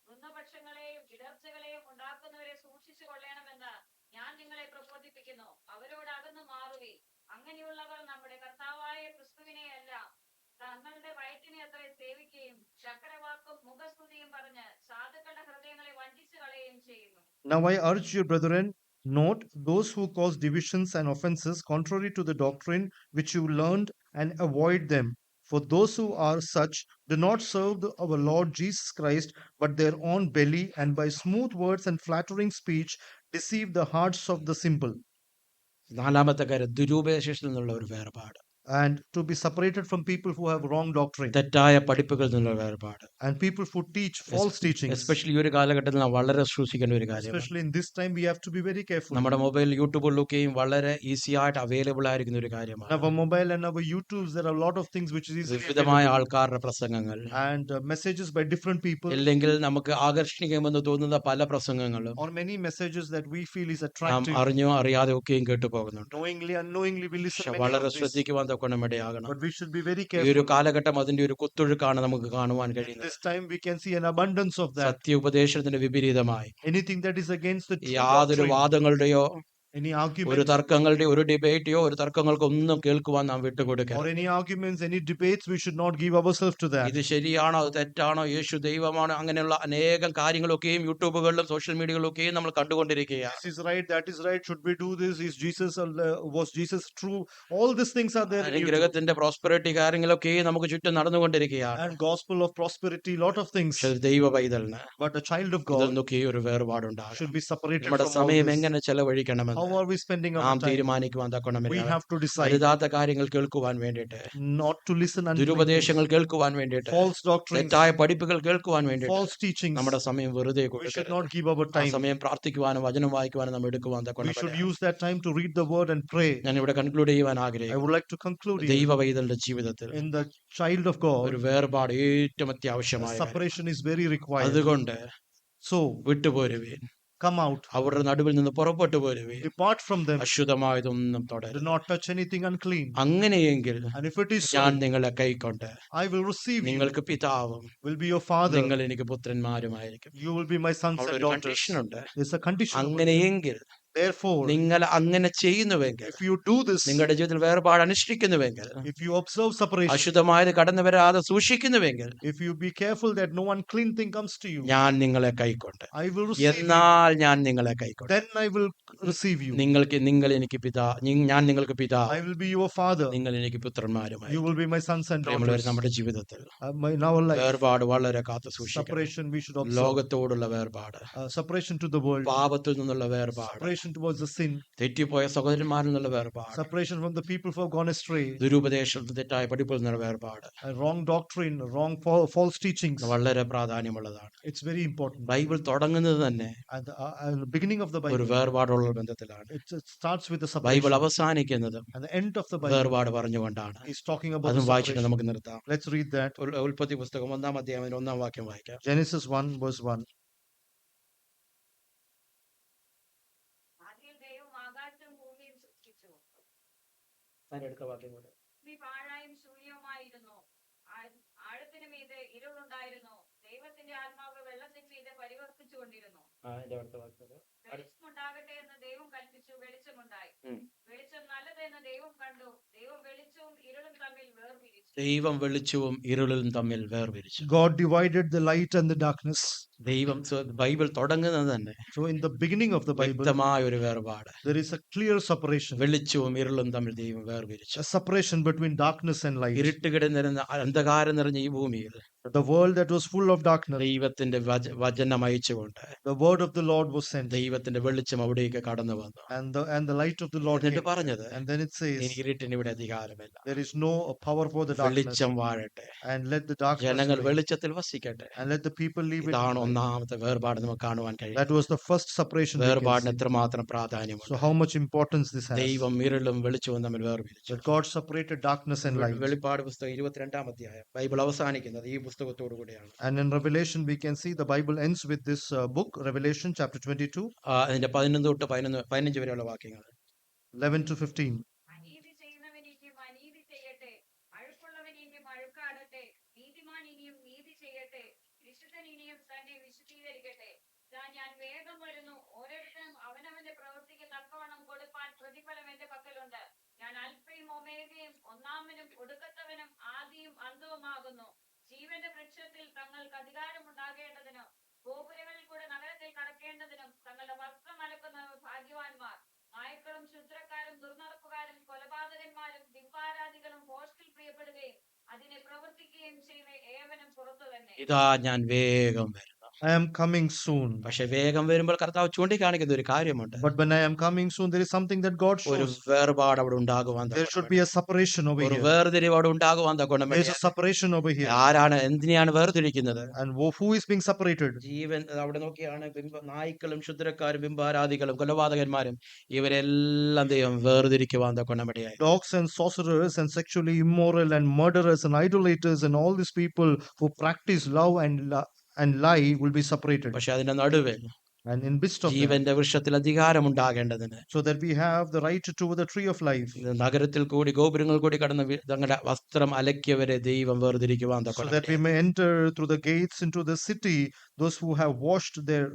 വൃന്ദപക്ഷങ്ങളെയും ഇടർച്ചകളെയും ഉണ്ടാക്കുന്നവരെ സൂക്ഷിച്ചു കൊള്ളണമെന്ന് ഞാൻ നിങ്ങളെ പ്രബോധിപ്പിക്കുന്നു. അവരോട് അകന്നു മാറുവിൻ. അങ്ങനെയുള്ളവർ നമ്മുടെ കർത്താവായ ക്രിസ്തുവിനെയല്ല, തങ്ങളുടെ വയറ്റിനെ അത്ര സേവിക്കുകയും ചക്രവാക്കും മുഖസ്തുതിയും പറഞ്ഞ് സാധുക്കളുടെ ഹൃദയങ്ങളെ വഞ്ചിച്ചു കളയുകയും ചെയ്യുന്നു. Now I urge you, brethren, note those who cause divisions and offenses contrary to the doctrine which you learned, and avoid them. For those who are such do not serve our Lord Jesus Christ, but their own belly, and by smooth words and flattering speech deceive the hearts of the simple. നാലാമത്തെ കാര്യം, ദുരുപദേശത്തിൽ നിന്നുള്ള ഒരു വേർപാട്. and to be separated from people who have wrong doctrine തെറ്റായ പഠിപ്പുകളിൽ നിന്നുള്ള വേർപാട്. and people who teach false teachings. Especially ഈ ഒരു കാലഘട്ടത്തിൽ നാം വളരെ സൂക്ഷിക്കേണ്ട ഒരു കാര്യമാണ്. Especially in this time, we have to be very careful. നമ്മുടെ മൊബൈൽ യൂട്യൂബിലൊക്കെയും വളരെ ഈസി ആയിട്ട് അവൈലബിൾ ആയിരിക്കുന്ന ഒരു In കാര്യമാണ്. our mobile and our YouTubes, there are a lot of things which is easily വിവിധമായ available. ആൾക്കാരുടെ പ്രസംഗങ്ങൾ, And messages by different people, ഇല്ലെങ്കിൽ നമുക്ക് ആകർഷണീയമെന്ന് തോന്നുന്ന പല പ്രസംഗങ്ങളും or many messages that we feel is നാം attractive. അറിഞ്ഞോ അറിയാതെ ഒക്കെയും കേട്ടു പോകുന്നുണ്ട്. Knowingly, unknowingly, we listen പക്ഷെ many വളരെ of this. ശ്രദ്ധിക്കുവാൻ തക്കണം ഇടയാകണം. But we should be very ഈ ഒരു careful. കാലഘട്ടം അതിന്റെ ഒരു കുത്തൊഴുക്കാണ് നമുക്ക് കാണുവാൻ In കഴിയുന്നത്. this time, we can see an abundance of that. സത്യ ഉപദേശത്തിന് വിപരീതമായി Anything that is against the true യാതൊരു doctrine, വാദങ്ങളുടെയോ any ഒരു arguments, തർക്കങ്ങളുടെയോ ഒരു ഡിബേറ്റോ ഒരു തർക്കങ്ങൾക്കൊന്നും കേൾക്കുവാൻ നാം വിട്ടുകൊടുക്കുക. or any arguments, any debates, we should not give ourselves to that. ഇത് ശരിയാണോ അത് തെറ്റാണോ യേശു ദൈവമാണോ അങ്ങനെയുള്ള അനേകം കാര്യങ്ങളൊക്കെയും യൂട്യൂബുകളിലും സോഷ്യൽ മീഡിയകളിലൊക്കെയും നമ്മൾ കണ്ടുകൊണ്ടിരിക്കുകയാണ്. This is right, that is right, should we do this? Is Jesus, was Jesus true? All these things are there in YouTube. അനുഗ്രഹത്തിന്റെ prosperity കാര്യങ്ങളൊക്കെയും നമുക്ക് ചുറ്റും നടന്നുകൊണ്ടിരിക്കുകയാണ്. And gospel of prosperity, lot of things. പക്ഷെ ദൈവ പൈതലിന് But a child of God ഇതൊക്കെ ഒരു വേർപാടുണ്ടാകും. should be separated നമ്മുടെ from all സമയം this. എങ്ങനെ ചെലവഴിക്കണമെന്ന് How are we spending our നാം time? തീരുമാനിക്കുവാൻ തക്കണമെന്ന് We have to decide അരുതാത്ത കാര്യങ്ങൾ കേൾക്കുവാൻ വേണ്ടിയിട്ട്, not to listen unclean things, ദുരുപദേശങ്ങൾ കേൾക്കുവാൻ വേണ്ടിയിട്ട്, false doctrines, തെറ്റായ പഠിപ്പുകൾ കേൾക്കുവാൻ വേണ്ടിയിട്ട് false teachings. നമ്മുടെ സമയം വെറുതെ We should കൊടുക്കരുത്. not give our ആ time. സമയം പ്രാർത്ഥിക്കുവാനും വചനം വായിക്കുവാനും നമ്മൾ എടുക്കുവാൻ We should തക്കണമെന്ന് use that time to read the word and pray. ഞാൻ ഇവിടെ കൺക്ലൂഡ് ചെയ്യുവാൻ I ആഗ്രഹിക്കുന്നു. would like to conclude here. ദൈവ പൈതലിന്റെ ജീവിതത്തിൽ In the child of God, ഒരു വേർപാട് ഏറ്റവും a അത്യാവശ്യമായ കാര്യം. separation is very required. അതുകൊണ്ട് So വിട്ടുപോരുവീൻ, come out, അവരുടെ നടുവിൽ നിന്ന് പുറപ്പെട്ടു പോരുവീൻ, depart from them, അശുദ്ധമായതൊന്നും do തുടരും. not touch anything unclean. അങ്ങനെയെങ്കിൽ And if it is so, ഞാൻ നിങ്ങളെ കൈക്കൊണ്ട് I will receive you, നിങ്ങൾക്ക് പിതാവും will be your father, നിങ്ങൾ എനിക്ക് പുത്രന്മാരുമായിരിക്കും. you will be my sons അവിടെ and ഒരു daughters. കണ്ടീഷൻ ഉണ്ട്. There's a condition. over it. അങ്ങനെയെങ്കിൽ Therefore, നിങ്ങൾ അങ്ങനെ ചെയ്യുന്നുവെങ്കിൽ, if you do this, നിങ്ങളുടെ ജീവിതത്തിൽ വേർപാട് അനുഷ്ഠിക്കുന്നുവെങ്കിൽ, if you observe separation, അശുദ്ധമായത് കടന്നു വരാതെ സൂക്ഷിക്കുന്നുവെങ്കിൽ, if you be careful that no unclean thing comes to you, ഞാൻ നിങ്ങളെ കൈക്കൊണ്ട്, I will receive you. എന്നാൽ ഞാൻ നിങ്ങളെ കൈക്കൊണ്ട്, Then I will receive you. നിങ്ങൾ എനിക്ക് ഞാൻ നിങ്ങൾക്ക് പിതാ, I will be your father. നിങ്ങൾ എനിക്ക് പുത്രന്മാരുമായി. You will be my sons and പ്രിയമുള്ളവരെ, daughters. നമ്മുടെ ജീവിതത്തിൽ In our life, വേർപാട് വളരെ കാത്തു സൂക്ഷിക്കണം. separation we should observe. ലോകത്തോടുള്ള വേർപാട്, Separation to the world, പാപത്തിൽ നിന്നുള്ള വേർപാട്, separation towards the sin, തെറ്റിപ്പോയ സഹോദരന്മാരിൽ നിന്നുള്ള വേർപാട്, separation from the people who have gone astray, ദുരുപദേശം തെറ്റായ പഠിപ്പിൽ നിന്നുള്ള വേർപാട് wrong doctrine, wrong false teachings. വളരെ പ്രാധാന്യമുള്ളതാണ്. It's very important. ബൈബിൾ തുടങ്ങുന്നത് തന്നെ At the beginning of the ഒരു Bible, വേർപാടുള്ള ബന്ധത്തിലാണ്. it starts with the Bible separation. അവസാനിക്കുന്നതും And the end of the Bible വേർപാട് പറഞ്ഞുകൊണ്ടാണ്. is talking about അതും the വായിച്ചിട്ട് separation. നമുക്ക് നിർത്താം. Let's read that. ഉൽപ്പത്തി പുസ്തകം 1-ാം അധ്യായം 1-ാം വാക്യം വായിക്കാം. Genesis 1 verse 1. ആദ്യം ദൈവം ആകാശവും ഭൂമിയും സൃഷ്ടിച്ചു. അടുത്ത വാക്യം കൂടെ. ഭൂമി പാഴായും ശൂന്യവുമായിരുന്നു. ആഴത്തിന് മീതെ ഇരുളുണ്ടായിരുന്നു. ദൈവത്തിന്റെ ആത്മാവ് വെള്ളത്തിന് മീതെ പരിവർത്തിച്ചുകൊണ്ടിരുന്നു. അടുത്ത വാക്യം. വെളിച്ചമുണ്ടാകട്ടെ എന്ന് ദൈവം കൽപ്പിച്ചു. വെളിച്ചമുണ്ടായി. ഉം. വെളിച്ചം നല്ലതെന്ന് ദൈവം കണ്ടു. ദൈവം വെളിച്ചവും ഇരുളും തമ്മിൽ വേർപിരിച്ചു. ദൈവം വെളിച്ചവും ഇരുളും തമ്മിൽ വേർപിരിച്ചു. God divided the light and the darkness. ദൈവം ബൈബിൾ തുടങ്ങുന്നത് തന്നെ So in the beginning of the Bible, വ്യക്തമായ ഒരു വേർപാട്, there is a clear separation. വെളിച്ചവും ഇരുളും തമ്മിൽ ദൈവം വേർപിരിച്ചു. A separation between darkness and light. ഇരുട്ടുകിടന്നിരുന്ന അന്ധകാരം നിറഞ്ഞ ഈ ഭൂമിയിൽ The world that was full of darkness, ദൈവത്തിന്റെ വചനം അയച്ചുകൊണ്ട് the word of the Lord was sent, ദൈവത്തിന്റെ വെളിച്ചം അവിടേക്ക് കടന്നു വന്നു. and the light of the Lord എന്നിട്ട് came. പറഞ്ഞത്, And then it says, ഇനി ഇരുട്ടിന് ഇവിടെ അധികാരമില്ല, there is no power for the darkness, വെളിച്ചം വാഴട്ടെ, and let the darkness ജനങ്ങൾ reign, വെളിച്ചത്തിൽ വസിക്കട്ടെ. and let the people live in ഇതാണ് light. ഒന്നാമത്തെ വേർപാട് നമുക്ക് കാണുവാൻ കഴിയും. That was the first separation. we can വേർപാടിന് see. എത്രമാത്രം പ്രാധാന്യമുണ്ട്. So how much importance this has. ദൈവം ഇരുളും വെളിച്ചവും തമ്മിൽ വേർപിരിച്ചു. That God separated darkness and light. വെളിപ്പാട് പുസ്തകം 22-ാം അധ്യായം ബൈബിൾ അവസാനിക്കുന്നത് ഈ പുസ്തകത്തോടു കൂടിയാണ്. And in Revelation, we can see the Bible ends with this book, Revelation chapter 22, അതിന്റെ 11 തൊട്ട് 15 വരെയുള്ള വാക്യങ്ങൾ. 11 to 15. അനീതി ചെയ്യുന്നവൻ ഇനിയും അനീതി ചെയ്യട്ടെ. അഴുക്കുള്ളവൻ ഇനിയും അഴുക്കാടട്ടെ. നീതിമാൻ ഇനിയും നീതി ചെയ്യട്ടെ. വിശുദ്ധൻ ഇനിയും തന്നെ വിശുദ്ധീകരിക്കട്ടെ. ഞാൻ വേഗം വരുന്നു. ഓരോരുത്തരും അവനവന്റെ പ്രവൃത്തിക്ക് തക്കവണ്ണം കൊടുപ്പാൻ പ്രതിഫലം എന്റെ പക്കലുണ്ട്. ഞാൻ അൽഫയും ഒമേഗയും ഒന്നാമനും ഒടുക്കത്തവനും ആദിയും അന്തവുമാകുന്നു. ജീവന്റെ വൃക്ഷത്തിൽ തങ്ങൾക്ക് അധികാരമുണ്ടാകേണ്ടതിനും ഗോപുരങ്ങളിൽ കൂടെ നഗരത്തിൽ കടക്കേണ്ടതിനും തങ്ങളുടെ വസ്ത്രം അലക്കുന്നവർ ഭാഗ്യവാന്മാർ. നായ്ക്കളും ക്ഷുദ്രക്കാരും ദുർനടപ്പുകാരും കൊലപാതകന്മാരും ദിവാരാധികളും ഹോസ്റ്റിൽ പ്രിയപ്പെടുകയും അതിനെ പ്രവർത്തിക്കുകയും ചെയ്യുന്ന ഏവനും പുറത്തു തന്നെ. ഇതാ ഞാൻ വേഗം വരുന്നു. I am coming soon. പക്ഷെ വേഗം വരുമ്പോൾ കർത്താവ് ചൂണ്ടിക്കാണിക്കുന്ന ഒരു കാര്യമുണ്ട്. But when I am coming soon, there is something that God ഒരു shows. വേർപാട് അവിടെ ഉണ്ടാകുവാൻ There should be a separation over ഒരു here. വേർതിരിവ് അവിടെ ഉണ്ടാകുവാൻ There is a separation over here. ആരാണ് എന്തിനെയാണ് വേർതിരിക്കുന്നത്? And who is being separated? ജീവൻ അവിടെ നോക്കിയാണ് നായ്ക്കളും ക്ഷുദ്രക്കാരും ബിംബാരാധികളും കൊലപാതകന്മാരും ഇവരെല്ലാം ദൈവം വേർതിരിക്കുവാൻ തക്കൊണ്ടമടിയായി. Dogs and sorcerers and sexually immoral and murderers and idolaters and all these people who practice love and lie will be separated. പക്ഷെ അതിന്റെ നടുവിൽ And in midst of them, ജീവന്റെ വൃക്ഷത്തിൽ അധികാരം ഉണ്ടാകേണ്ടതിന് so that we have the right to the tree of life, നഗരത്തിൽ കൂടി ഗോപുരങ്ങൾ കൂടി കടന്ന് തങ്ങളുടെ വസ്ത്രം അലക്കിയവരെ ദൈവം വേർതിരിക്കുവാൻ so that we തക്കൊണ്ടമടിയായി. may enter through the gates into the city, those who have washed their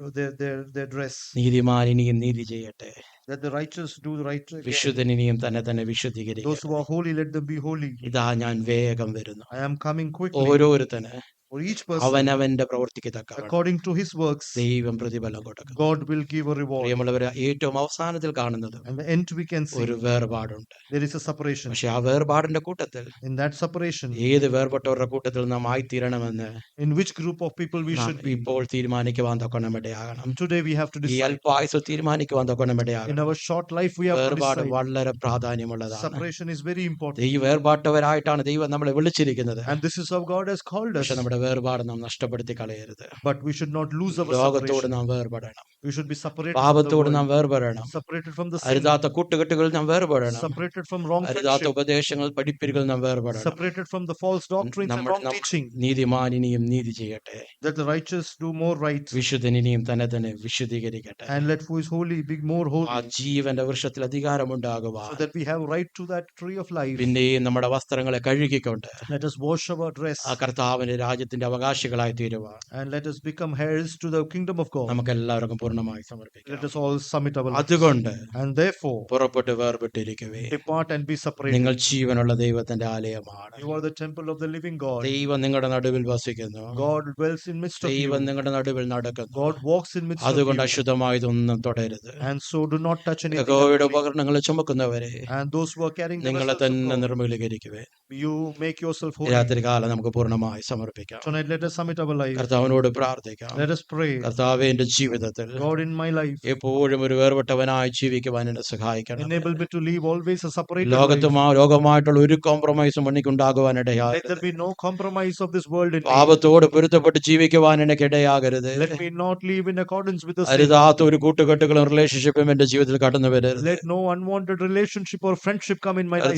dress, നീതിമാൻ ഇനിയും നീതി ചെയ്യട്ടെ, that the righteous do the right again. വിശുദ്ധൻ ഇനിയും തന്നെ Those വിശുദ്ധീകരിക്കട്ടെ. who are holy, let them be holy. ഇതാ ഞാൻ വേഗം വരുന്നു. I am coming quickly. ഓരോരുത്തന് For each person, അവനവന്റെ പ്രവൃത്തിക്ക് തക്കവണ്ണം according to his works, ദൈവം പ്രതിഫലം കൊടുക്കും. God will give a reward. പ്രിയമുള്ളവരെ, ഏറ്റവും അവസാനത്തിൽ കാണുന്നത് And the end we can see, ഒരു വേർപാടുണ്ട്. there is a separation. പക്ഷെ ആ വേർപാടിന്റെ കൂട്ടത്തിൽ In that separation, ഏത് വേർപെട്ടവരുടെ കൂട്ടത്തിൽ നാം ആയിത്തീരണമെന്ന് in which group of people we നാം should be. ഇപ്പോൾ തീരുമാനിക്കുവാൻ തക്കണമിടയാകണം. Today we have to ഈ decide. അല്പായുസ് തീരുമാനിക്കുവാൻ In തക്കണമിടയാകണം. our short life, we have to വേർപാട് decide. വളരെ പ്രാധാന്യമുള്ളതാണ്. Separation is very important. ഈ വേർപാട്ടവരായിട്ടാണ് ദൈവം നമ്മളെ വിളിച്ചിരിക്കുന്നത്. And this is how God has called us. പക്ഷെ നമ്മുടെ വേർപാട് നാം നഷ്ടപ്പെടുത്തി കളയരുത്. But we should not lose our ലോകത്തോട് separation. നാം വേർപെടണം. We should be separated from the പാപത്തോട് നാം world, വേർപെടണം. separated from the sin, അരുതാത്ത കൂട്ടുകെട്ടുകൾ നാം വേർപെടണം. separated from wrong അരുതാത്ത friendship, ഉപദേശങ്ങൾ പഠിപ്പിക്കൽ നാം വേർപെടണം. separated from the false doctrines and wrong teaching, നീതിമാൻ ഇനിയും നീതി ചെയ്യട്ടെ, that the righteous do more right, വിശുദ്ധൻ ഇനിയും തന്നെ വിശുദ്ധീകരിക്കട്ടെ. and let who is holy be more ആ holy, ജീവന്റെ വൃക്ഷത്തിൽ അധികാരമുണ്ടാകുവാൻ so that we have right to that tree of life. പിന്നെയും നമ്മുടെ വസ്ത്രങ്ങളെ കഴുകിക്കൊണ്ട് Let us wash our dress, ആ കർത്താവിന്റെ രാജ്യത്തിന്റെ അവകാശികളായി തീരുവാൻ and let us become heirs to the kingdom of God. നമുക്ക് എല്ലാവർക്കും പൂർണ്ണമായി സമർപ്പിക്കാം. Let us all submit our lives. അതുകൊണ്ട് And therefore, പുറപ്പെട്ട് വേർപെട്ടിരിക്കുവേ. depart and be separated. നിങ്ങൾ ജീവനുള്ള ദൈവത്തിന്റെ ആലയമാണ്. You are the temple of the living God. ദൈവം നിങ്ങളുടെ നടുവിൽ വസിക്കുന്നു. God dwells in midst of ദൈവം you. നിങ്ങളുടെ നടുവിൽ നടക്കുന്നു. God walks in midst of അതുകൊണ്ട് you. അശുദ്ധമായതൊന്നും തൊടരുത്. And so do not touch anything. യഹോവയുടെ unclean. ഉപകരണങ്ങൾ ചുമക്കുന്നവരെ And those who are carrying the നിങ്ങളെ vessels of തന്നെ God, നിർമ്മലീകരിക്കുവേ. you make yourself holy. രാത്രികാലം നമുക്ക് പൂർണ്ണമായി സമർപ്പിക്കാം. Tonight, let us submit our lives. കർത്താവിനോട് പ്രാർത്ഥിക്കാം. Let us pray. കർത്താവേ, എന്റെ ജീവിതത്തിൽ God, in my life, എപ്പോഴും ഒരു വേർപെട്ടവനായി ജീവിക്കുവാൻ എന്നെ സഹായിക്കണം. enable me to live always a separated life. ലോകമായിട്ടുള്ള ഒരു കോംപ്രമൈസും എനിക്കുണ്ടാകുവാൻ Let ഇടയാകരുത്. there be no compromise of this world in me. പാപത്തോട് പൊരുത്തപ്പെട്ട് ജീവിക്കുവാൻ എനിക്ക് ഇടയാകരുത്. Let me not live in accordance with the sin. അരുതാത്ത ഒരു കൂട്ടുകെട്ടുകളും റിലേഷൻഷിപ്പും എന്റെ ജീവിതത്തിൽ കടന്നു വരരുത്. Let no unwanted relationship or friendship come in my life.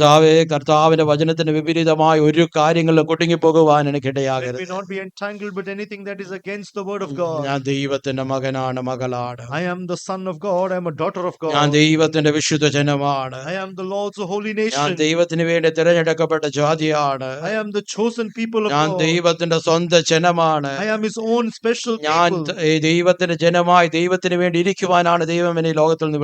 കർത്താവിന്റെ വചനത്തിന് വിപരീതമായ ഒരു കാര്യങ്ങളിലും കുടുങ്ങിപ്പോകുവാൻ എനിക്ക് Let ഇടയാകരുത്. me not be entangled with anything that is against the word of God. ഞാൻ ദൈവത്തിന്റെ മകനാണ്, മകളാണ്. I am the son of God. I am a daughter of ഞാൻ God. ദൈവത്തിന്റെ വിശുദ്ധ ജനമാണ്. I am the Lord's holy ഞാൻ nation. ദൈവത്തിന് വേണ്ടി തിരഞ്ഞെടുക്കപ്പെട്ട ജാതിയാണ്. I am the chosen people of ഞാൻ God. ദൈവത്തിന്റെ സ്വന്തം ജനമാണ്. I am his own special ഞാൻ people. ദൈവത്തിന്റെ ജനമായി ദൈവത്തിന് വേണ്ടി ഇരിക്കുവാനാണ് ദൈവം എന്നെ ഈ ലോകത്തിൽ നിന്ന്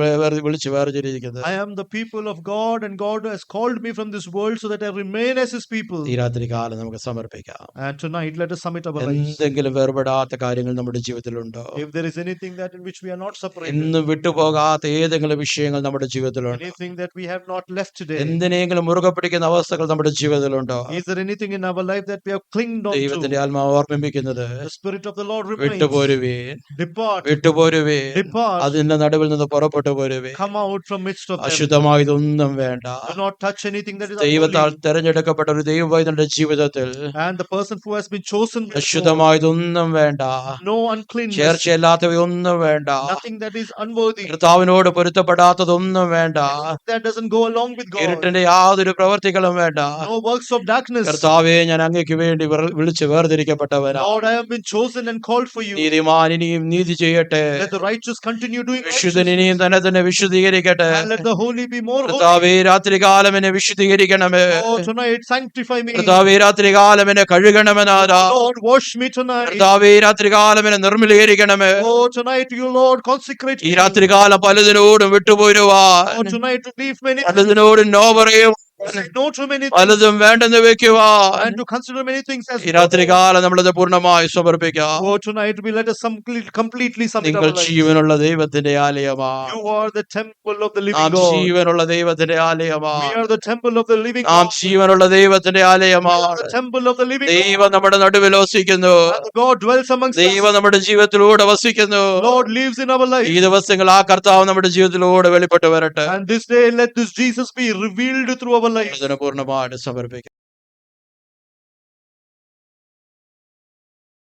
വിളിച്ച് വേർതിരിച്ചിരിക്കുന്നത്. I am the people of God, and God has called me from this world so that I remain as his people. ഈ രാത്രി കാലം നമുക്ക് സമർപ്പിക്കാം. And tonight, let us submit our lives. എന്തെങ്കിലും വേർപെടാത്ത കാര്യങ്ങൾ നമ്മുടെ ജീവിതത്തിലുണ്ടോ? If there is anything that in which we are not separated, എന്നും വിട്ടുപോകാത്ത ഏതെങ്കിലും വിഷയങ്ങൾ നമ്മുടെ ജീവിതത്തിലുണ്ടോ? anything that we have not left today, എന്തിനെങ്കിലും മുറുകെ പിടിക്കുന്ന അവസ്ഥകൾ നമ്മുടെ ജീവിതത്തിലുണ്ടോ? is there anything in our life that we have clinged on ദൈവത്തിന്റെ to? ആത്മാവ് ഓർമ്മിപ്പിക്കുന്നത് The Spirit of the Lord remains. വിട്ടുപോരുവേ, Depart, വിട്ടുപോരുവേ, depart, അതിന്റെ നടുവിൽ നിന്ന് പുറപ്പെട്ടു പോരുവേ. come out from midst of them. അശുദ്ധമായതൊന്നും വേണ്ട. Do not touch anything that is ദൈവത്താൽ unholy. തെരഞ്ഞെടുക്കപ്പെട്ട ഒരു ദൈവവൈദ്യന്റെ ജീവിതത്തിൽ And the person who has been chosen, therefore, അശുദ്ധമായതൊന്നും വേണ്ട, no uncleanness, ചേർച്ചയില്ലാത്തവയൊന്നും വേണ്ട, nothing that is unworthy, കർത്താവിനോട് പൊരുത്തപ്പെടാത്തതൊന്നും വേണ്ട, that doesn't go along with God, ഇരുട്ടിന്റെ യാതൊരു പ്രവർത്തികളും വേണ്ട. no works of darkness. കർത്താവേ, ഞാൻ അങ്ങയ്ക്ക് വേണ്ടി വിളിച്ച് വേർതിരിക്കപ്പെട്ടവനാ. Lord, I have been chosen and called for you. നീതിമാൻ ഇനിയും നീതി ചെയ്യട്ടെ, Let the righteous continue doing വിശുദ്ധൻ righteousness, ഇനിയും തന്നെ വിശുദ്ധീകരിക്കട്ടെ. and let the holy be more holy. കർത്താവേ, രാത്രികാലം എന്നെ വിശുദ്ധീകരിക്കണമേ. Oh, tonight sanctify me. കർത്താവേ, രാത്രികാലം എന്നെ കഴുകണമെന്നാരാ. Lord, wash me tonight. കർത്താവേ, രാത്രികാലം എന്നെ നിർമ്മലീകരിക്കണമേ. Oh, tonight you, Lord, consecrate ഈ me. രാത്രികാലം പലതിനോടും വിട്ടുപോരുവാൻ, Oh, tonight to leave many, പലതിനോടും നോ പറയും Say no to many things പലതും വേണ്ടെന്ന് വെക്കുവാൻ and to consider many things as ഈ രാത്രികാലം നമ്മളത് പൂർണ്ണമായി സമർപ്പിക്കാം. Oh, tonight we let us completely submit നിങ്ങൾ our lives. ജീവനുള്ള ദൈവത്തിന്റെ ആലയമാണ്. You are the temple of the living നാം God. ജീവനുള്ള ദൈവത്തിന്റെ We ആലയമാണ്. are the temple of the living നാം God. ജീവനുള്ള ദൈവത്തിന്റെ We are ആലയമാണ്. the temple of the living God. ദൈവം നമ്മുടെ നടുവിൽ വസിക്കുന്നു. And God dwells amongst us. ദൈവം നമ്മുടെ ജീവിതത്തിലൂടെ വസിക്കുന്നു. Lord lives in our life. ഈ ദിവസങ്ങൾ ആ കർത്താവ് നമ്മുടെ ജീവിതത്തിലൂടെ വെളിപ്പെട്ട് വരട്ടെ. And this day let this Jesus be revealed through our lives. അതിന് പൂർണ്ണമായിട്ട് സമർപ്പിക്കാം.